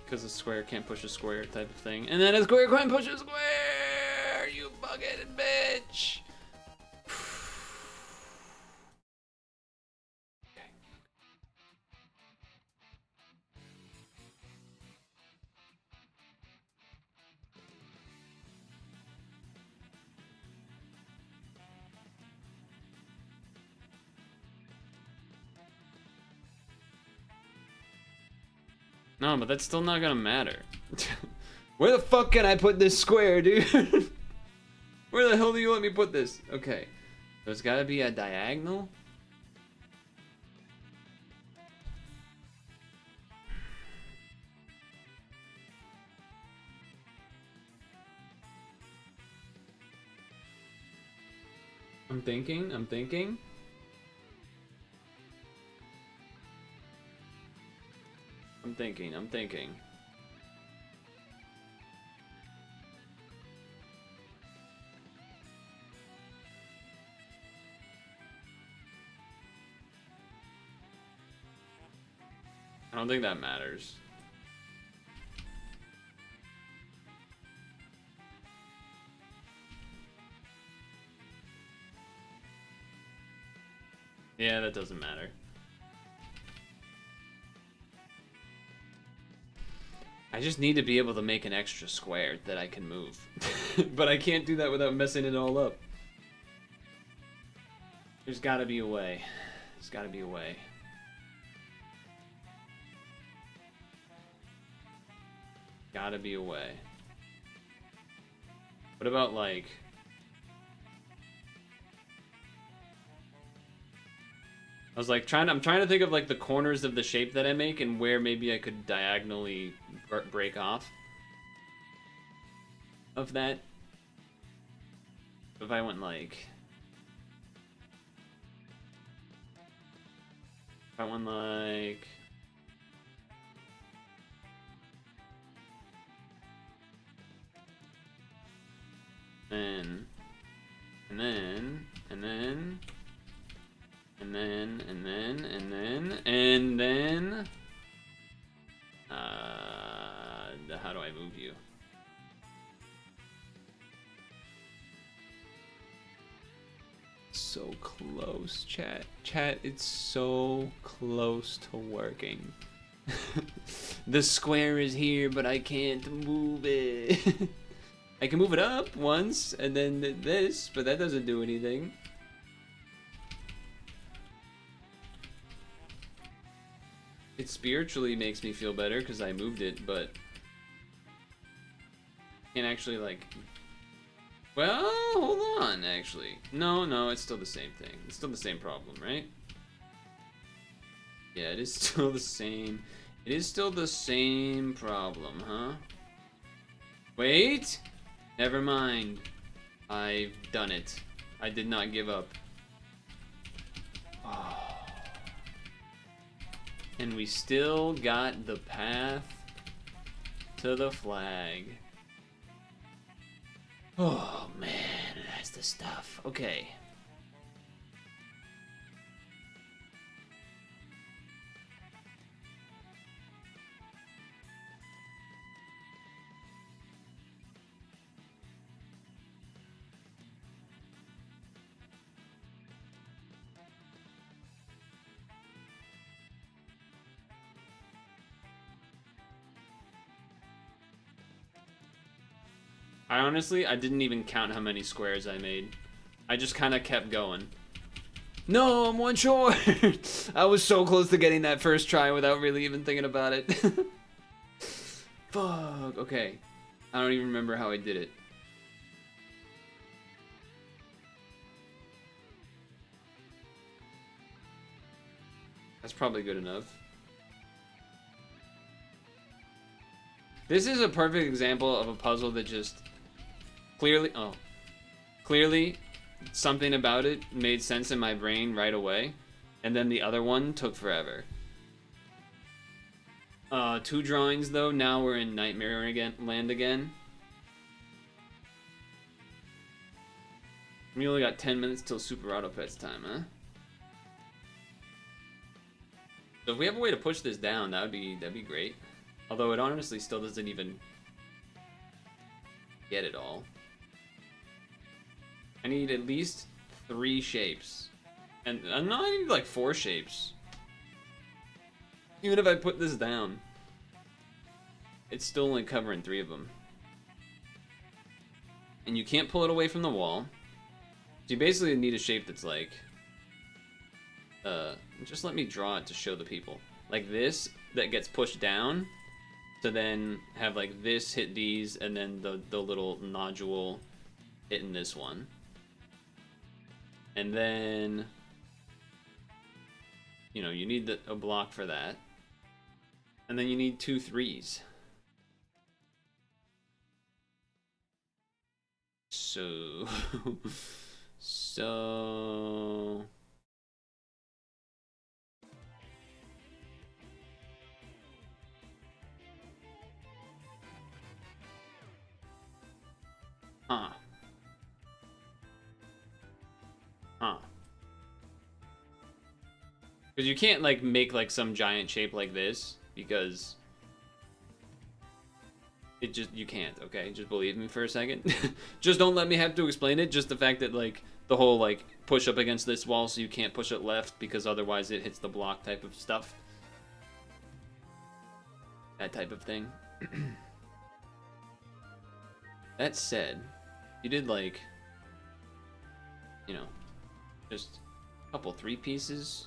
Because a square can't push a square type of thing. And then a square can't push a square! You bug-headed bitch! Okay. No, but that's still not gonna matter. Where the fuck can I put this square, dude? Where the hell do you let me put this? Okay. There's gotta be a diagonal. I'm thinking. I'm thinking. I don't think that matters. Yeah, that doesn't matter. I just need to be able to make an extra square that I can move. But I can't do that without messing it all up. There's gotta be a way. There's gotta be a way. Gotta be a way. What about like... I was like I'm trying to think of like the corners of the shape that I make and where maybe I could diagonally break off of that. If I went like... If I went like... And then, how do I move you? So close, chat. Chat, it's so close to working. The square is here, but I can't move it. I can move it up once, and then this, but that doesn't do anything. It spiritually makes me feel better because I moved it, but can't actually, like... Well, hold on, actually. No, it's still the same thing. It's still the same problem, right? Yeah, it is still the same. It is still the same problem, huh? Wait! Never mind. I've done it. I did not give up. Oh. And we still got the path to the flag. Oh man, that's the stuff. Okay. I didn't even count how many squares I made. I just kind of kept going. No, I'm one short. I was so close to getting that first try without really even thinking about it. Fuck. Okay. I don't even remember how I did it. That's probably good enough. This is a perfect example of a puzzle that just clearly something about it made sense in my brain right away, and then the other one took forever. 2 drawings though. Now we're in Nightmare Land again. We only got 10 minutes till Super Auto Pets time, huh? So if we have a way to push this down, that'd be great. Although it honestly still doesn't even get it all. I need at least 3 shapes. And no, I need like 4 shapes. Even if I put this down, it's still only covering 3 of them. And you can't pull it away from the wall. So you basically need a shape that's like... just let me draw it to show the people. Like this, that gets pushed down, to then have like this hit these, and then the little nodule hitting this one. And then, you know, you need a block for that. And then you need 2 3s. So... so... Huh. Because you can't, like, make, like, some giant shape like this, because it just, you can't, okay? Just believe me for a second. Just don't let me have to explain it. Just the fact that, like, the whole, like, push up against this wall so you can't push it left because otherwise it hits the block type of stuff. That type of thing. That said, you did, like, you know, just a couple 3 pieces.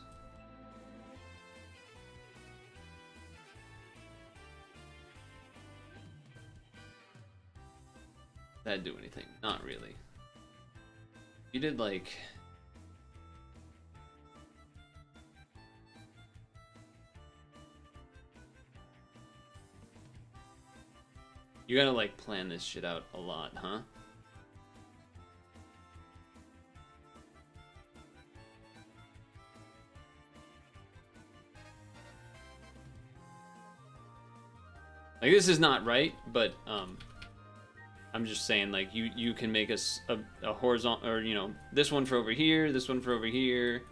That'd do anything. Not really. You did, like... You gotta, like, plan this shit out a lot, huh? Like, this is not right, but, I'm just saying, like, you can make a horizontal, or, you know, this one for over here, this one for over here,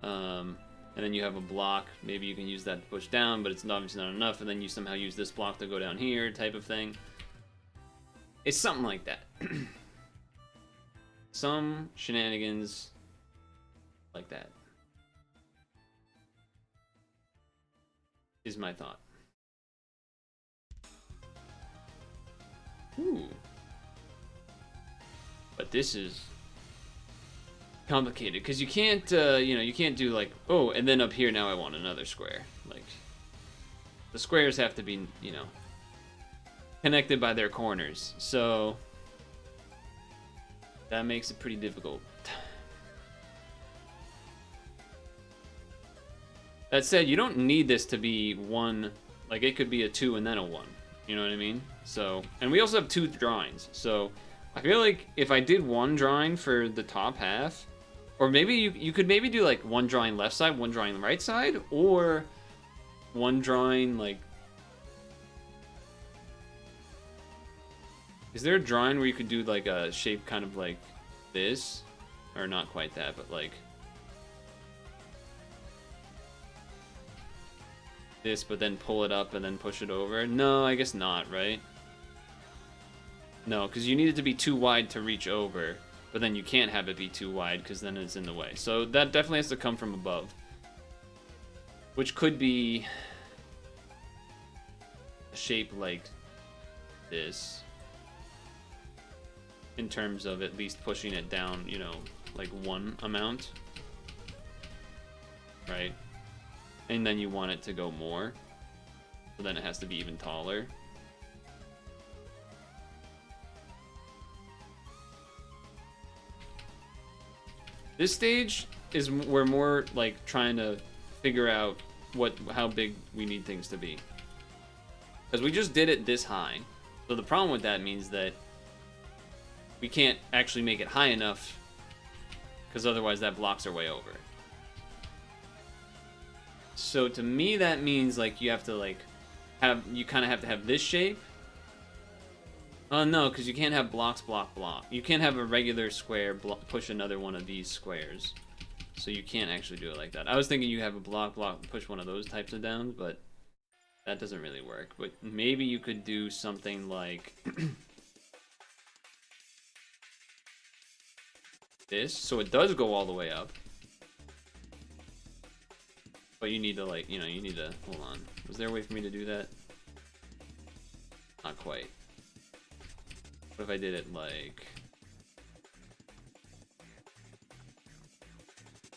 and then you have a block. Maybe you can use that to push down, but it's obviously not enough, and then you somehow use this block to go down here, type of thing. It's something like that. Some shenanigans like that. is my thought. Ooh. But this is complicated because you can't, you know, you can't do like, oh, and then up here now I want another square. Like, the squares have to be, you know, connected by their corners. So that makes it pretty difficult. That said, you don't need this to be one, like it could be a 2 and then a 1. You know what I mean? So, and we also have 2 drawings. So I feel like if I did one drawing for the top half, or maybe you could maybe do like one drawing left side, one drawing right side, or one drawing like... Is there a drawing where you could do like a shape kind of like this? Or not quite that, but like this, but then pull it up and then push it over? No, I guess not, right? No, because you need it to be too wide to reach over, but then you can't have it be too wide because then it's in the way. So that definitely has to come from above, which could be a shape like this, in terms of at least pushing it down, you know, like one amount, right? And then you want it to go more, so then it has to be even taller. This stage is we're more like trying to figure out how big we need things to be, because we just did it this high. So the problem with that means that we can't actually make it high enough, because otherwise that blocks our way over. So to me that means like you have to like you kind of have to have this shape. Oh no, because you can't have blocks, block, block. You can't have a regular square push another one of these squares. So you can't actually do it like that. I was thinking you have a block, block, push one of those types of downs, but that doesn't really work. But maybe you could do something like this, so it does go all the way up. But you need to, like, you know, you need to... Hold on. Was there a way for me to do that? Not quite. What if I did it, like...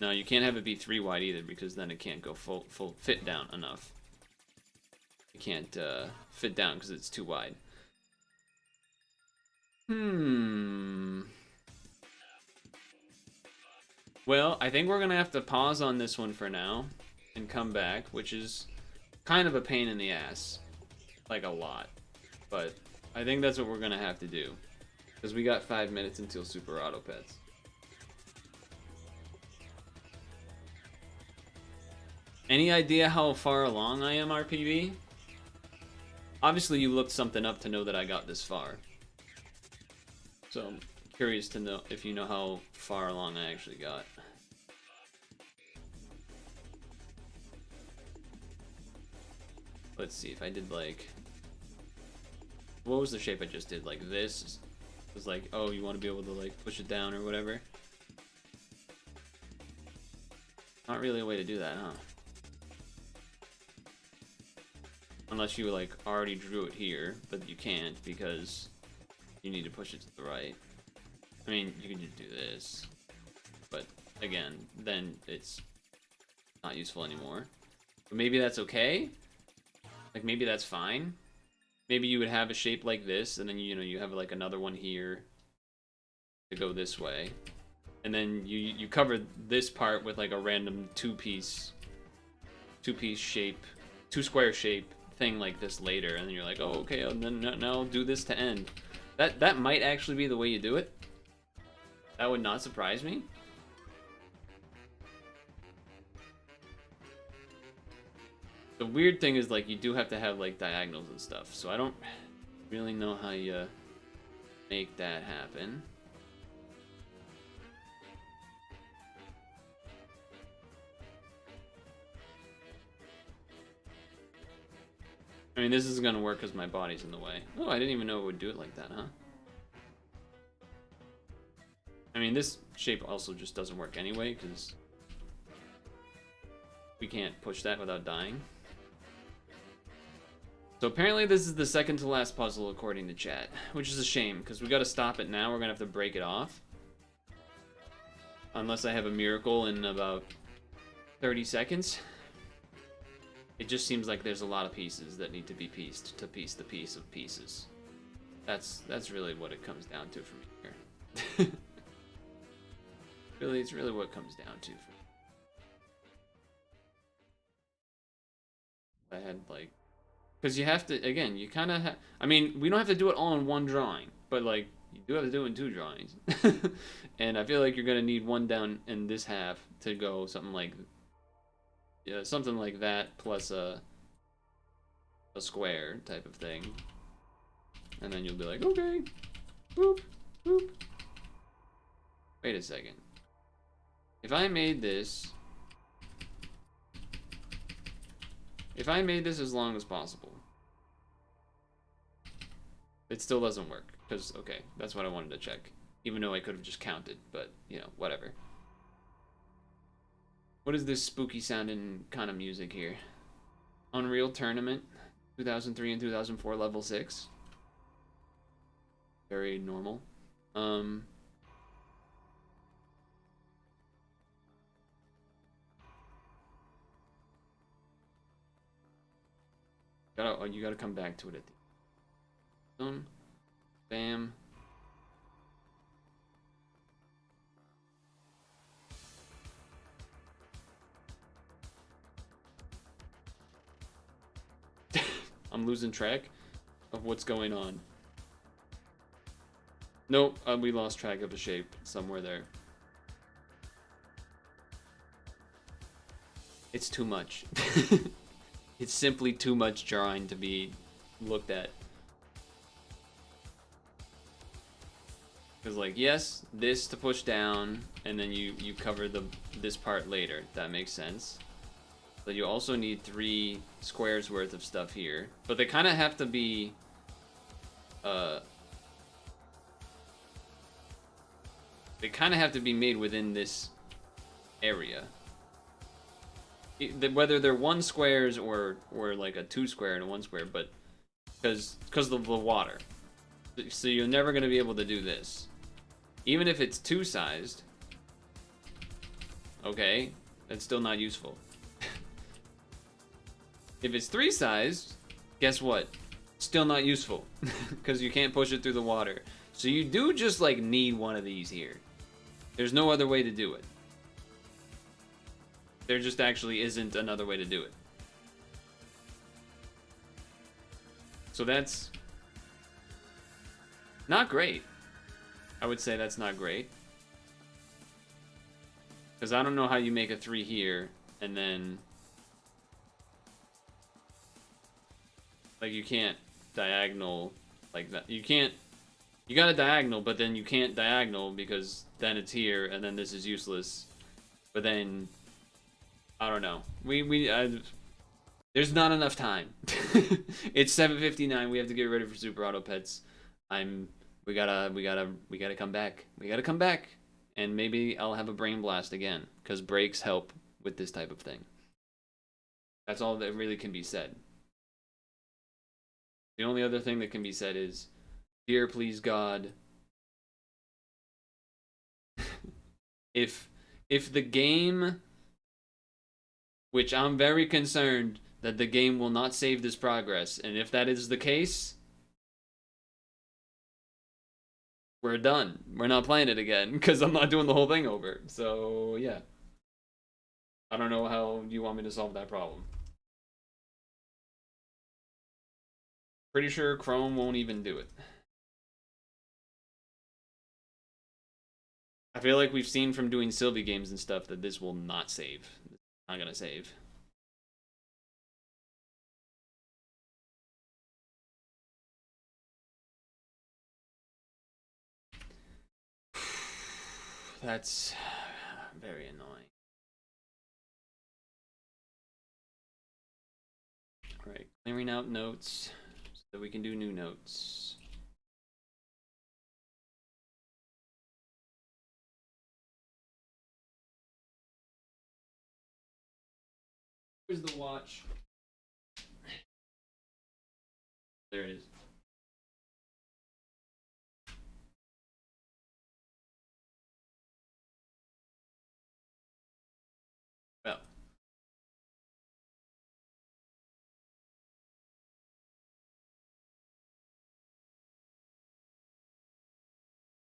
No, you can't have it be 3 wide either, because then it can't go full fit down enough. It can't fit down because it's too wide. Well, I think we're going to have to pause on this one for now and come back, which is kind of a pain in the ass. Like, a lot. But I think that's what we're going to have to do, because we got 5 minutes until Super Auto Pets. Any idea how far along I am, RPB? Obviously, you looked something up to know that I got this far. So, I'm curious to know if you know how far along I actually got. Let's see, if I did like... What was the shape I just did? Like this? It was like, oh, you want to be able to like push it down or whatever? Not really a way to do that, huh? Unless you like already drew it here, but you can't because you need to push it to the right. I mean, you can just do this, but again, then it's not useful anymore. But maybe that's okay? Like, maybe that's fine? Maybe you would have a shape like this, and then, you know, you have like another one here to go this way. And then you cover this part with like a random two-piece shape, two-square shape thing like this later, and then you're like, oh, okay, and then now I'll do this to end. That might actually be the way you do it. That would not surprise me. The weird thing is, like, you do have to have like diagonals and stuff, so I don't really know how you make that happen. I mean, this is gonna work because my body's in the way. Oh, I didn't even know it would do it like that, huh? I mean, this shape also just doesn't work anyway, because we can't push that without dying. So apparently this is the second to last puzzle according to chat, which is a shame because we got to stop it now. We're gonna have to break it off, unless I have a miracle in about 30 seconds. It just seems like there's a lot of pieces that need to be pieced to piece the piece of pieces. That's really what it comes down to for me here. Really, it's really what it comes down to. I had like, because you have to, again, you kind of have, I mean, we don't have to do it all in one drawing, but like, you do have to do it in 2 drawings. And I feel like you're going to need one down in this half to go something like, yeah, something like that plus a square type of thing. And then you'll be like, okay, boop, boop. Wait a second. If I made this as long as possible, it still doesn't work. Because, okay, that's what I wanted to check. Even though I could have just counted, but, you know, whatever. What is this spooky sounding kind of music here? Unreal Tournament, 2003 and 2004, level 6. Very normal. You gotta come back to it at the bam. I'm losing track of what's going on. Nope, we lost track of the shape somewhere there. It's too much. It's simply too much drawing to be looked at. Because, like, yes, this to push down, and then you cover this part later. That makes sense. But you also need 3 squares worth of stuff here. But they kind of have to be... they kind of have to be made within this area. Whether they're 1 squares or like a 2 square and a 1 square, but... Because of the water. So you're never going to be able to do this. Even if it's 2-sized, okay, that's still not useful. If it's 3-sized, guess what? Still not useful, because you can't push it through the water. So you do just like need one of these here. There's no other way to do it. There just actually isn't another way to do it. So that's not great. I would say that's not great. Because I don't know how you make a 3 here, and then... like, you can't diagonal like that. You can't... You got a diagonal, but then you can't diagonal because then it's here, and then this is useless. But then... I don't know. There's not enough time. It's 7:59. We have to get ready for Super Auto Pets. We gotta come back. We gotta come back. And maybe I'll have a brain blast again. Because breaks help with this type of thing. That's all that really can be said. The only other thing that can be said is, dear please God, if the game, which I'm very concerned that the game will not save this progress, and if that is the case, we're done. We're not playing it again, because I'm not doing the whole thing over. So, yeah. I don't know how you want me to solve that problem. Pretty sure Chrome won't even do it. I feel like we've seen from doing Sylvie games and stuff that this will not save. It's not gonna save. That's very annoying. Alright, clearing out notes so that we can do new notes. Where's the watch? There it is. Well.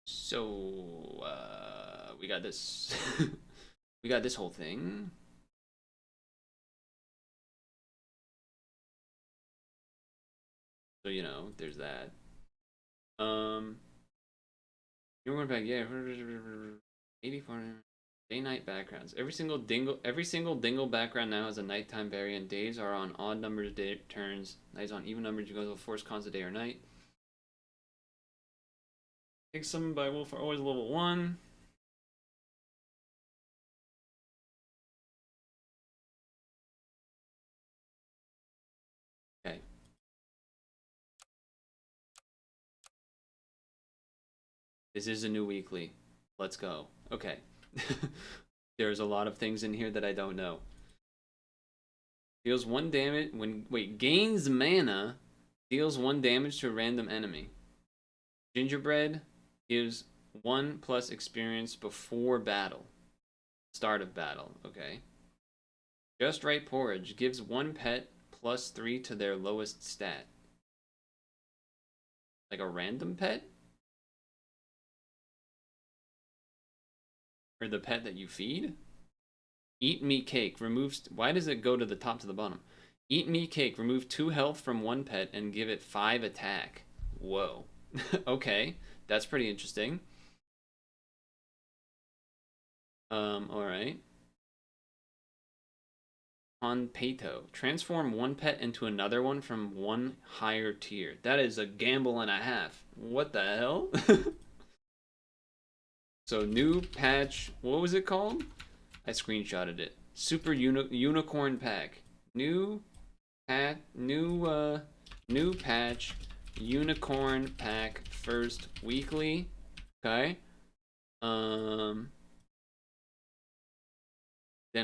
So, we got this. We got this whole thing. So, you know, there's that. You're going back, yeah. 84 day night backgrounds. Every single dingle background now has a nighttime variant. Days are on odd numbers, day turns. Nights on even numbers. You go to force cons of day or night. Take some by Wolf are always level 1. Okay. This is a new weekly. Let's go. Okay. There's a lot of things in here that I don't know. Deals 1 damage when gains mana, deals 1 damage to a random enemy. Gingerbread gives 1 plus experience before battle. Start of battle, okay. Just Right Porridge gives 1 pet plus 3 to their lowest stat. Like a random pet? Or the pet that you feed? Eat Me Cake removes... Why does it go to the top to the bottom? Eat Me Cake, remove 2 health from 1 pet and give it 5 attack. Whoa. Okay, that's pretty interesting. Alright. Peto. Transform 1 pet into another one from 1 higher tier. That is a gamble and a half. What the hell? So new patch, what was it called? I screenshotted it. Super Unicorn Pack. New patch, Unicorn Pack first weekly. Okay. Then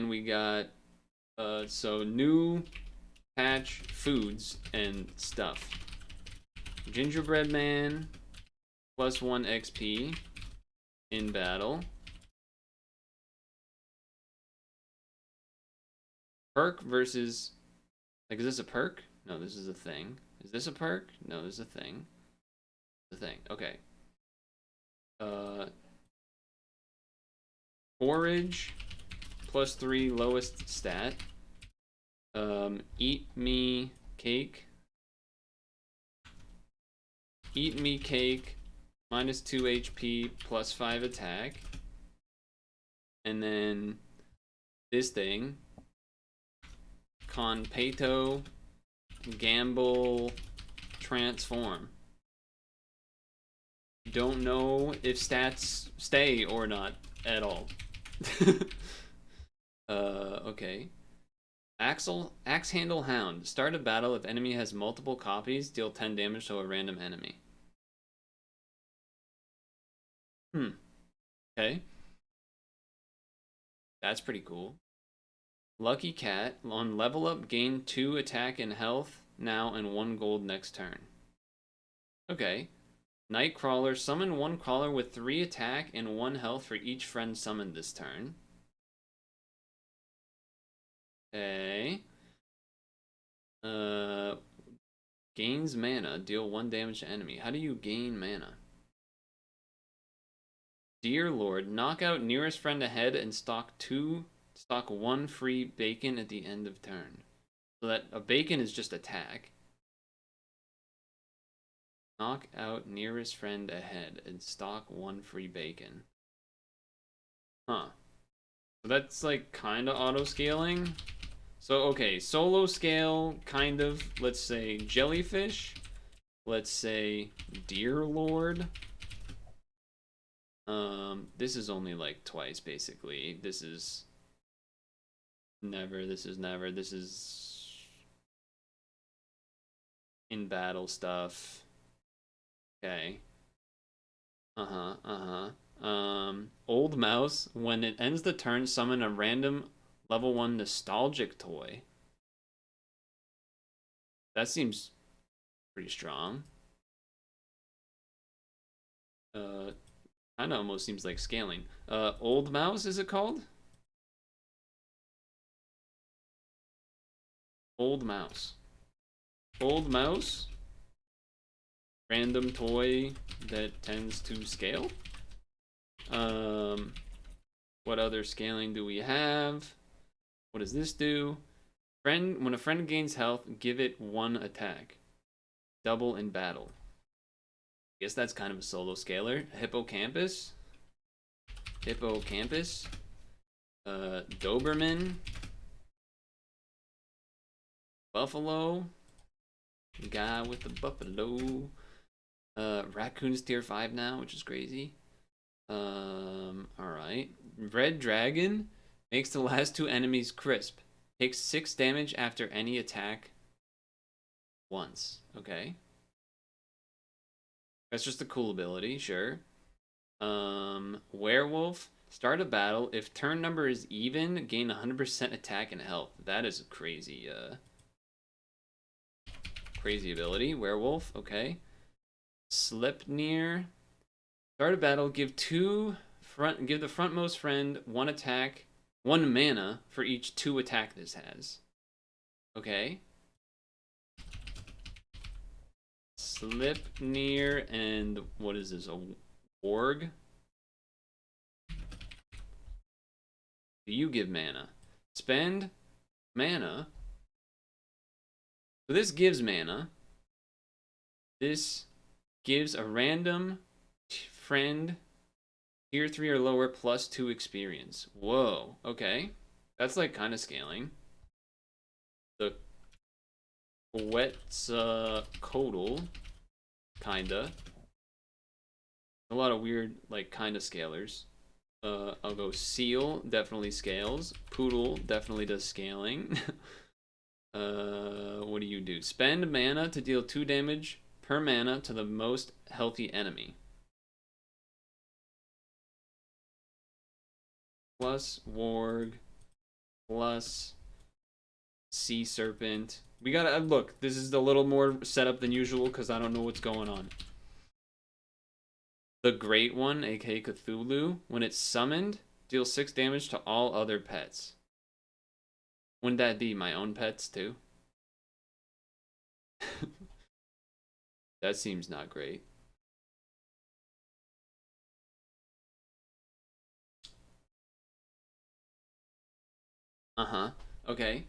we got so new patch foods and stuff. Gingerbread Man plus 1 XP in battle. Perk versus, like, is this a perk? No, this is a thing. Is this a perk? No, this is a thing. It's a thing. Okay. Forage plus 3 lowest stat. Eat Me Cake. Eat Me Cake minus 2 HP plus 5 attack. And then this thing. Conpeto Gamble Transform. Don't know if stats stay or not at all. Okay. Axe Handle Hound. Start a battle if enemy has multiple copies, deal 10 damage to a random enemy. Okay. That's pretty cool. Lucky Cat. On level up, gain 2 attack and health now and 1 gold next turn. Okay. Nightcrawler. Summon 1 crawler with 3 attack and 1 health for each friend summoned this turn. Okay. Gains mana. Deal 1 damage to enemy. How do you gain mana? Dear Lord. Knock out nearest friend ahead and stock 1 free bacon at the end of turn. So that a bacon is just attack. Knock out nearest friend ahead and stock 1 free bacon. Huh. So that's like kind of auto scaling. So okay, solo scale, kind of. Let's say jellyfish. Let's say deer lord. This is only like twice basically. This is never. This is never. This is in battle stuff. Okay. Old Mouse. When it ends the turn, summon a random level 1 nostalgic toy. That seems Pretty strong. Kind of almost seems like scaling. Old mouse, is it called? Old mouse. Old mouse. Random toy that tends to scale. What other scaling do we have? What does this do? When a friend gains health, give it 1 attack. Double in battle. I guess that's kind of a solo scaler. Hippocampus. Hippocampus. Doberman. Buffalo. Guy with the buffalo. Raccoon's tier 5 now, which is crazy. Alright. Red Dragon makes the last 2 enemies crisp. Takes 6 damage after any attack once. Okay. That's just a cool ability, sure. Werewolf. Start a battle. If turn number is even, gain 100% attack and health. That is a crazy, crazy ability. Werewolf, okay. Sleipnir. Start a battle. Give the frontmost friend 1 attack, 1 mana for each 2 attack this has. Okay. Sleipnir and what is this? A warg? Do you give mana? Spend mana. So this gives mana. This gives a random friend tier 3 or lower plus 2 experience. Whoa, okay. That's like kind of scaling. The Quetzalcoatl, kinda. A lot of weird, like, kinda scalers. I'll go Seal, definitely scales. Purtle definitely does scaling. What do you do? Spend mana to deal 2 damage per mana to the most healthy enemy. Plus Warg, plus Sea Serpent. We gotta look. This is a little more setup than usual because I don't know what's going on. The Great One, aka Cthulhu, when it's summoned, deals 6 damage to all other pets. Wouldn't that be my own pets too? That seems not great. Uh-huh. Okay.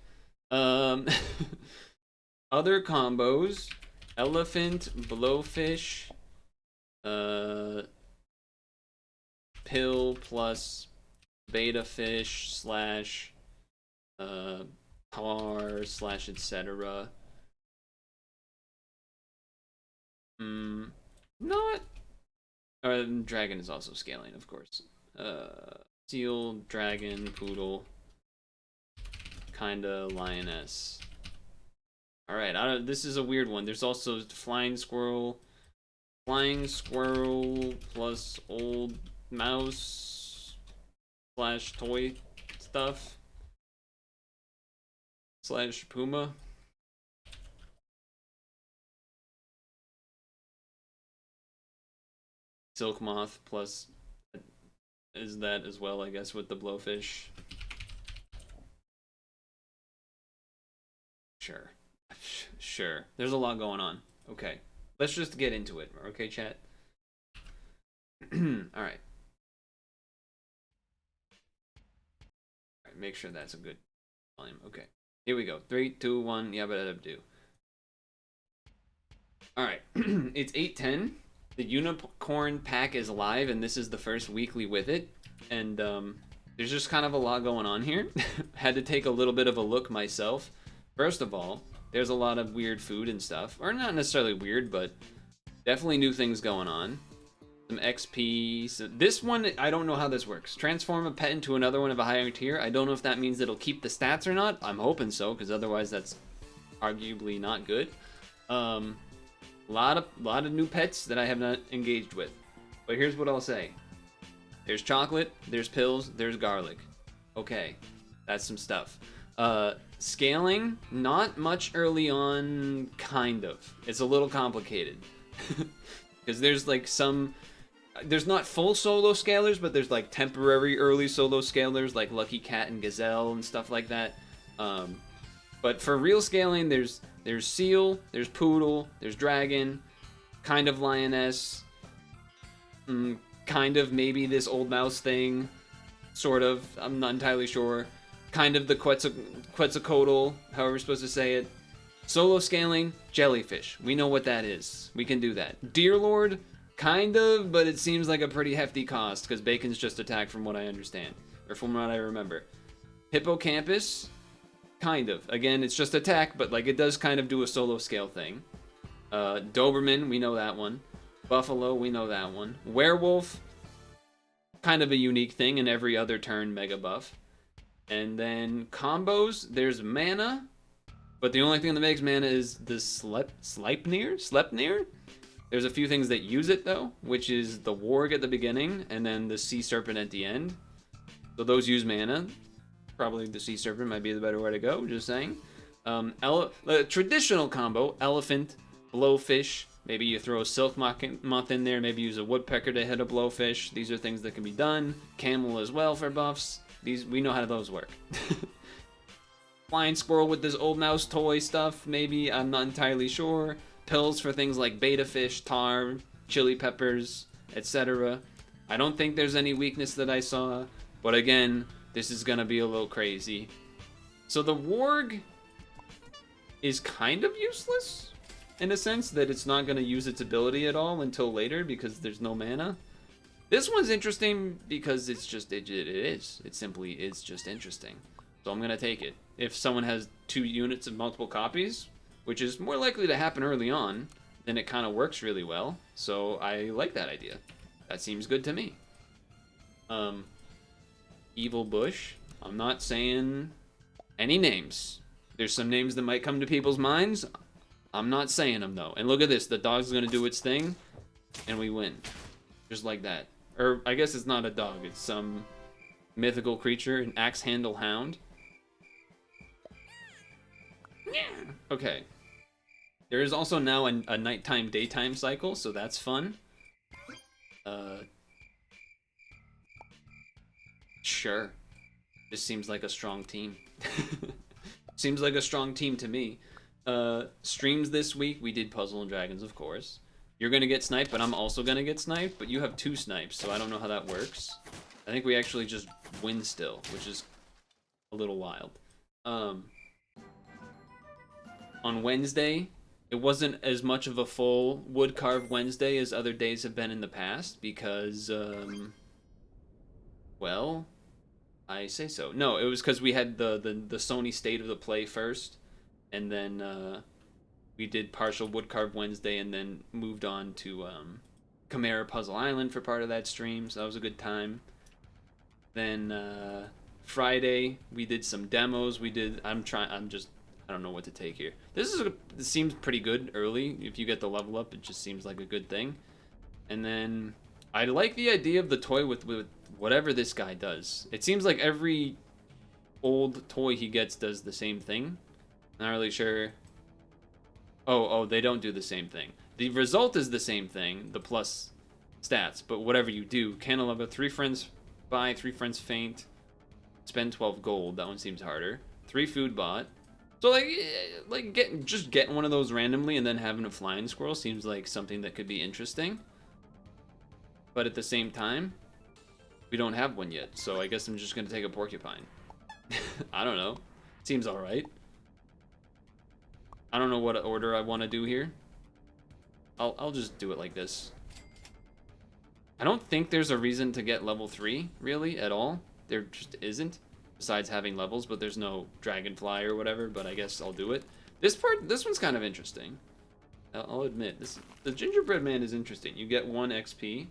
Other combos. Elephant, Blowfish, Pill plus Beta Fish slash Tar slash etc. Not. Dragon is also scaling, of course. Seal, Dragon, Poodle, kinda Lioness. Alright, this is a weird one. There's also Flying Squirrel plus Old Mouse slash toy stuff slash Puma. Silk Moth plus is that as well, I guess, with the Blowfish. Sure. Sure. There's a lot going on. Okay. Let's just get into it. Okay, chat? Alright. Alright, make sure that's a good volume. Okay. Here we go. 3, 2, 1. Yabba do. Alright. It's 8:10. The Unicorn pack is live, and this is the first weekly with it. And there's just kind of a lot going on here. Had to take a little bit of a look myself. First of all, there's a lot of weird food and stuff. Or not necessarily weird, but definitely new things going on. Some XP. So this one, I don't know how this works. Transform a pet into another one of a higher tier. I don't know if that means it'll keep the stats or not. I'm hoping so, because otherwise that's arguably not good. Lot of new pets that I have not engaged with. But here's what I'll say. There's chocolate, there's pills, there's garlic. Okay, that's some stuff. Scaling, not much early on, kind of. It's a little complicated. Because there's like there's not full solo scalers, but there's like temporary early solo scalers like Lucky Cat and Gazelle and stuff like that. But for real scaling, there's Seal, there's Poodle, there's Dragon, kind of Lioness, kind of maybe this old mouse thing, sort of. I'm not entirely sure. Kind of the Quetzalcoatl, however we're supposed to say it. Solo scaling, Jellyfish. We know what that is. We can do that. Deer Lord, kind of, but it seems like a pretty hefty cost because Bacon's just attack from what I understand, or from what I remember. Hippocampus, kind of. Again, it's just attack, but like it does kind of do a solo scale thing. Doberman, we know that one. Buffalo, we know that one. Werewolf, kind of a unique thing in every other turn mega buff. And then combos, there's mana, but the only thing that makes mana is the Sleipnir? There's a few things that use it though, which is the Warg at the beginning and then the Sea Serpent at the end. So those use mana. Probably the Sea Serpent might be the better way to go, just saying. Traditional combo, Elephant, Blowfish. Maybe you throw a Silk Moth in there, maybe use a Woodpecker to hit a Blowfish. These are things that can be done. Camel as well for buffs. We know how those work. Flying Squirrel with this old mouse toy stuff, maybe, I'm not entirely sure. Pills for things like Beta Fish, Tar, Chili Peppers, etc. I don't think there's any weakness that I saw, but again, this is gonna be a little crazy. So the Warg is kind of useless, in a sense that it's not gonna use its ability at all until later because there's no mana. This one's interesting because it's just, it is. It simply is just interesting. So I'm going to take it. If someone has 2 units of multiple copies, which is more likely to happen early on, then it kind of works really well. So I like that idea. That seems good to me. Evil Bush. I'm not saying any names. There's some names that might come to people's minds. I'm not saying them though. And look at this. The dog's going to do its thing, and we win. Just like that. Or, I guess it's not a dog, it's some mythical creature, an axe handle hound. Okay. There is also now a nighttime daytime cycle, so that's fun. Sure. This seems like a strong team. Seems like a strong team to me. Streams this week, we did Puzzle and Dragons, of course. You're gonna get sniped, but I'm also gonna get sniped, but you have 2 snipes, so I don't know how that works. I think we actually just win still, which is a little wild. On Wednesday, it wasn't as much of a full wood carve Wednesday as other days have been in the past because, well, I say so. No, it was because we had the Sony State of the Play first, and then we did partial wood carve Wednesday, and then moved on to Chimera Puzzle Island for part of that stream, so that was a good time. Then Friday we did some demos. I don't know what to take here. This seems pretty good early. If you get the level up, it just seems like a good thing. And then I like the idea of the toy with whatever this guy does. It seems like every old toy he gets does the same thing. Not really sure. Oh, they don't do the same thing. The result is the same thing, the plus stats, but whatever you do, Candelabra, 3 friends buy, 3 friends faint, spend 12 gold. That one seems harder. 3 food bought. So just getting one of those randomly and then having a flying squirrel seems like something that could be interesting. But at the same time, we don't have one yet, so I guess I'm just gonna take a porcupine. I don't know. Seems alright. I don't know what order I want to do here. I'll just do it like this. I don't think there's a reason to get level 3, really, at all. There just isn't, besides having levels, but there's no dragonfly or whatever, but I guess I'll do it. This one's kind of interesting. I'll admit, the gingerbread man is interesting. You get 1 XP.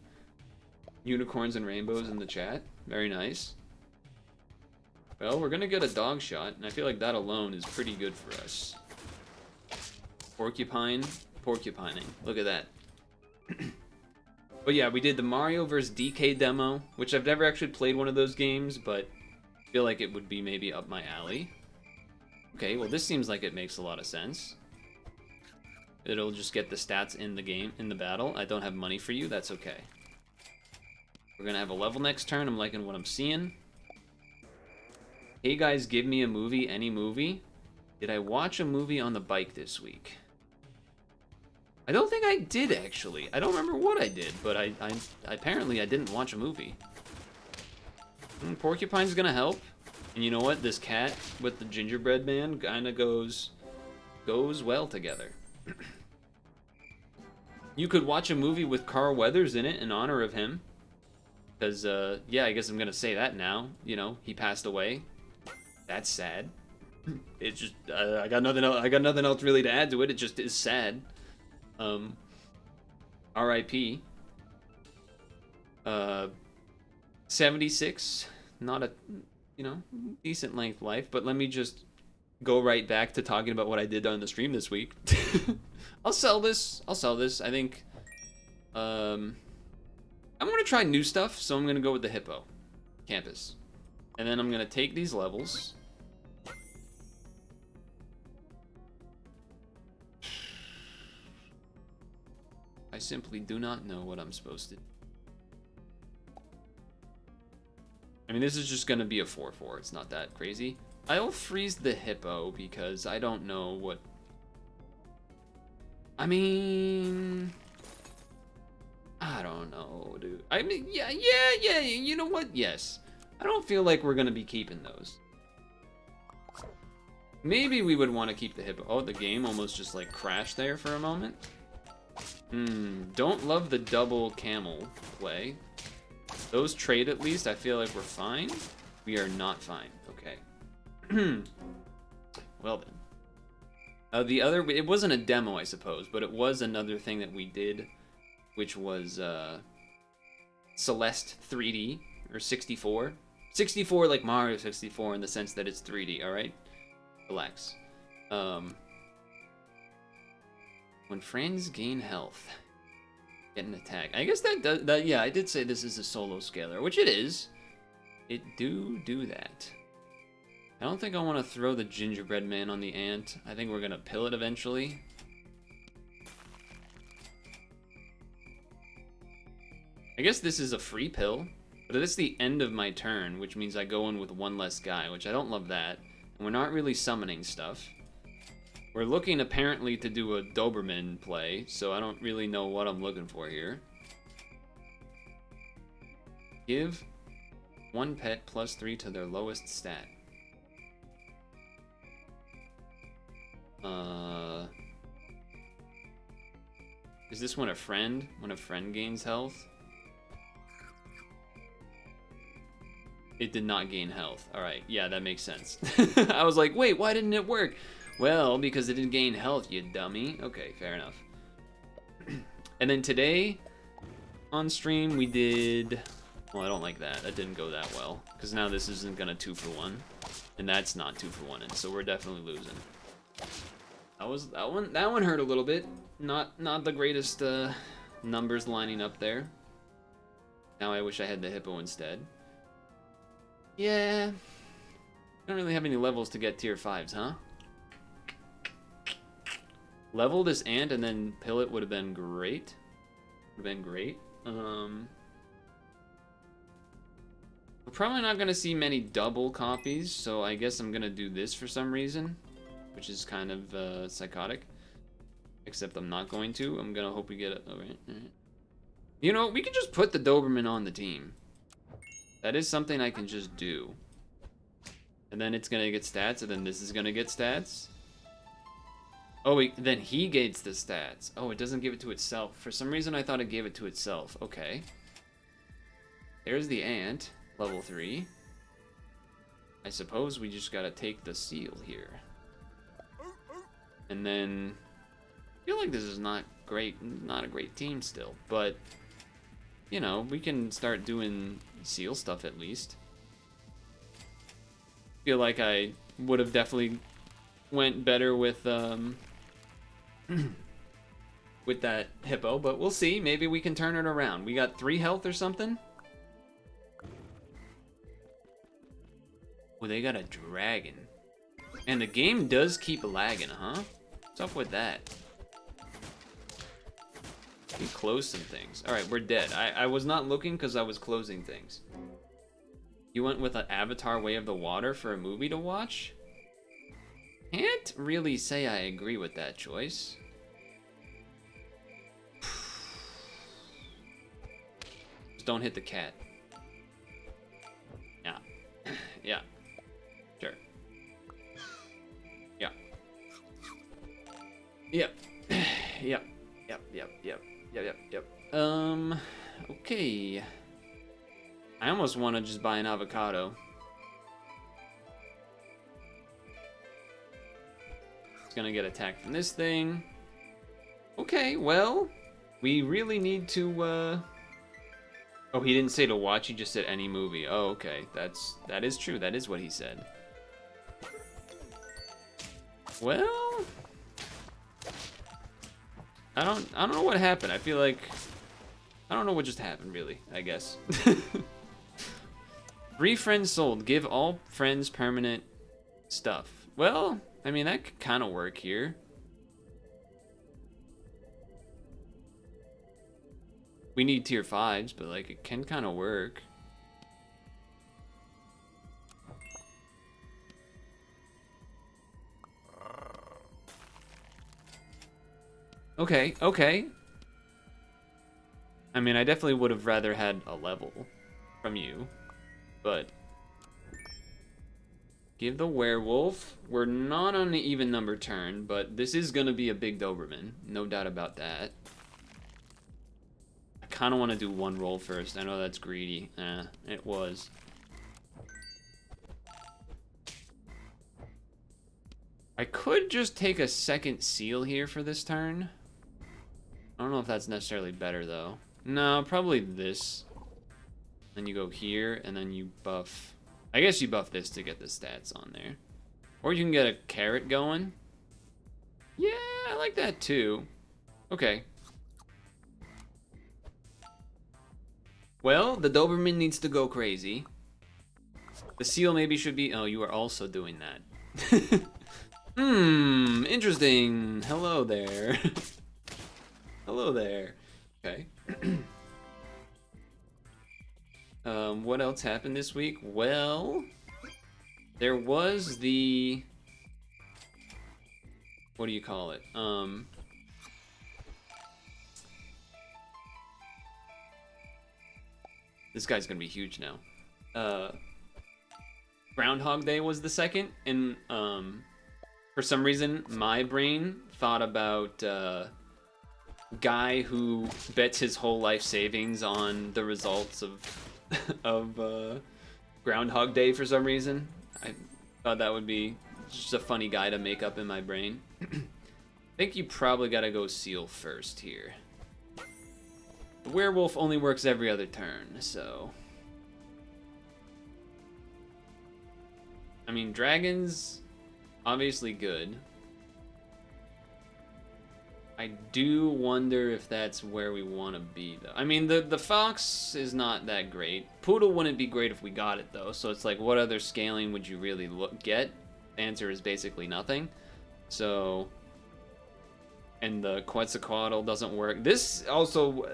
Unicorns and rainbows in the chat. Very nice. Well, we're gonna get a dog shot, and I feel like that alone is pretty good for us. Porcupining. Look at that. But yeah, we did the Mario vs. DK demo, which I've never actually played one of those games, but I feel like it would be maybe up my alley. Okay, well this seems like it makes a lot of sense. It'll just get the stats in the game, in the battle. I don't have money for you, that's okay. We're gonna have a level next turn, I'm liking what I'm seeing. Hey guys, give me a movie, any movie. Did I watch a movie on the bike this week? I don't think I did, actually. I don't remember what I did, but I apparently I didn't watch a movie. Porcupine's gonna help. And you know what? This cat with the gingerbread man kinda goes well together. You could watch a movie with Carl Weathers in it in honor of him. Because, yeah, I guess I'm gonna say that now. You know, he passed away. That's sad. It's just, I got nothing else really to add to it. It just is sad. R.I.P. 76, not a, you know, decent length life, but let me just go right back to talking about what I did on the stream this week. I'll sell this. I think, I'm gonna try new stuff, so I'm gonna go with the Hippo Campus. And then I'm gonna take these levels. I simply do not know what I'm supposed to do. I mean, this is just gonna be a 4-4. It's not that crazy. I'll freeze the Hippo because I don't know what... I mean... I don't know, dude. I mean, yeah, you know what? Yes. I don't feel like we're gonna be keeping those. Maybe we would want to keep the Hippo. Oh, the game almost just like crashed there for a moment. Don't love the double camel play. Those trade at least, I feel like we're fine. We are not fine. Okay. Well then. The other, it wasn't a demo, I suppose, but it was another thing that we did, which was Celeste 3D, or 64. 64 like Mario 64 in the sense that it's 3D, alright? Relax. When friends gain health, get an attack. I guess that does, yeah, I did say this is a solo scaler, which it is. It do that. I don't think I want to throw the gingerbread man on the ant. I think we're gonna pill it eventually. I guess this is a free pill, but it's the end of my turn, which means I go in with one less guy, which I don't love that. And we're not really summoning stuff. We're looking apparently to do a Doberman play, so I don't really know what I'm looking for here. Give one pet +3 to their lowest stat. Is this when a friend gains health? It did not gain health. Alright, yeah, that makes sense. I was like, wait, why didn't it work? Well, because it didn't gain health, you dummy. Okay, fair enough. And then today, on stream, we did... Well, I don't like that. That didn't go that well. Because now this isn't gonna 2-for-1. And that's not 2-for-1, and so we're definitely losing. That one hurt a little bit. Not the greatest numbers lining up there. Now I wish I had the Hippo instead. Yeah. Don't really have any levels to get tier 5s, huh? Level this ant and then pill it would have been great. Would have been great. We're probably not gonna see many double copies, so I guess I'm gonna do this for some reason, which is kind of psychotic. Except I'm not going to. I'm gonna hope we get it. Alright. You know, we can just put the Doberman on the team. That is something I can just do. And then it's gonna get stats, and then this is gonna get stats. Oh wait, then he gets the stats. Oh, it doesn't give it to itself. For some reason I thought it gave it to itself. Okay. There's the ant, level 3. I suppose we just gotta take the seal here. And then... I feel like this is not a great team still, but... You know, we can start doing seal stuff at least. Feel like I would have definitely went better with with that Hippo, but we'll see. Maybe we can turn it around. We got 3 health or something. Oh, they got a dragon. And the game does keep lagging, huh? What's up with that? We closed some things. All right, we're dead. I was not looking because I was closing things. You went with an Avatar Way of the Water for a movie to watch? Can't really say I agree with that choice. Just don't hit the cat. Yeah. Yeah. Sure. Yeah. Yep. Yep. Yep. Okay. I almost want to just buy an avocado. It's gonna get attacked from this thing. Okay, well, we really need to, Oh, he didn't say to watch, he just said any movie. Oh, okay, that is true, that is what he said. Well, I don't know what happened. I feel like, I don't know what just happened, really, I guess. 3 friends sold. Give all friends permanent stuff. Well, I mean, that could kind of work here. We need tier 5s, but like it can kind of work. Okay, okay. I mean, I definitely would have rather had a level from you, but give the werewolf. We're not on the even number turn, but this is gonna be a big Doberman, no doubt about that. I kind of want to do 1 roll first. I know that's greedy. It was. I could just take a second seal here for this turn. I don't know if that's necessarily better, though. No, probably this. Then you go here, and then you buff... I guess you buff this to get the stats on there. Or you can get a carrot going. Yeah, I like that, too. Okay. Well, the Doberman needs to go crazy. The seal maybe should be... Oh, you are also doing that. Interesting. Hello there. Hello there. Okay. What else happened this week? Well, there was the... What do you call it? This guy's gonna be huge now. Groundhog Day was the second, and for some reason, my brain thought about guy who bets his whole life savings on the results of Groundhog Day for some reason. I thought that would be just a funny guy to make up in my brain. I think you probably gotta go seal first here. The werewolf only works every other turn, so... I mean, dragons, obviously good. I do wonder if that's where we want to be, though. I mean, the fox is not that great. Poodle wouldn't be great if we got it, though. So it's like, what other scaling would you really get? The answer is basically nothing. So... And the Quetzalcoatl doesn't work. This also...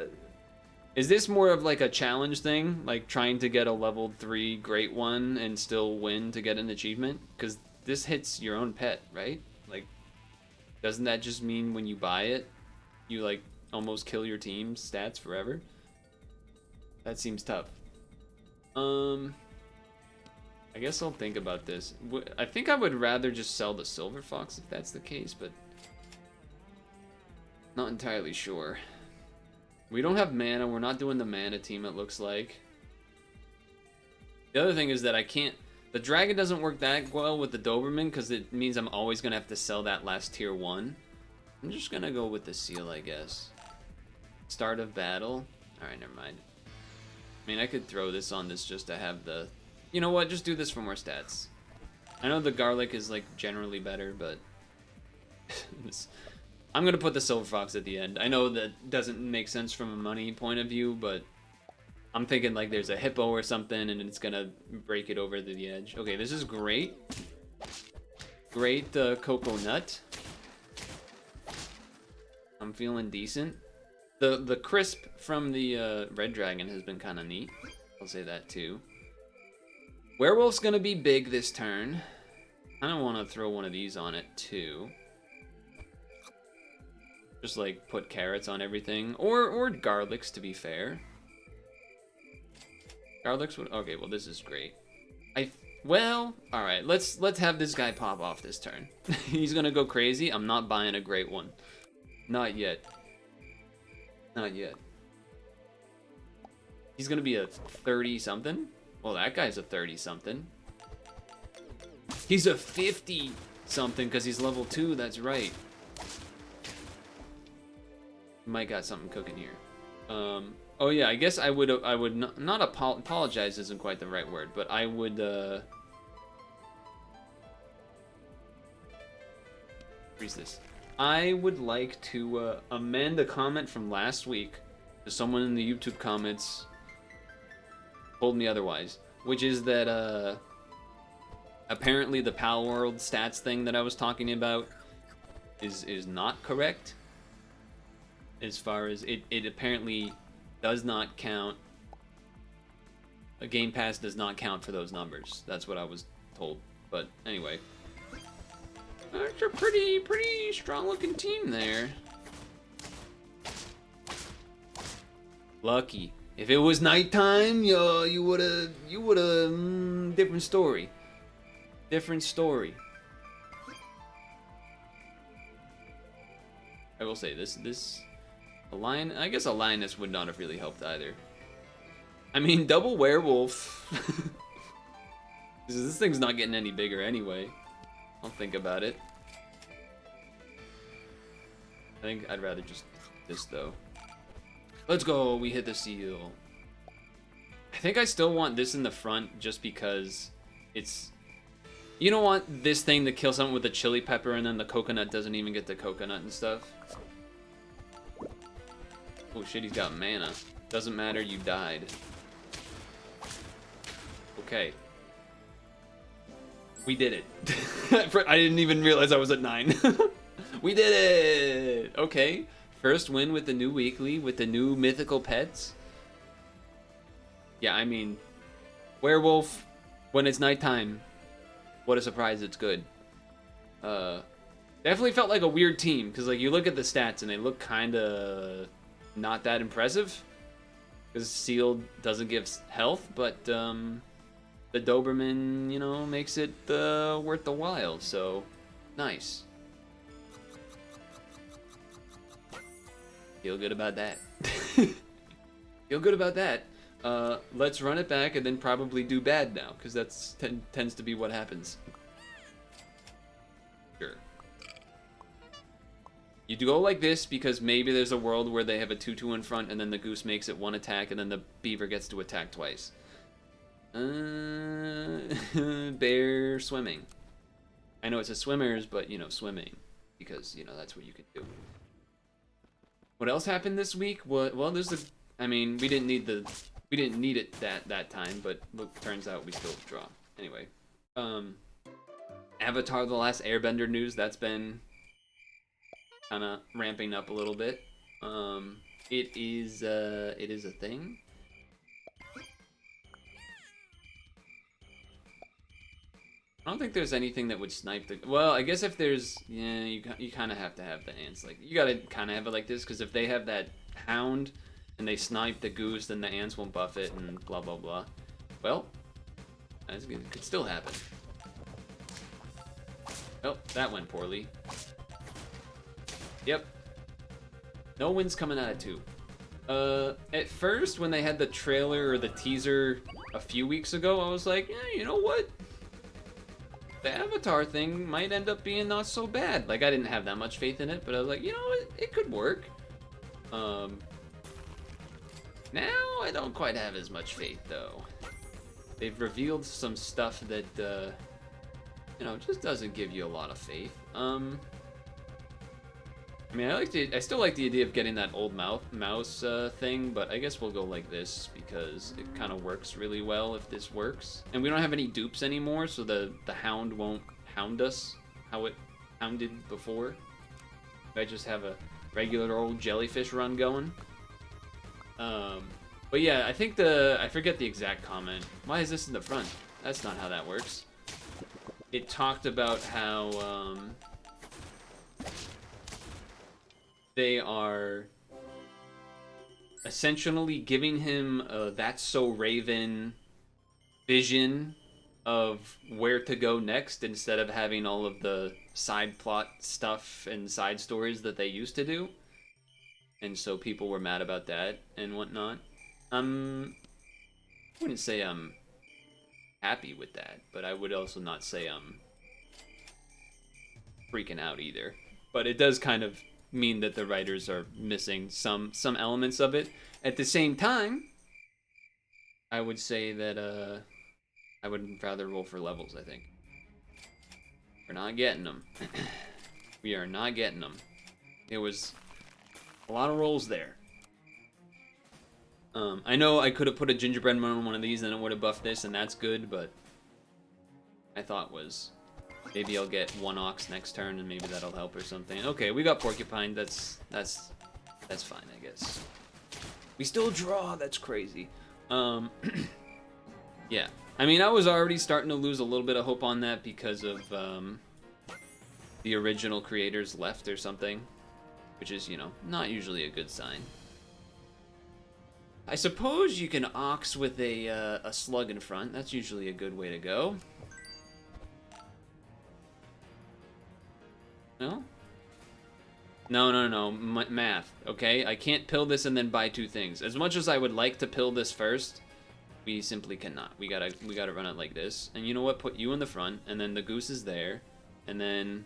Is this more of like a challenge thing? Like trying to get a level 3 great one and still win to get an achievement? Because this hits your own pet, right? Like, doesn't that just mean when you buy it, you like almost kill your team's stats forever? That seems tough. I guess I'll think about this. I think I would rather just sell the silver fox if that's the case, but not entirely sure. We don't have mana. We're not doing the mana team, it looks like. The other thing is that I can't... The dragon doesn't work that well with the Doberman because it means I'm always going to have to sell that last tier 1. I'm just going to go with the seal, I guess. Start of battle. Alright, never mind. I mean, I could throw this on this just to have the... You know what? Just do this for more stats. I know the garlic is, like, generally better, but... I'm gonna put the silver fox at the end. I know that doesn't make sense from a money point of view, but I'm thinking like there's a hippo or something and it's gonna break it over to the edge. Okay, this is great. Great cocoa nut. I'm feeling decent. The crisp from the red dragon has been kind of neat. I'll say that too. Werewolf's gonna be big this turn. I don't want to throw one of these on it too. Just like put carrots on everything, or garlics to be fair. Garlics would okay. Well, this is great. Well, all right. Let's have this guy pop off this turn. He's gonna go crazy. I'm not buying a great one. Not yet. Not yet. He's gonna be a 30-something. Well, that guy's a 30-something. He's a 50-something because he's level 2. That's right. Might got something cooking here. Oh yeah, I guess I would not apologize isn't quite the right word, but I would freeze this. I would like to amend a comment from last week. Someone in the YouTube comments told me otherwise, which is that apparently the Pal World stats thing that I was talking about is not correct. As far as it apparently does not count. A Game Pass does not count for those numbers. That's what I was told. But anyway, that's a pretty strong looking team there. Lucky. If it was nighttime, you woulda different story. Different story. I will say this a lion. I guess a lioness would not have really helped either. I mean, double werewolf. This thing's not getting any bigger anyway. I'll think about it. I think I'd rather just this though. Let's go. We hit the seal. I think I still want this in the front just because it's. You don't want this thing to kill someone with a chili pepper and then the coconut doesn't even get the coconut and stuff. Oh shit, he's got mana. Doesn't matter, you died. Okay. We did it. I didn't even realize I was at 9. We did it! Okay. First win with the new weekly, with the new mythical pets. Yeah, I mean, werewolf, when it's nighttime, what a surprise, it's good. Definitely felt like a weird team, because like you look at the stats and they look kind of not that impressive. Because Sealed doesn't give health, but the Doberman, you know, makes it worth the while, so nice. Feel good about that. Feel good about that. Let's run it back and then probably do bad now, because that's tends to be what happens. Sure. You do go like this because maybe there's a world where they have a 2-2 in front and then the goose makes it one attack and then the beaver gets to attack twice. Bear swimming. I know it's a swimmers, but you know, swimming. Because, you know, that's what you can do. What else happened this week? Well, there's the. I mean, we didn't need it that time, but look, turns out we still draw. Anyway, Avatar: The Last Airbender news, that's been kind of ramping up a little bit. It is a thing. I don't think there's anything that would snipe the. Well, I guess if there's, yeah, you kind of have to have the ants. Like you gotta kind of have it like this, because if they have that hound and they snipe the goose, then the ants won't buff it and blah blah blah. Well, it could still happen. Oh, that went poorly. Yep. No wins coming out of 2. At first, when they had the trailer or the teaser a few weeks ago, I was like, yeah, you know what? The Avatar thing might end up being not so bad. Like, I didn't have that much faith in it, but I was like, you know, it could work. Now I don't quite have as much faith, though. They've revealed some stuff that, you know, just doesn't give you a lot of faith. I mean, I still like the idea of getting that old mouse thing, but I guess we'll go like this because it kind of works really well if this works. And we don't have any dupes anymore, so the hound won't hound us. how it sounded before. I just have a regular old jellyfish run going. But yeah, I think I forget the exact comment. Why is this in the front? That's not how that works. It talked about how they are essentially giving him a That's So Raven vision of where to go next instead of having all of the side plot stuff and side stories that they used to do. And so people were mad about that and whatnot. I wouldn't say I'm happy with that, but I would also not say I'm freaking out either. But it does kind of mean that the writers are missing some elements of it. At the same time, I would say that I would rather roll for levels, I think. We're not getting them. We are not getting them. It was a lot of rolls there. I know I could have put a gingerbread man on one of these and it would have buffed this, and that's good, but I thought was maybe I'll get one ox next turn and maybe that'll help or something. Okay, we got porcupine. That's fine, I guess. We still draw. That's crazy. Yeah. I mean, I was already starting to lose a little bit of hope on that because of the original creators left or something, which is, you know, not usually a good sign. I suppose you can ox with a slug in front. That's usually a good way to go. No? No. Math, okay? I can't pill this and then buy two things. As much as I would like to pill this first, we simply cannot. We gotta run it like this. And you know what? Put you in the front, and then the goose is there, and then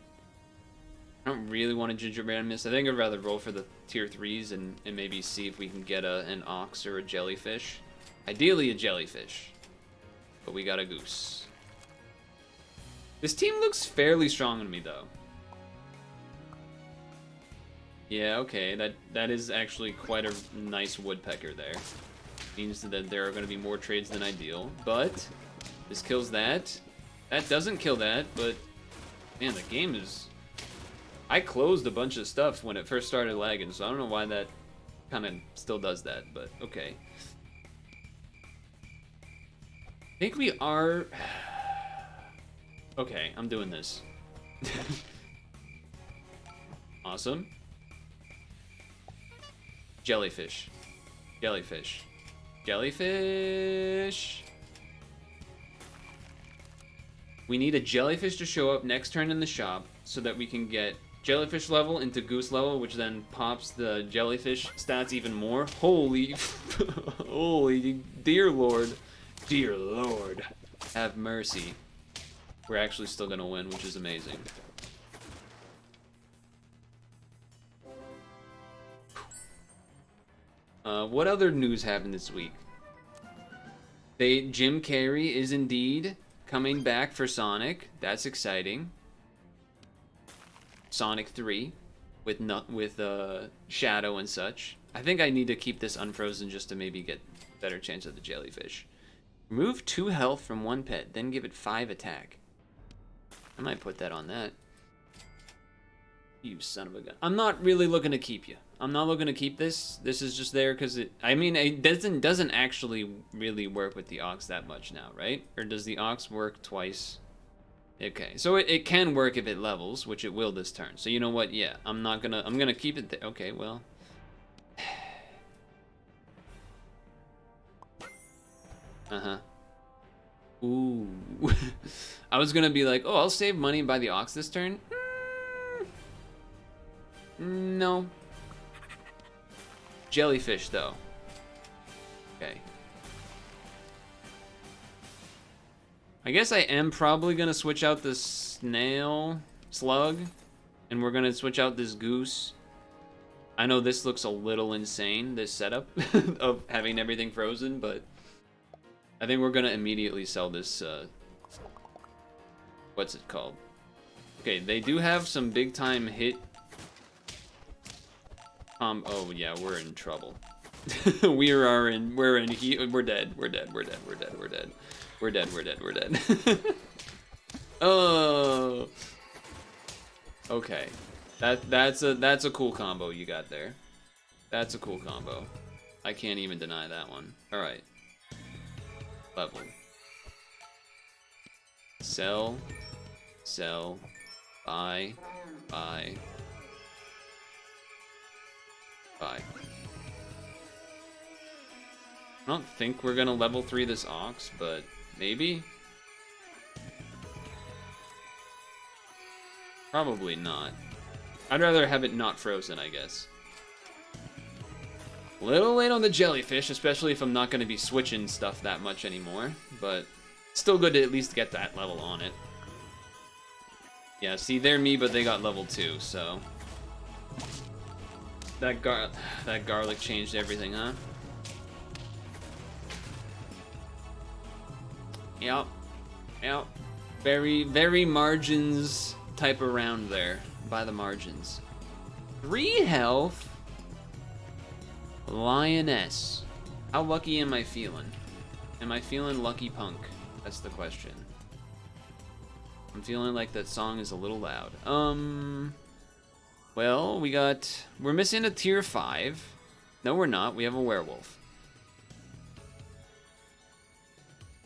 I don't really want a gingerbread miss. I think I'd rather roll for the tier 3s and maybe see if we can get an ox or a jellyfish. Ideally a jellyfish, but we got a goose. This team looks fairly strong to me though. Yeah, okay, that is actually quite a nice woodpecker there. Means that there are going to be more trades than ideal, but this kills that. That doesn't kill that, but man, the game is... I closed a bunch of stuff when it first started lagging, so I don't know why that kind of still does that, but okay. I think we are... Okay, I'm doing this. Awesome. Jellyfish. Jellyfish. Jellyfish. We need a jellyfish to show up next turn in the shop so that we can get jellyfish level into goose level, which then pops the jellyfish stats even more. Holy, holy, dear Lord, have mercy. We're actually still gonna win, which is amazing. What other news happened this week? Jim Carrey is indeed coming back for Sonic. That's exciting. Sonic 3 with Shadow and such. I think I need to keep this unfrozen just to maybe get better chance of the jellyfish. Remove 2 health from one pet, then give it 5 attack. I might put that on that. You son of a gun. I'm not really looking to keep you. I'm not looking to keep this. This is just there because it doesn't actually really work with the ox that much now, right? Or does the ox work twice? Okay, so it can work if it levels, which it will this turn. So you know what? Yeah, I'm gonna keep it there. Okay, well. Ooh. I was gonna be like, oh, I'll save money and buy the ox this turn. No. Jellyfish, though. Okay. I guess I am probably gonna switch out the slug, and we're gonna switch out this goose. I know this looks a little insane, this setup of having everything frozen, but I think we're gonna immediately sell this, what's it called? Okay, they do have some big time hit. Oh yeah, we're in trouble. we're dead. Oh. Okay. That's a cool combo you got there. That's a cool combo. I can't even deny that one. Alright. Level. Sell. Sell. Buy. Buy. Buy. I don't think we're gonna level 3 this ox, but maybe? Probably not. I'd rather have it not frozen, I guess. A little late on the jellyfish, especially if I'm not going to be switching stuff that much anymore. But still good to at least get that level on it. Yeah, see, they're me, but they got level 2, so... That garlic changed everything, huh? Yep. Yep. Very, very margins type of round there. By the margins. 3 health? Lioness. How lucky am I feeling? Am I feeling lucky punk? That's the question. I'm feeling like that song is a little loud. Well, we're missing a tier 5. No, we're not. We have a werewolf.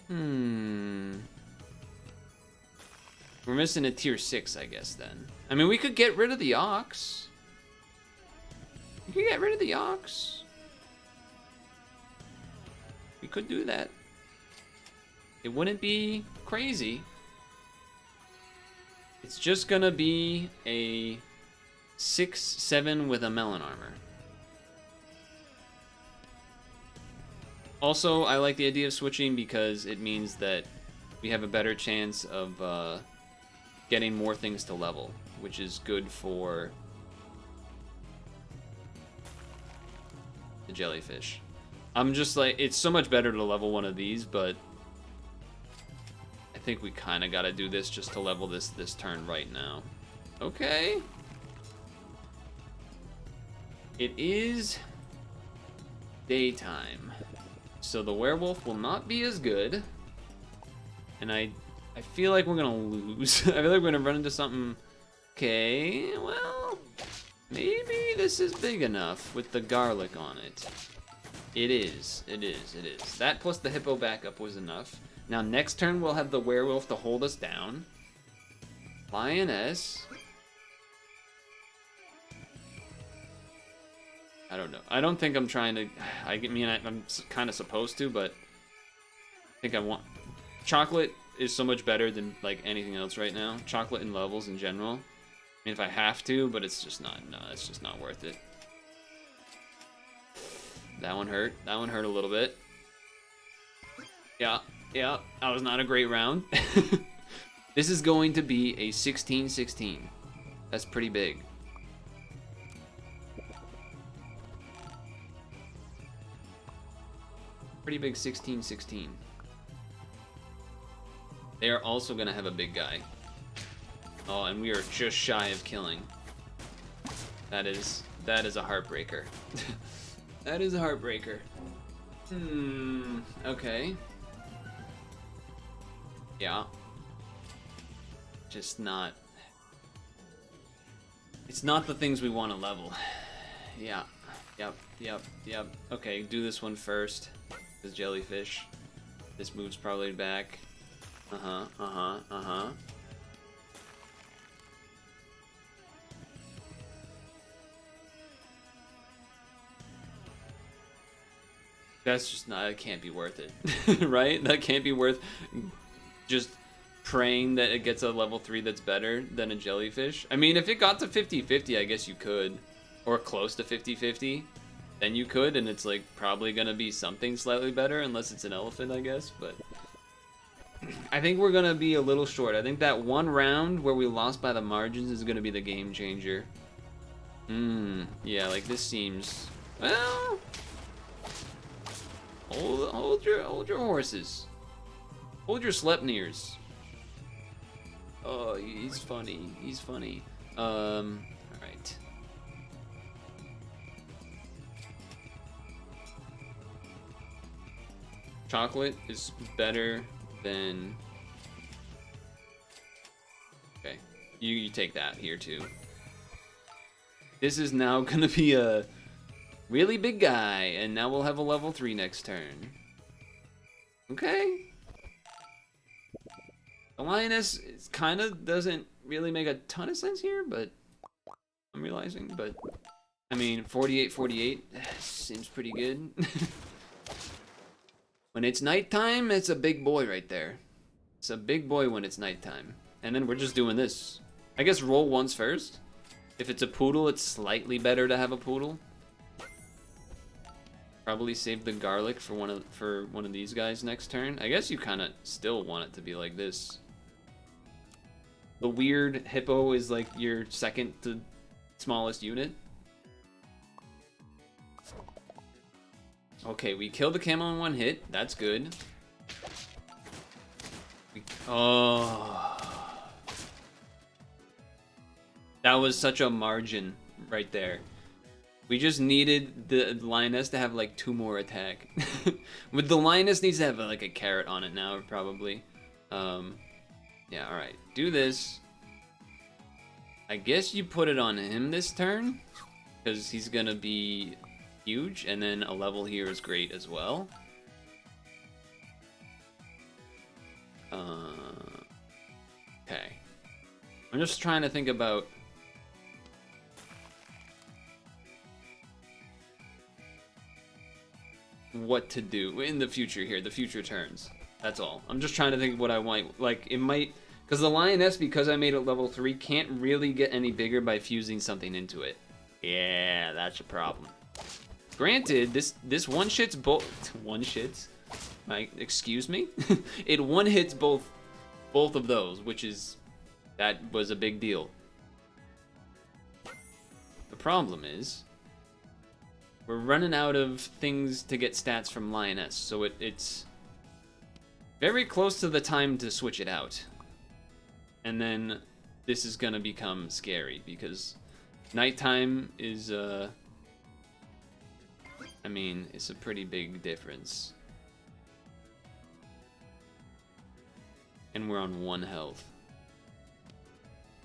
We're missing a tier 6, I guess, then. I mean, we could get rid of the ox. We could get rid of the ox. We could do that. It wouldn't be crazy. It's just gonna be a 6/7 with a melon armor. Also, I like the idea of switching because it means that we have a better chance of getting more things to level, which is good for the jellyfish. I'm just like, it's so much better to level one of these, but I think we kind of got to do this just to level this turn right now. Okay. It is daytime, so the werewolf will not be as good, and I feel like we're gonna lose. I feel like we're gonna run into something. Okay, well, maybe this is big enough with the garlic on it. It is. That plus the hippo backup was enough. Now next turn we'll have the werewolf to hold us down. Lioness. I don't know. I don't think I'm trying to... I'm kind of supposed to, but I think I want... Chocolate is so much better than like anything else right now. Chocolate and levels in general. I mean, if I have to, but it's just not... No, it's just not worth it. That one hurt. That one hurt a little bit. Yeah, that was not a great round. This is going to be a 16-16. That's pretty big. Pretty big 16-16. They are also going to have a big guy. Oh, and we are just shy of killing. That is a heartbreaker. That is a heartbreaker. Okay. Yeah. Just not... It's not the things we want to level. Yeah. Yep. Okay, do this one first. This jellyfish. This moves probably back. That's just not, it can't be worth it, right? That can't be worth just praying that it gets a level 3 that's better than a jellyfish. I mean, if it got to 50-50, I guess you could. Or close to 50-50, then you could, and it's like probably gonna be something slightly better, unless it's an elephant, I guess, but... I think we're gonna be a little short. I think that one round where we lost by the margins is gonna be the game changer. Yeah, like this seems... Well... Hold your horses. Hold your Sleipnirs. Oh, he's funny. He's funny. Alright. Chocolate is better than... Okay. You take that here too. This is now gonna be a really big guy, and now we'll have a level 3 next turn. Okay. The lioness kind of doesn't really make a ton of sense here, but I'm realizing. But I mean, 48 seems pretty good. When it's nighttime, it's a big boy right there. It's a big boy when it's nighttime. And then we're just doing this. I guess roll once first. If it's a poodle, it's slightly better to have a poodle. Probably save the garlic for one of these guys next turn. I guess you kind of still want it to be like this. The weird hippo is like your second to smallest unit. Okay, we killed the camel in one hit. That's good. Oh. That was such a margin right there. We just needed the lioness to have like 2 more attack. With the lioness needs to have like a carrot on it now, probably. Yeah, alright. Do this. I guess you put it on him this turn, because he's gonna be huge, and then a level here is great as well. Okay. I'm just trying to think about what to do in the future here, the future turns. That's all. I'm just trying to think of what I want. Like, it might... Because the lioness, because I made it level 3, can't really get any bigger by fusing something into it. Yeah, that's a problem. Granted, this one-shits both... One-shits? Excuse me? It one-hits both of those, which is... That was a big deal. The problem is... We're running out of things to get stats from Lioness, so it's very close to the time to switch it out. And then this is gonna become scary, because nighttime is, I mean, it's a pretty big difference. And we're on 1 health.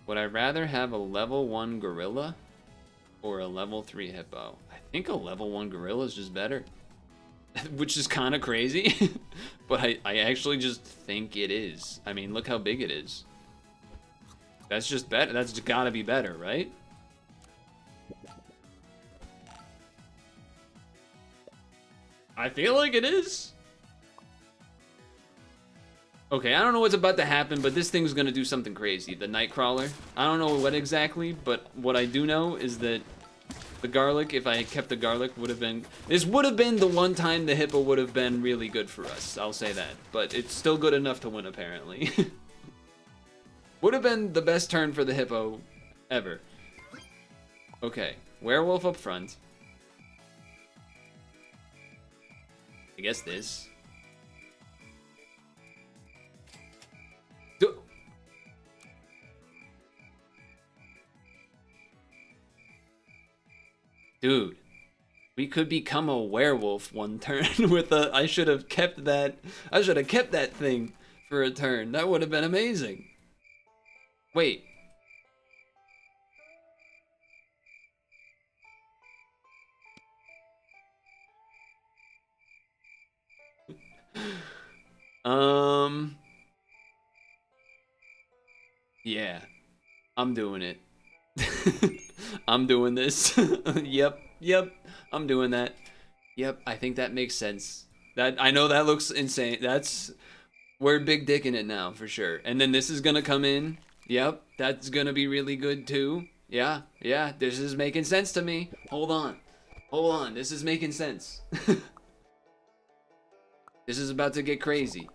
Would I rather have a level 1 gorilla or a level 3 hippo? I think a level 1 gorilla is just better. Which is kind of crazy. But I actually just think it is. I mean, look how big it is. That's just better. That's gotta be better, right? I feel like it is. Okay, I don't know what's about to happen, but this thing's gonna do something crazy. The Nightcrawler. I don't know what exactly, but what I do know is that the garlic, if I had kept the garlic, would have been... This would have been the one time the hippo would have been really good for us. I'll say that. But it's still good enough to win, apparently. Would have been the best turn for the hippo ever. Okay, werewolf up front. I guess this. Dude, we could become a werewolf one turn with a... I should have kept that thing for a turn. That would have been amazing. Wait. Yeah. I'm doing it. I'm doing this. Yep. I'm doing that. Yep, I think that makes sense. I know that looks insane. We're big dicking it now, for sure. And then this is gonna come in. Yep, that's gonna be really good too. Yeah, this is making sense to me. Hold on, this is making sense. This is about to get crazy.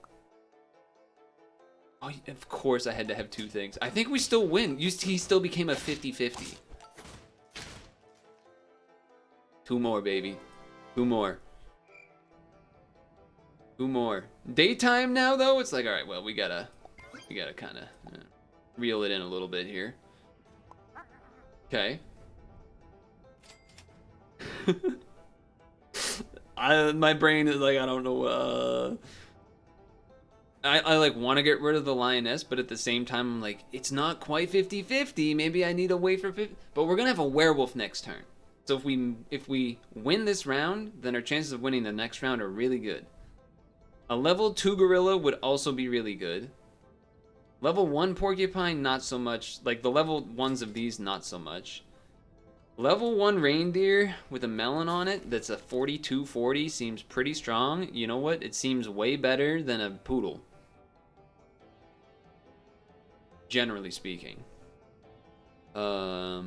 Oh, of course I had to have 2 things. I think we still win. He still became a 50-50. 2 more, baby. 2 more. 2 more. Daytime now, though? It's like, alright, well, we gotta kind of reel it in a little bit here. Okay. My brain is like, I don't know, I like want to get rid of the lioness, but at the same time I'm like, it's not quite 50-50. Maybe I need to wait for 50. But we're gonna have a werewolf next turn. So if we win this round, then our chances of winning the next round are really good. A level 2 gorilla would also be really good. Level 1 porcupine, not so much. Like the level 1s of these, not so much. Level 1 reindeer with a melon on it that's a 4240 seems pretty strong. You know what? It seems way better than a poodle. Generally speaking. Yeah.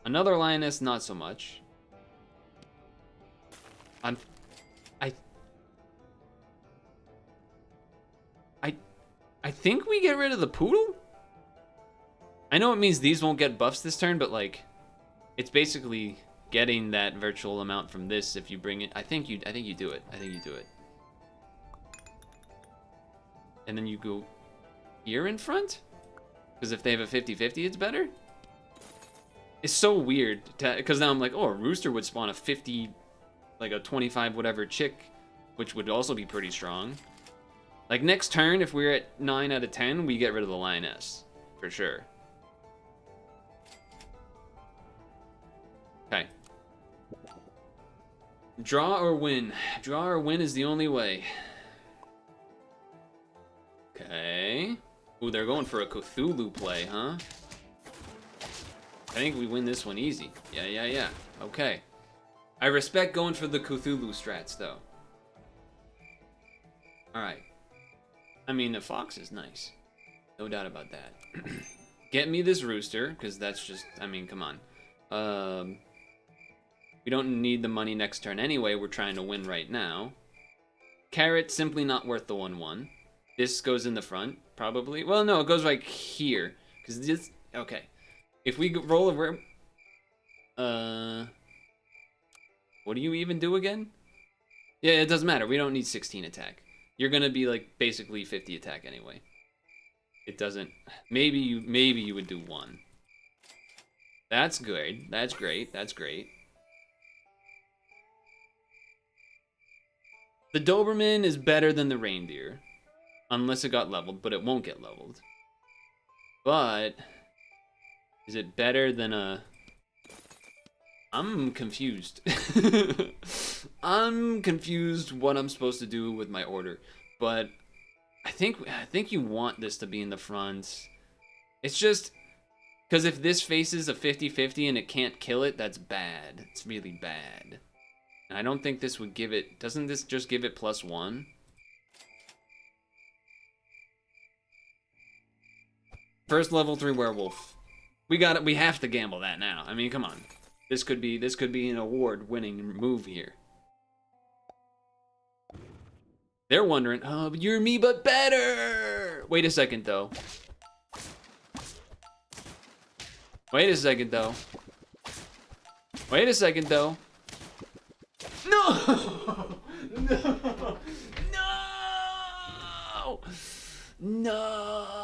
Another lioness, not so much. I think we get rid of the poodle? I know it means these won't get buffs this turn, but like it's basically getting that virtual amount from this if you bring it. I think you do it. I think you do it. And then you go here in front? Because if they have a 50-50, it's better? It's so weird, because now I'm like, oh, a rooster would spawn a 50, like a 25 whatever chick, which would also be pretty strong. Like next turn, if we're at 9 out of 10, we get rid of the lioness, for sure. Okay. Draw or win. Draw or win is the only way. Okay. Ooh, they're going for a Cthulhu play, huh? I think we win this one easy. Yeah. Okay. I respect going for the Cthulhu strats, though. Alright. I mean, the fox is nice. No doubt about that. Get me this rooster, because that's just... I mean, come on. We don't need the money next turn anyway. We're trying to win right now. Carrot, simply not worth the 1-1. This goes in the front, probably. Well, no, it goes like here. Because this... Okay. If we roll over... What do you even do again? Yeah, it doesn't matter. We don't need 16 attack. You're gonna be like basically 50 attack anyway. It doesn't... Maybe you would do 1. That's good. That's great. That's great. The Doberman is better than the reindeer. Unless it got leveled, but it won't get leveled. But... Is it better than a... I'm confused. I'm confused what I'm supposed to do with my order. But I think you want this to be in the front. It's just... Because if this faces a 50-50 and it can't kill it, that's bad. It's really bad. And I don't think this would give it... Doesn't this just give it +1? First level 3 werewolf. We got it. We have to gamble that now. I mean, come on. This could be an award-winning move here. They're wondering, oh, you're me but better. Wait a second though. Wait a second though. Wait a second though. No! No! No! No!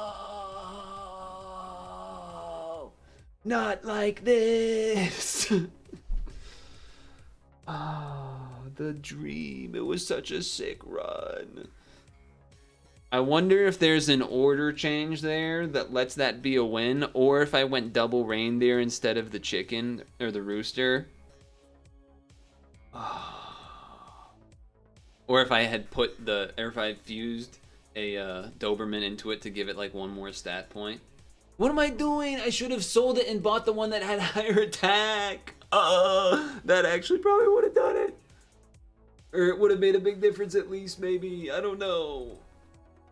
Not like this. Oh, the dream. It was such a sick run. I wonder if there's an order change there that lets that be a win, or if I went double reindeer instead of the chicken or the rooster. Or if I had fused a Doberman into it to give it like 1 more stat point. What am I doing? I should have sold it and bought the one that had higher attack. That actually probably would have done it. Or it would have made a big difference at least, maybe. I don't know.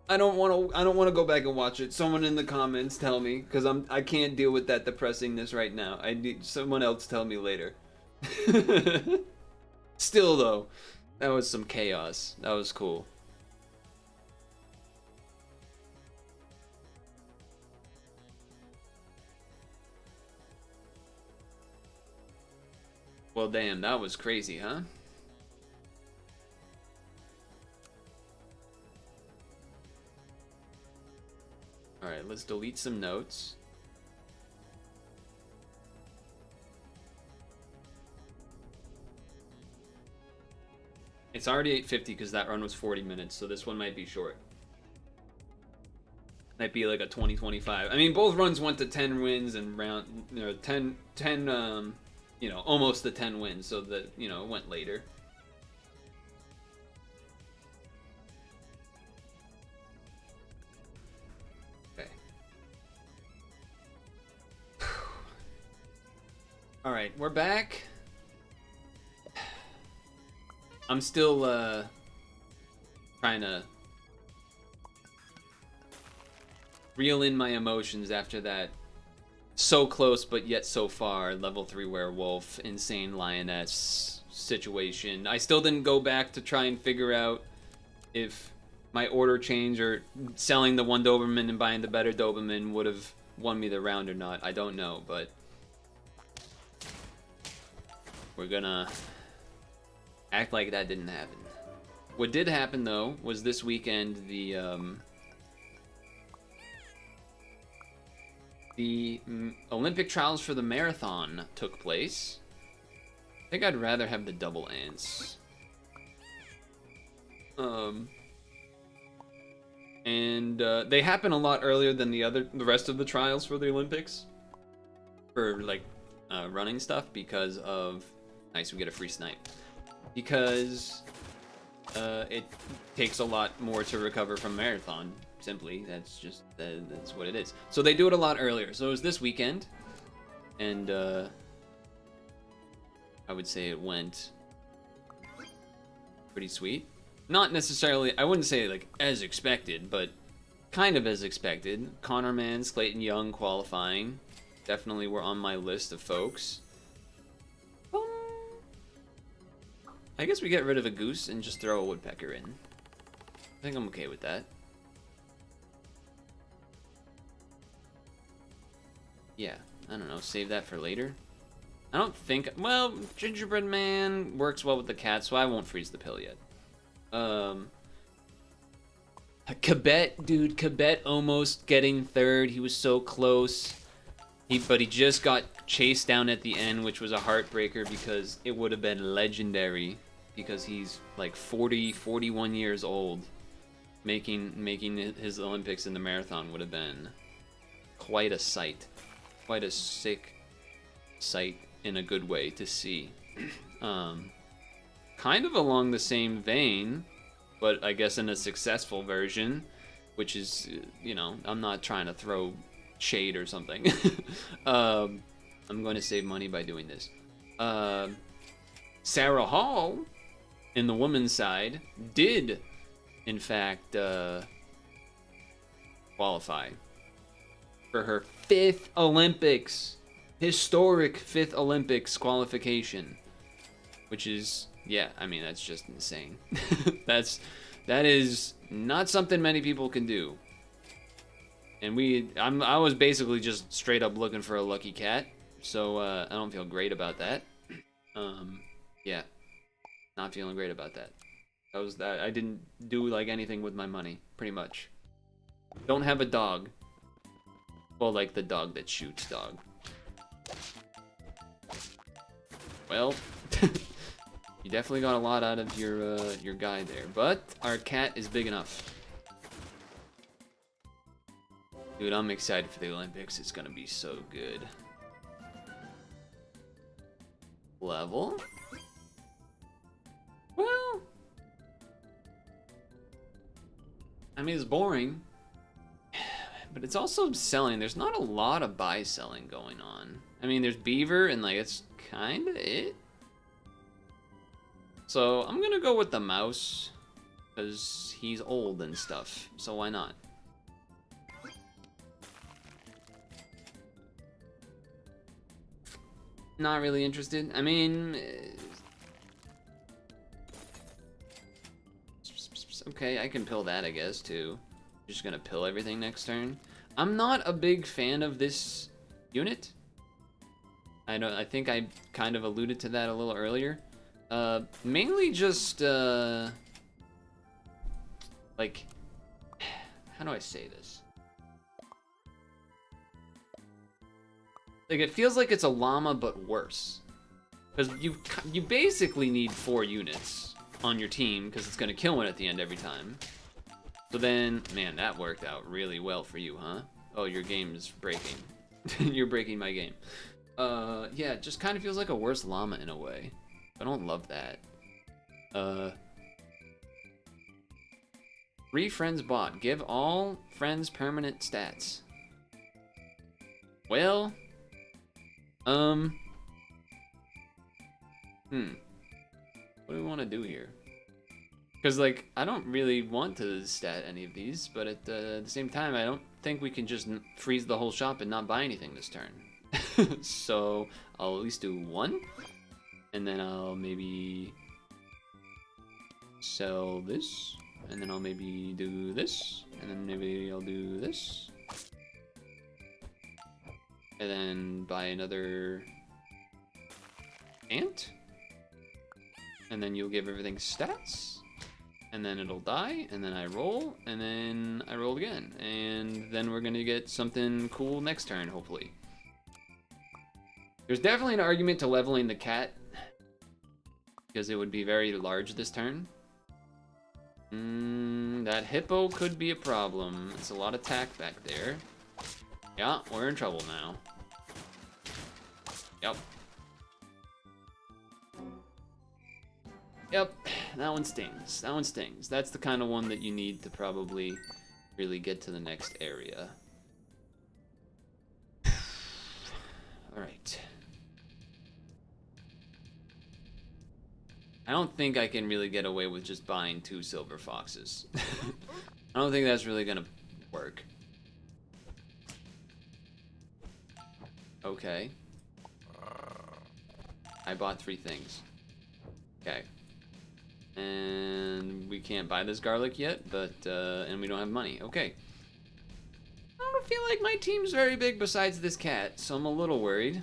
I don't want to go back and watch it. Someone in the comments tell me, because I can't deal with that depressingness right now. I need someone else tell me later. Still though, that was some chaos. That was cool. Well, damn, that was crazy, huh? Alright, let's delete some notes. It's already 8:50 because that run was 40 minutes, so this one might be short. Might be like a 20-25. I mean, both runs went to 10 wins and round, 10, almost the 10 wins, so that, it went later. Okay. All right, we're back. I'm still trying to reel in my emotions after that so close but yet so far level 3 werewolf insane lioness situation. I still didn't go back to try and figure out if my order change or selling the one Doberman and buying the better Doberman would have won me the round or not. I don't know, but we're gonna act like that didn't happen. What did happen though was this weekend the Olympic trials for the marathon took place. I think I'd rather have the double ants. They happen a lot earlier than the rest of the trials for the Olympics. For like running stuff because of nice, we get a free snipe. Because it takes a lot more to recover from marathon. Simply, that's what it is. So they do it a lot earlier. So it was this weekend, and I would say it went pretty sweet. Not necessarily, I wouldn't say like as expected, but kind of as expected. Connor Mans, Clayton Young qualifying. Definitely were on my list of folks. I guess we get rid of a goose and just throw a woodpecker in. I think I'm okay with that. Yeah, I don't know, save that for later. I don't think, well, Gingerbread Man works well with the cat, so I won't freeze the pill yet. Cabet, dude, Cabet almost getting third. He was so close. But he just got chased down at the end, which was a heartbreaker because it would have been legendary. Because he's like 41 years old. Making his Olympics in the marathon would have been quite a sight. Quite a sick sight in a good way to see. Kind of along the same vein, but I guess in a successful version, which is, I'm not trying to throw shade or something. I'm going to save money by doing this. Sarah Hall, in the women's side, did, in fact, qualify for her 5th Olympics. Historic 5th Olympics qualification. Which is, yeah, I mean, that's just insane. That is not something many people can do. And I was basically just straight up looking for a lucky cat. So, I don't feel great about that. Yeah. Not feeling great about that. I didn't do like anything with my money, pretty much. Don't have a dog. Well, like the dog that shoots dog. Well, you definitely got a lot out of your guy there, but our cat is big enough. Dude, I'm excited for the Olympics. It's gonna be so good. Level? Well, I mean, it's boring. But it's also selling. There's not a lot of buy selling going on. I mean, there's Beaver, and like it's kind of it. So I'm gonna go with the mouse because he's old and stuff. So why not? Not really interested. I mean, okay, I can pill that, I guess, too. Just gonna pill everything next turn. I'm not a big fan of this unit. I think I kind of alluded to that a little earlier. Mainly just like, how do I say this? Like, it feels like it's a llama but worse. Because you basically need 4 units on your team because it's gonna kill one at the end every time. So then, man, that worked out really well for you, huh? Oh, your game is breaking. You're breaking my game. Yeah, it just kind of feels like a worse llama in a way. I don't love that. 3 friends bought. Give all friends permanent stats. Well, what do we want to do here? Because, like, I don't really want to stat any of these, but at the same time, I don't think we can just freeze the whole shop and not buy anything this turn. So, I'll at least do 1, and then I'll maybe sell this, and then I'll maybe do this, and then maybe I'll do this, and then buy another ant, and then you'll give everything stats. And then it'll die, and then I roll, and then I roll again. And then we're gonna get something cool next turn, hopefully. There's definitely an argument to leveling the cat, because it would be very large this turn. That hippo could be a problem. It's a lot of attack back there. Yeah, we're in trouble now. Yep. Yep, that one stings. That one stings. That's the kind of one that you need to probably really get to the next area. Alright. I don't think I can really get away with just buying 2 silver foxes. I don't think that's really gonna work. Okay. I bought 3 things. Okay. And we can't buy this garlic yet, but, and we don't have money. Okay. I don't feel like my team's very big besides this cat, so I'm a little worried.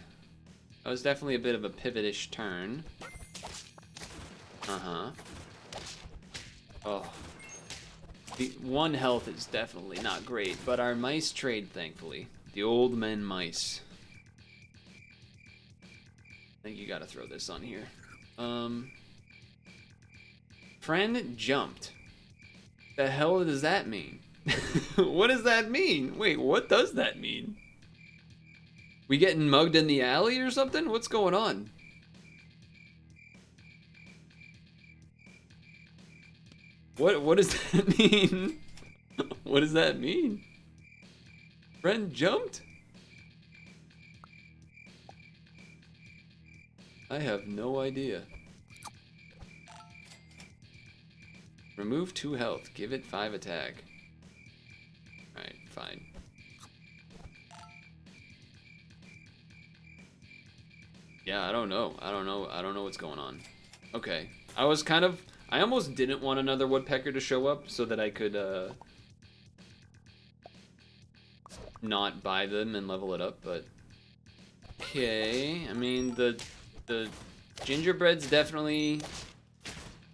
That was definitely a bit of a pivot-ish turn. Uh-huh. Oh. The 1 health is definitely not great, but our mice trade, thankfully. The old men mice. I think you gotta throw this on here. Friend jumped. The hell does that mean? What does that mean? Wait, what does that mean? We getting mugged in the alley or something? What's going on? What does that mean? What does that mean? Friend jumped? I have no idea. Remove 2 health. Give it 5 attack. Alright, fine. Yeah, I don't know. I don't know what's going on. Okay. I almost didn't want another woodpecker to show up so that I could, not buy them and level it up, but... Okay, I mean, the gingerbread's definitely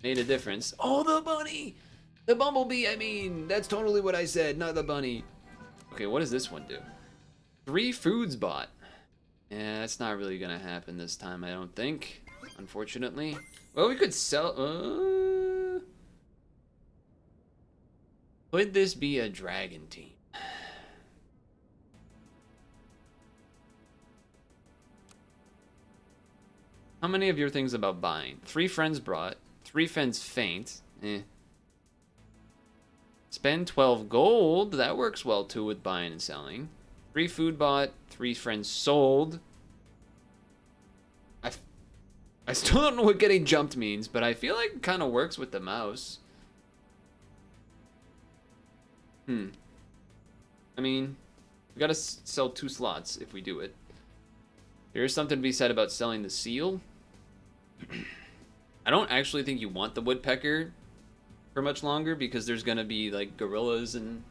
made a difference. Oh, the bunny! The bumblebee, I mean! That's totally what I said, not the bunny. Okay, what does this one do? 3 foods bought. Yeah, that's not really gonna happen this time, I don't think. Unfortunately. Well, we could sell... Could this be a dragon team? How many of your things about buying? 3 friends brought. 3 friends faint. Spend 12 gold. That works well too with buying and selling. 3 food bought. 3 friends sold. I still don't know what getting jumped means, but I feel like it kind of works with the mouse. I mean, we gotta sell 2 slots if we do it. There is something to be said about selling the seal. I don't actually think you want the woodpecker for much longer because there's gonna be like gorillas and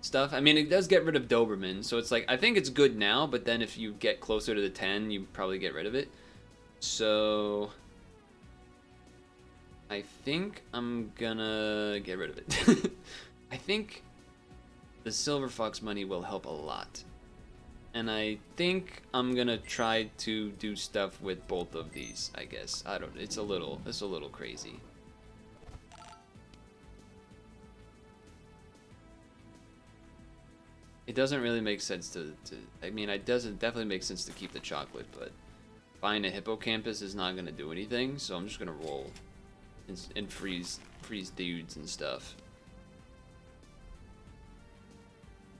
stuff. I mean, it does get rid of Doberman, so it's like, I think it's good now, but then if you get closer to the 10, you probably get rid of it. So I think I'm gonna get rid of it. I think the silver fox money will help a lot. And I think I'm gonna try to do stuff with both of these, I guess. I don't, it's a little crazy. it doesn't really make sense to I mean, it doesn't definitely make sense to keep the chocolate, but buying a hippocampus is not gonna do anything, so I'm just gonna roll and freeze dudes and stuff.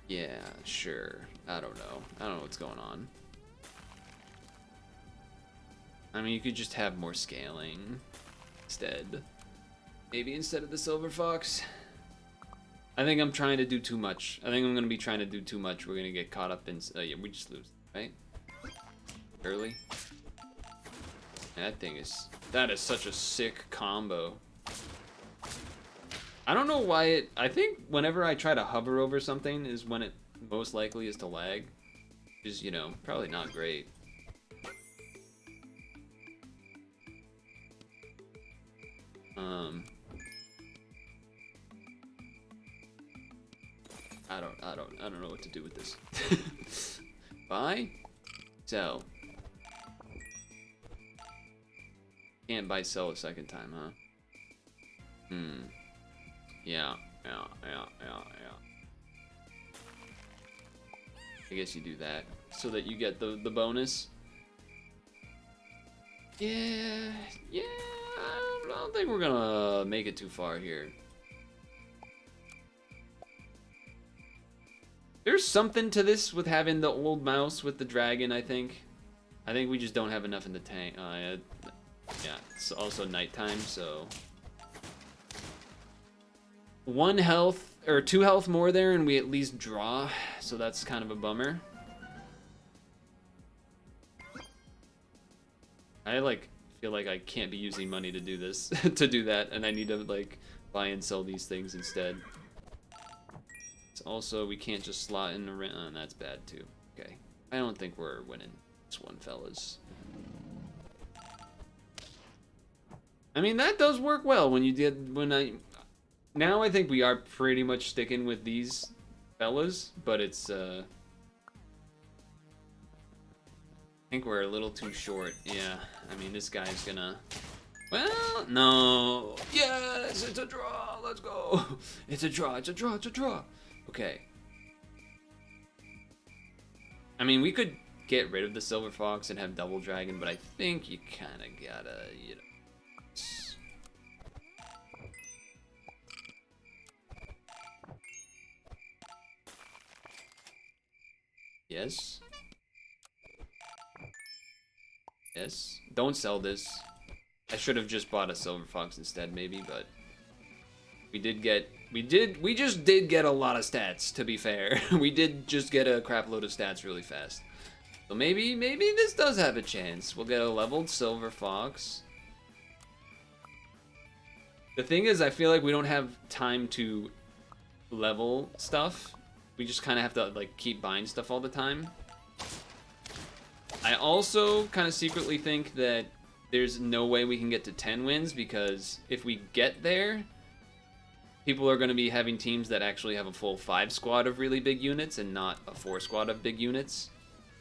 Yeah, sure. I don't know. I don't know what's going on. I mean, you could just have more scaling instead. Maybe instead of the silver fox. I think I'm trying to do too much. I think I'm gonna be trying to do too much. We're gonna get caught up in. Yeah, we just lose, right? Early. That is such a sick combo. I don't know why it. I think whenever I try to hover over something is when it most likely is to lag. Which is, you know, probably not great. I don't know what to do with this. Buy, sell. Can't buy, sell a second time, huh? Yeah. I guess you do that so that you get the bonus. Yeah. I don't think we're gonna make it too far here. There's something to this with having the old mouse with the dragon, I think. I think we just don't have enough in the tank. Yeah, it's also nighttime, so... 1 health, or 2 health more there, and we at least draw. So that's kind of a bummer. I, feel like I can't be using money to do this, to do that, and I need to, buy and sell these things instead. Also, we can't just slot in the and that's bad too. Okay, I don't think we're winning this one, fellas. I mean, that does work well when you did now I think we are pretty much sticking with these fellas, but it's I think we're a little too short. Yeah, I mean, this guy's gonna. Well, no. Yes, it's a draw. Let's go. It's a draw. It's a draw. It's a draw. Okay. I mean, we could get rid of the silver fox and have double dragon, but I think you kind of gotta, you know. Yes. Yes. Don't sell this. I should have just bought a silver fox instead, maybe, but we just did get a lot of stats, to be fair. We did just get a crap load of stats really fast. So maybe this does have a chance. We'll get a leveled silver fox. The thing is, I feel like we don't have time to level stuff. We just kind of have to, keep buying stuff all the time. I also kind of secretly think that there's no way we can get to 10 wins, because if we get there, people are going to be having teams that actually have a full 5 squad of really big units and not a 4 squad of big units.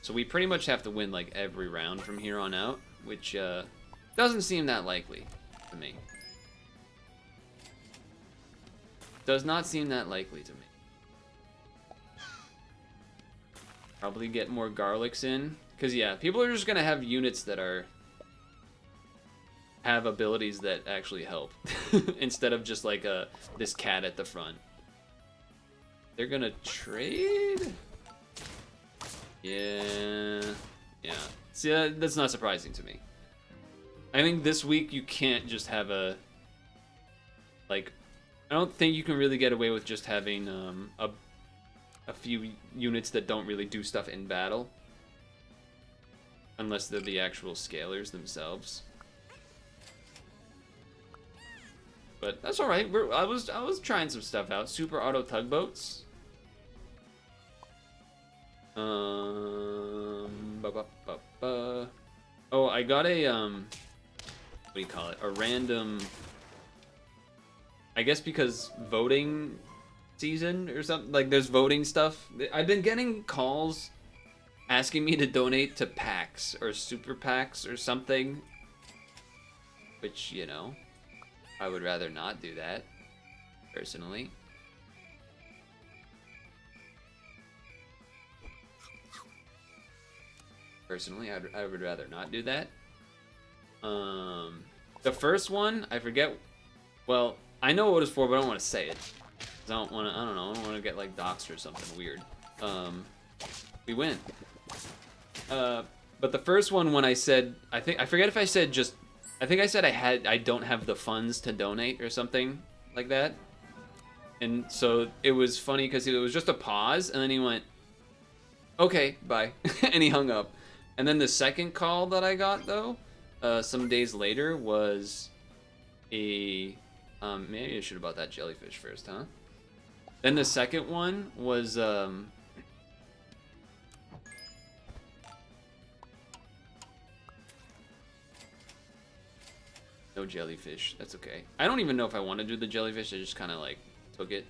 So we pretty much have to win every round from here on out, which doesn't seem that likely to me. Does not seem that likely to me. Probably get more garlics in, because yeah, people are just going to have units that have abilities that actually help instead of just this cat at the front. They're gonna trade? Yeah. See, that's not surprising to me. I think this week you can't just have I don't think you can really get away with just having a few units that don't really do stuff in battle, unless they're the actual scalers themselves. But that's all right. I was trying some stuff out. Super auto tugboats. Oh, I got a what do you call it? A random. I guess because voting season or something, there's voting stuff. I've been getting calls asking me to donate to packs or super packs or something, which, you know, I would rather not do that, personally. Personally, I would rather not do that. The first one, I forget. Well, I know what it was for, but I don't want to say it. 'Cause I don't want to. I don't know. I don't want to get like doxxed or something weird. We win. But the first one, when I said, I forget if I said just. I think I said I don't have the funds to donate or something like that. And so it was funny because it was just a pause, and then he went, "Okay, bye," and he hung up. And then the second call that I got though, some days later, was a maybe I should have bought that jellyfish first, huh? Then the second one was no jellyfish. That's okay. I don't even know if I want to do the jellyfish. I just kind of like took it.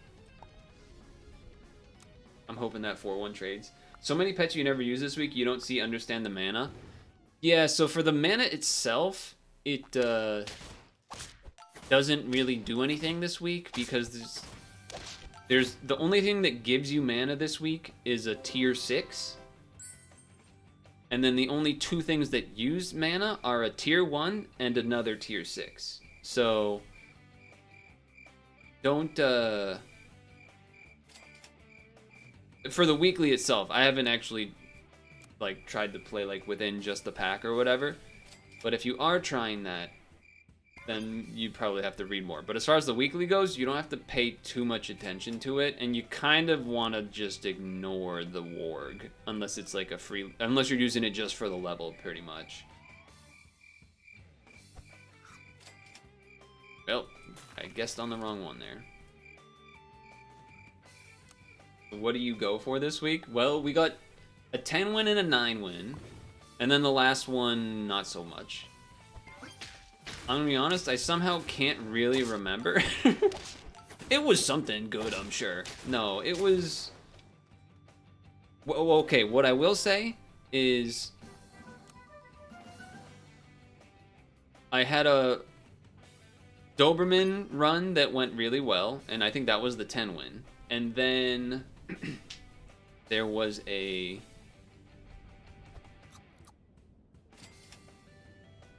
I'm hoping that 4-1 trades. So many pets you never use this week. You don't see, understand the mana. Yeah, so for the mana itself, it doesn't really do anything this week because there's the only thing that gives you mana this week is a tier 6. And then the only two things that use mana are a tier 1 and another tier 6. So don't for the weekly itself, I haven't actually like tried to play like within just the pack or whatever. But if you are trying that, then you probably have to read more. But as far as the weekly goes, you don't have to pay too much attention to it, and you kind of want to just ignore the warg unless it's like a free, unless you're using it just for the level, pretty much. Well, I guessed on the wrong one there. What do you go for this week? Well, we got a 10 win and a 9 win, and then the last one, not so much. I'm gonna be honest, I somehow can't really remember. It was something good, I'm sure. No, it was... Well, okay, what I will say is... I had a Doberman run that went really well, and I think that was the 10 win. And then there was a...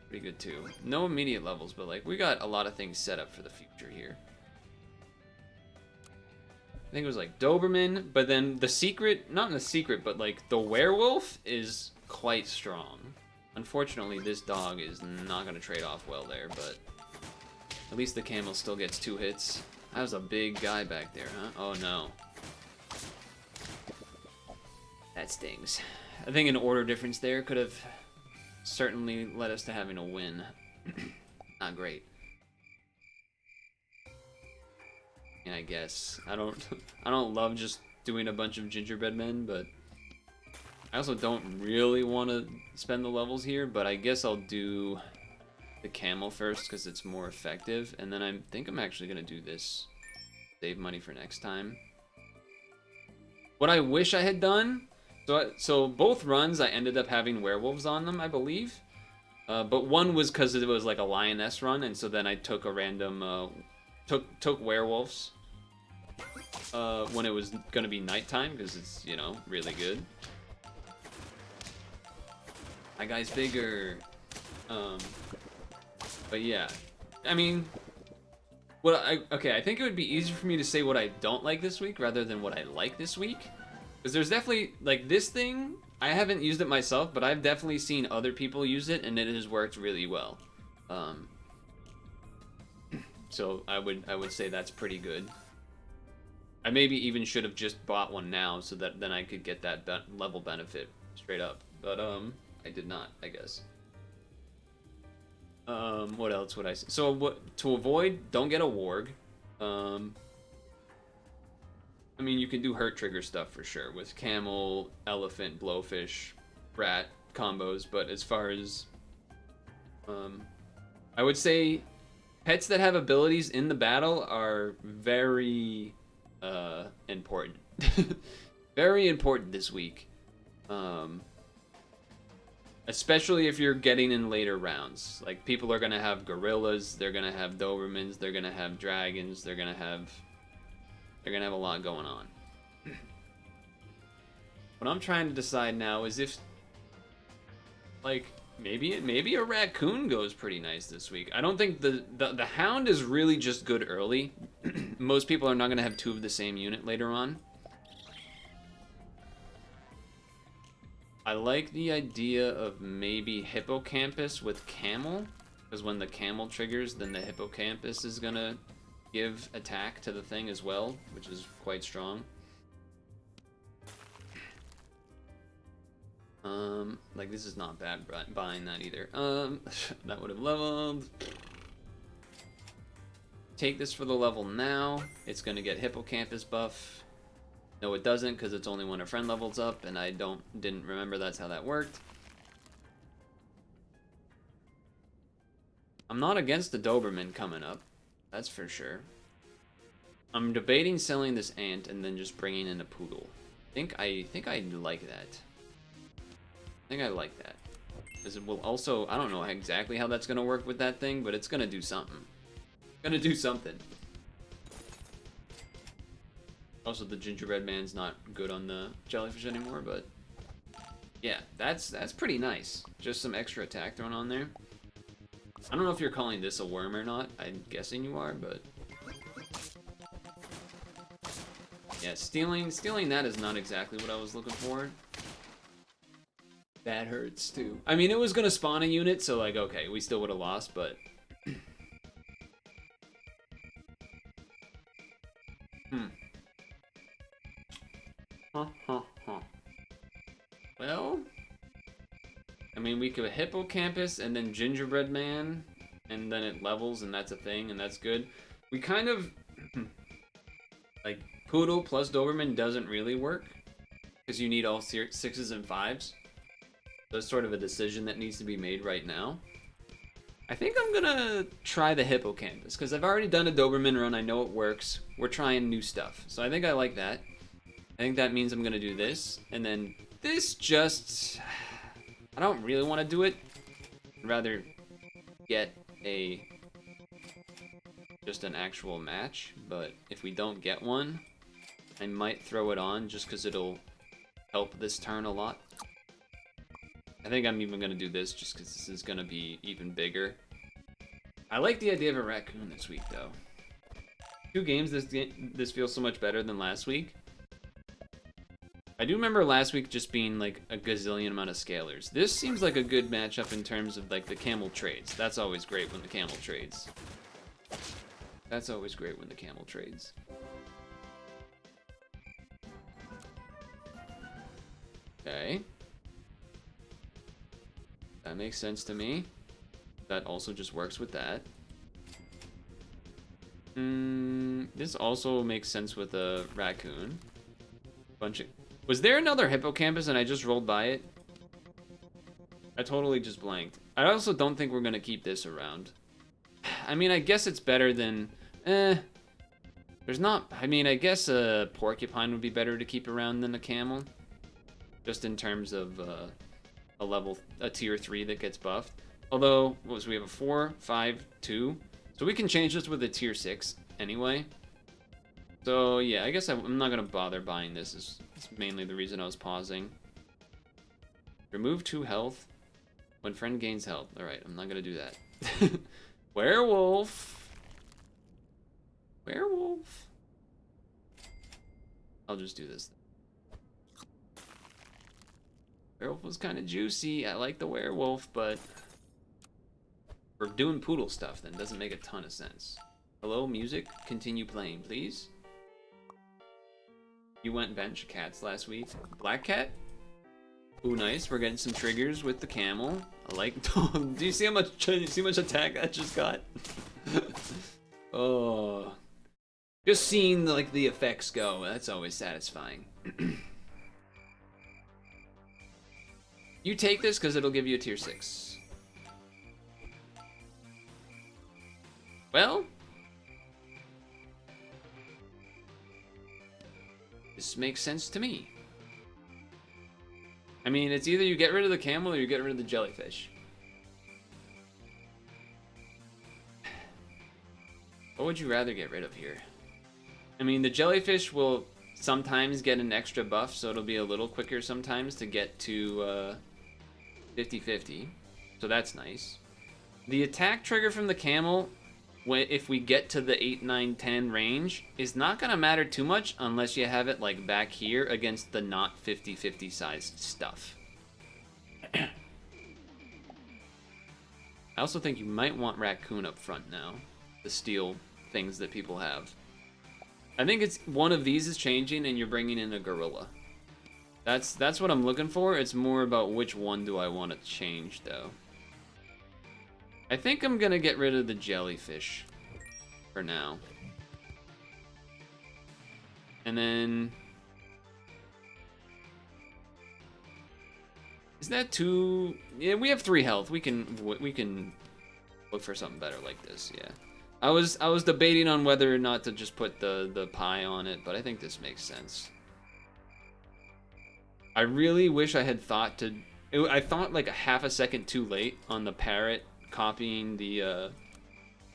Pretty good too. No immediate levels, but like we got a lot of things set up for the future here. I think it was like Doberman, but then the secret, not in the secret, but like the werewolf is quite strong. Unfortunately, this dog is not going to trade off well there, but at least the camel still gets 2 hits. That was a big guy back there, huh? Oh no. That stings. I think an order difference there could have certainly led us to having a win. Not great. And I guess I don't love just doing a bunch of gingerbread men, but I also don't really want to spend the levels here, but I guess I'll do the camel first because it's more effective, and then I think I'm actually gonna do this. Save money for next time. What I wish I had done, so both runs I ended up having werewolves on them, I believe. But one was because it was like a lioness run, and so then I took a random took werewolves when it was gonna be nighttime because it's, you know, really good. My guy's bigger. But yeah, I mean, I think it would be easier for me to say what I don't like this week rather than what I like this week. Because there's definitely, like, this thing, I haven't used it myself, but I've definitely seen other people use it, and it has worked really well. So I would say that's pretty good. I maybe even should have just bought one now so that then I could get that level benefit straight up. But I did not, I guess. What else would I say? So to avoid, don't get a warg. I mean, you can do hurt trigger stuff for sure with camel, elephant, blowfish, rat combos, but as far as I would say pets that have abilities in the battle are very important. Very important this week. Especially if you're getting in later rounds. Like, people are going to have gorillas, they're going to have Dobermans, they're going to have dragons, they're going to have a lot going on. What I'm trying to decide now is if Like, maybe a raccoon goes pretty nice this week. I don't think the hound is really just good early. Most people are not gonna have 2 of the same unit later on. I like the idea of maybe hippocampus with camel, because when the camel triggers, then the hippocampus is gonna give attack to the thing as well, which is quite strong. Like, this is not bad buying that either. That would have leveled. Take this for the level now. It's gonna get hippocampus buff. No, it doesn't, because it's only when a friend levels up, and I didn't remember that's how that worked. I'm not against the Doberman coming up, that's for sure. I'm debating selling this ant and then just bringing in a poodle. I think I like that. I think I like that. Because it will also, I don't know exactly how that's gonna work with that thing, but it's gonna do something. It's gonna do something. Also, the gingerbread man's not good on the jellyfish anymore, but yeah, that's pretty nice. Just some extra attack thrown on there. I don't know if you're calling this a worm or not. I'm guessing you are, but yeah, stealing that is not exactly what I was looking for. That hurts too. I mean, it was gonna spawn a unit, so like, okay, we still would have lost, but Well, I mean, we could hippocampus and then gingerbread man, and then it levels, and that's a thing, and that's good. We kind of like poodle plus Doberman doesn't really work because you need all 6s and 5s. So it's sort of a decision that needs to be made right now. I think I'm gonna try the hippocampus because I've already done a Doberman run. I know it works. We're trying new stuff, so I think I like that. I think that means I'm gonna do this, and then this just, I don't really want to do it. I'd rather get just an actual match, but if we don't get one, I might throw it on just because it'll help this turn a lot. I think I'm even gonna do this just because this is gonna be even bigger. I like the idea of a raccoon this week, though. 2 games, this feels so much better than last week. I do remember last week just being like a gazillion amount of scalers. This seems like a good matchup in terms of like the camel trades. That's always great when the camel trades. That's always great when the camel trades. Okay. That makes sense to me. That also just works with that. This also makes sense with a raccoon. Was there another hippocampus and I just rolled by it? I totally just blanked. I also don't think we're gonna keep this around. I mean, I guess it's better than, there's not, I mean, I guess a porcupine would be better to keep around than a camel. Just in terms of a tier 3 that gets buffed. Although, we have a 4, 5, 2. So we can change this with a tier 6 anyway. So yeah, I guess I'm not gonna bother buying this. It's mainly the reason I was pausing. Remove 2 health when friend gains health. Alright, I'm not gonna do that. Werewolf. Werewolf. I'll just do this. Werewolf was kind of juicy. I like the werewolf, but we're doing poodle stuff, then doesn't make a ton of sense. Hello, music. Continue playing, please. You went bench cats last week. Black cat? Ooh, nice. We're getting some triggers with the camel. I like. Do you see how much attack that just got? Oh, just seeing like the effects go. That's always satisfying. You take this because it'll give you a tier 6. Well, this makes sense to me. I mean, it's either you get rid of the camel or you get rid of the jellyfish. What would you rather get rid of here? I mean, the jellyfish will sometimes get an extra buff, so it'll be a little quicker sometimes to get to 50-50. So that's nice. The attack trigger from the camel, if we get to the 8, 9, 10 range, is not going to matter too much unless you have it like back here against the not 50-50 sized stuff. I also think you might want Raccoon up front now, to steal things that people have. I think it's one of these is changing and you're bringing in a gorilla. That's what I'm looking for. It's more about which one do I want to change though. I think I'm gonna get rid of the jellyfish for now. And then is that too? Yeah, we have 3 health. We can look for something better like this. Yeah. I was debating on whether or not to just put the pie on it, but I think this makes sense. I really wish I had thought to. I thought like a half a second too late on the parrot copying the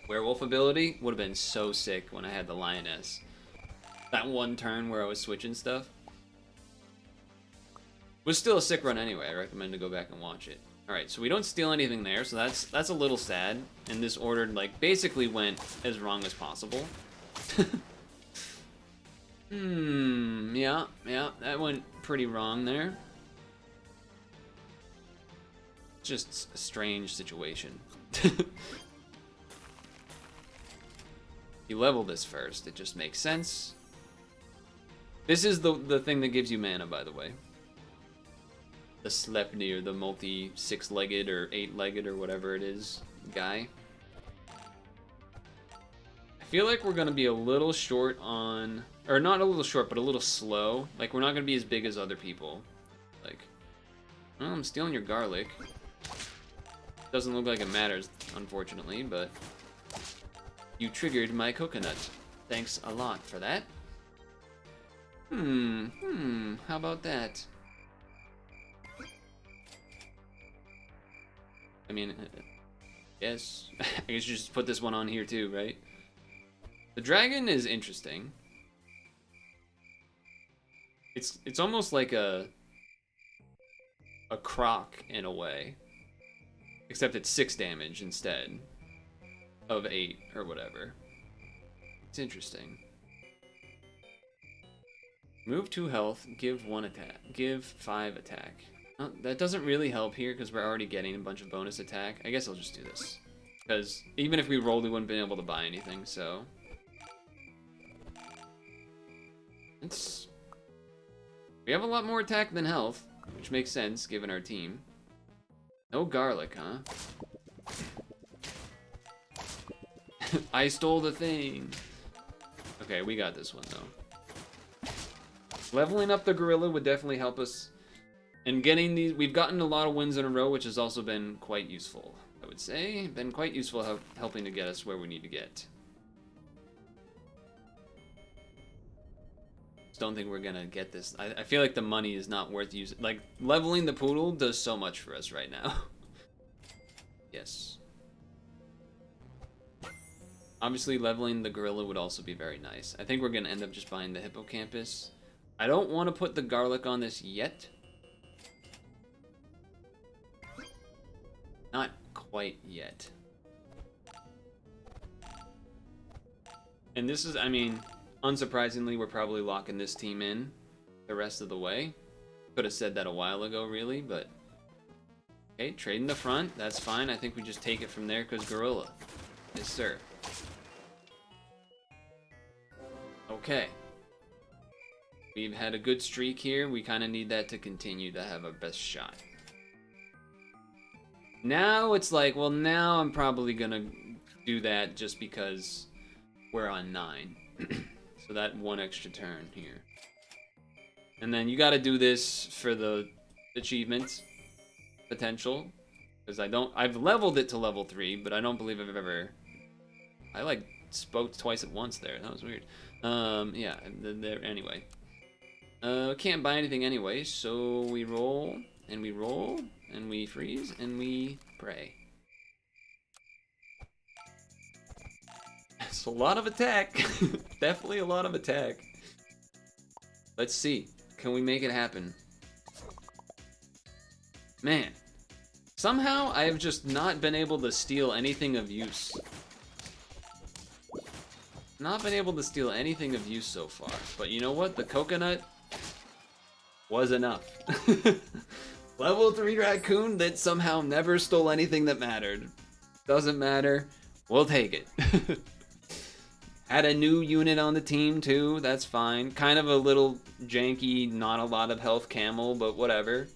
werewolf ability. Would have been so sick when I had the lioness. That one turn where I was switching stuff was still a sick run anyway. I recommend to go back and watch it. All right, so we don't steal anything there, so that's a little sad. And this order like basically went as wrong as possible. Yeah, that went pretty wrong there. Just a strange situation. You level this first, it just makes sense. This is the thing that gives you mana, by the way. The Sleipnir, the multi 6-legged or 8-legged or whatever it is guy. I feel like we're gonna be a little short on, or not a little short, but a little slow. Like we're not gonna be as big as other people. Like, well, I'm stealing your garlic. Doesn't look like it matters, unfortunately, but you triggered my coconut. Thanks a lot for that. How about that? I mean, yes. I guess you just put this one on here too, right? The dragon is interesting. It's almost like a croc in a way. Except it's 6 damage instead of 8 or whatever. It's interesting. Move 2 health, give 1 attack, give 5 attack. That doesn't really help here because we're already getting a bunch of bonus attack. I guess I'll just do this. Because even if we rolled, we wouldn't have been able to buy anything, so. We have a lot more attack than health, which makes sense given our team. No garlic, huh? I stole the thing. Okay, we got this one though. Leveling up the gorilla would definitely help us. And getting these, we've gotten a lot of wins in a row, which has also been quite useful. I would say, been quite useful helping to get us where we need to get. Just don't think we're gonna get this. I feel like the money is not worth using. Like, leveling the poodle does so much for us right now. Yes. Obviously, leveling the gorilla would also be very nice. I think we're gonna end up just buying the hippocampus. I don't want to put the garlic on this yet. Not quite yet. And this is, I mean, unsurprisingly, we're probably locking this team in the rest of the way. Could have said that a while ago, really, but... Okay, trade in the front, that's fine. I think we just take it from there, because gorilla. Yes, sir. Okay. We've had a good streak here. We kind of need that to continue to have our best shot. Now it's like, well, now I'm probably gonna do that just because we're on 9. So that 1 extra turn here. And then you gotta do this for the achievements potential. Because I've leveled it to level 3, but I don't believe I've ever... I like spoke twice at once there. That was weird. Yeah, anyway. Can't buy anything anyway, so we roll, and we roll, and we freeze, and we pray. It's a lot of attack. Definitely a lot of attack. Let's see. Can we make it happen? Man, Somehow, I have just not been able to steal anything of use. Not been able to steal anything of use so far. But you know what? The coconut was enough. Level 3 raccoon that somehow never stole anything that mattered. Doesn't matter. We'll take it. Had a new unit on the team too. That's fine. Kind of a little janky, not a lot of health camel, but whatever.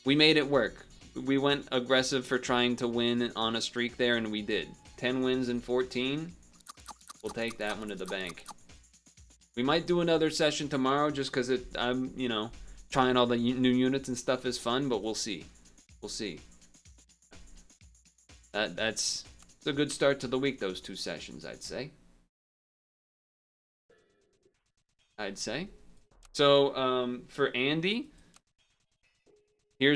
We made it work. We went aggressive for trying to win on a streak there, and we did. 10 wins in 14. We'll take that one to the bank. We might do another session tomorrow just because I'm, you know, trying all the new units and stuff is fun, but we'll see. We'll see. That's a good start to the week, those 2 sessions, I'd say. So, for Andy, here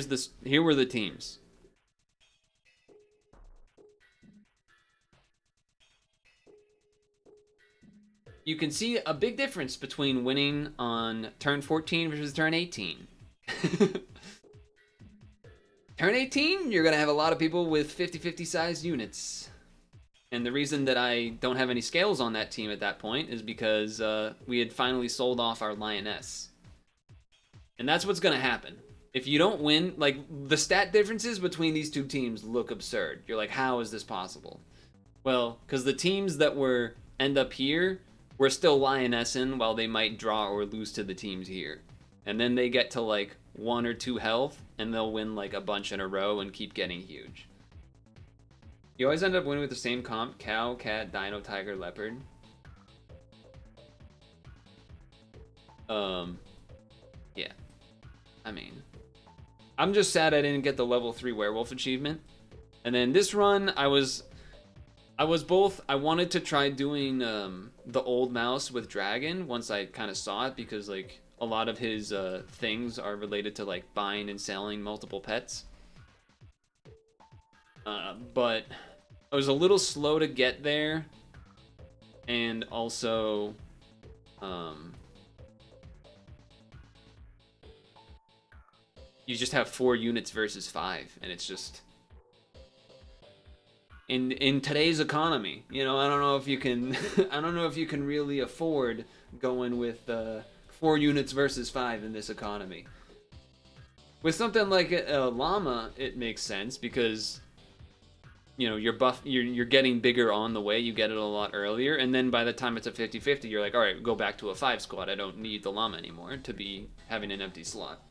were the teams. You can see a big difference between winning on turn 14 versus turn 18. Turn 18, you're going to have a lot of people with 50-50 size units. And the reason that I don't have any scales on that team at that point is because we had finally sold off our lioness. And that's what's going to happen. If you don't win, like, the stat differences between these 2 teams look absurd. You're like, how is this possible? Well, because the teams that end up here, we're still lionessing while they might draw or lose to the teams here. And then they get to like 1 or 2 health and they'll win like a bunch in a row and keep getting huge. You always end up winning with the same comp: cow, cat, dino, tiger, leopard. Yeah. I mean, I'm just sad I didn't get the level 3 werewolf achievement. And then this run, I wanted to try doing the old mouse with dragon once I kind of saw it, because like a lot of his things are related to like buying and selling multiple pets. But I was a little slow to get there, and also you just have 4 units versus 5, and it's just in today's economy, you know, I don't know if you can I don't know if you can really afford going with 4 units versus 5 in this economy. With something like a llama, it makes sense because, you know, you're getting bigger on the way, you get it a lot earlier, and then by the time it's a 50-50, you're like, all right, go back to a 5 squad. I don't need the llama anymore to be having an empty slot.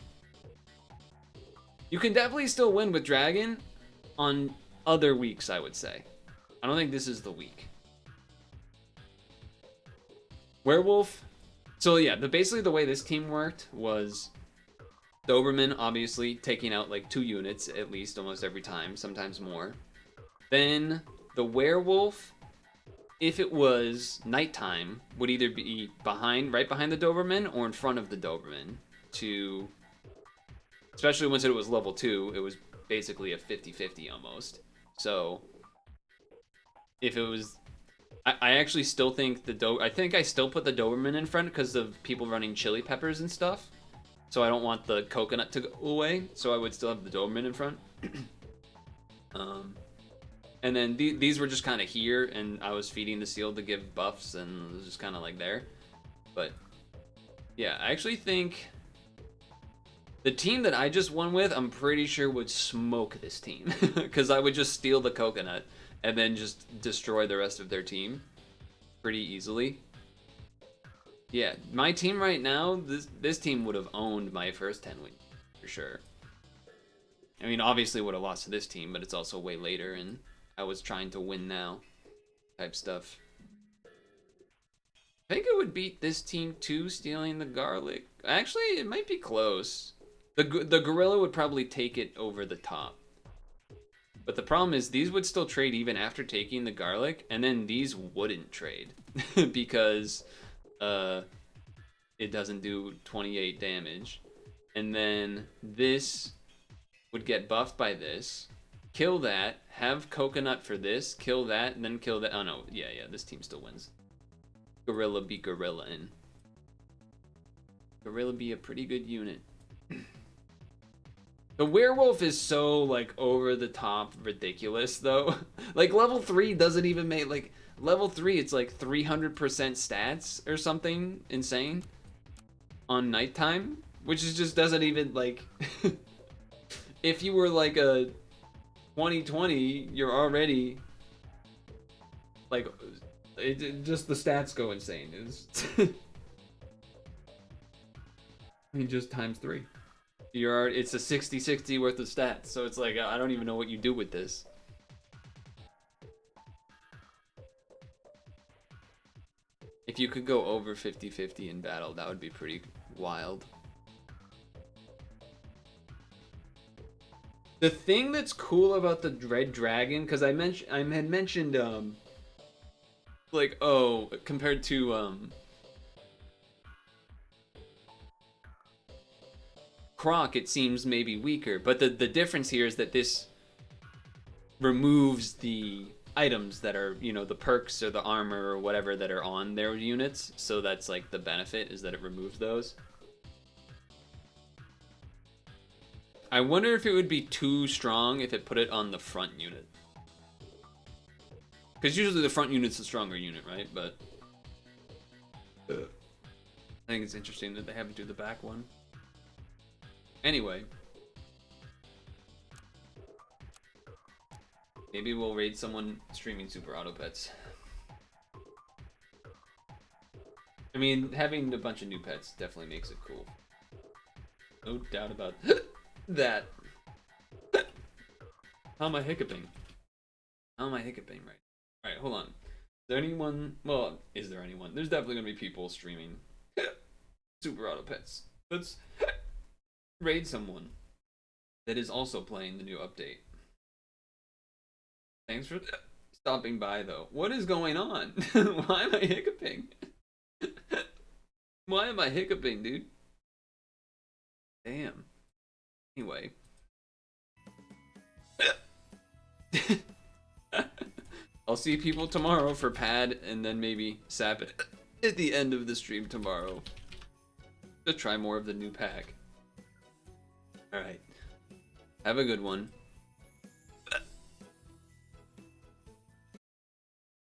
You can definitely still win with dragon on other weeks, I would say. I don't think this is the week. Werewolf. So yeah, basically the way this team worked was Doberman obviously taking out like 2 units at least almost every time, sometimes more. Then the werewolf, if it was nighttime, would either be right behind the Doberman or in front of the Doberman to, especially once it was level 2, it was basically a 50-50 almost. So if it was, I actually still think I think I still put the Doberman in front because of people running chili peppers and stuff. So I don't want the coconut to go away. So I would still have the Doberman in front. And then these were just kind of here, and I was feeding the seal to give buffs, and it was just kind of like there. But yeah, I actually think the team that I just won with, I'm pretty sure would smoke this team because I would just steal the coconut and then just destroy the rest of their team pretty easily. Yeah, my team right now, this team would have owned my first 10 wins for sure. I mean, obviously would have lost to this team, but it's also way later, and I was trying to win now type stuff. I think it would beat this team too, stealing the garlic. Actually, it might be close. The gorilla would probably take it over the top. But the problem is these would still trade even after taking the garlic, and then these wouldn't trade because it doesn't do 28 damage. And then this would get buffed by this, kill that, have coconut for this, kill that, and then kill that. Oh no, yeah, this team still wins. Gorilla be gorilla in. Gorilla be a pretty good unit. The werewolf is so like over the top ridiculous though. Like level 3 doesn't even make like level 3 it's like 300% stats or something insane on nighttime, which is just doesn't even like if you were like a 2020, you're already like just the stats go insane. I mean just times 3. It's a 60-60 worth of stats, so it's like I don't even know what you do with this. If you could go over 50-50 in battle, that would be pretty wild. The thing that's cool about the Red Dragon, because I had mentioned like compared to Croc, it seems maybe weaker, but the difference here is that this removes the items that are, you know, the perks or the armor or whatever that are on their units, so that's like the benefit is that it removes those. I wonder if it would be too strong if it put it on the front unit, because usually the front unit's the stronger unit, right? But I think it's interesting that they have to do the back one. Anyway, maybe we'll raid someone streaming Super Auto Pets. I mean, having a bunch of new pets definitely makes it cool. No doubt about that. How am I hiccuping? How am I hiccuping right? Alright, hold on. Is there anyone? Well, is there anyone? There's definitely gonna be people streaming Super Auto Pets. Let's raid someone that is also playing the new update. Thanks for stopping by, though. What is going on? Why am I hiccuping? Why am I hiccuping, dude? Damn. Anyway. I'll see people tomorrow for Pad and then maybe Sap at the end of the stream tomorrow to try more of the new pack. Alright. Have a good one.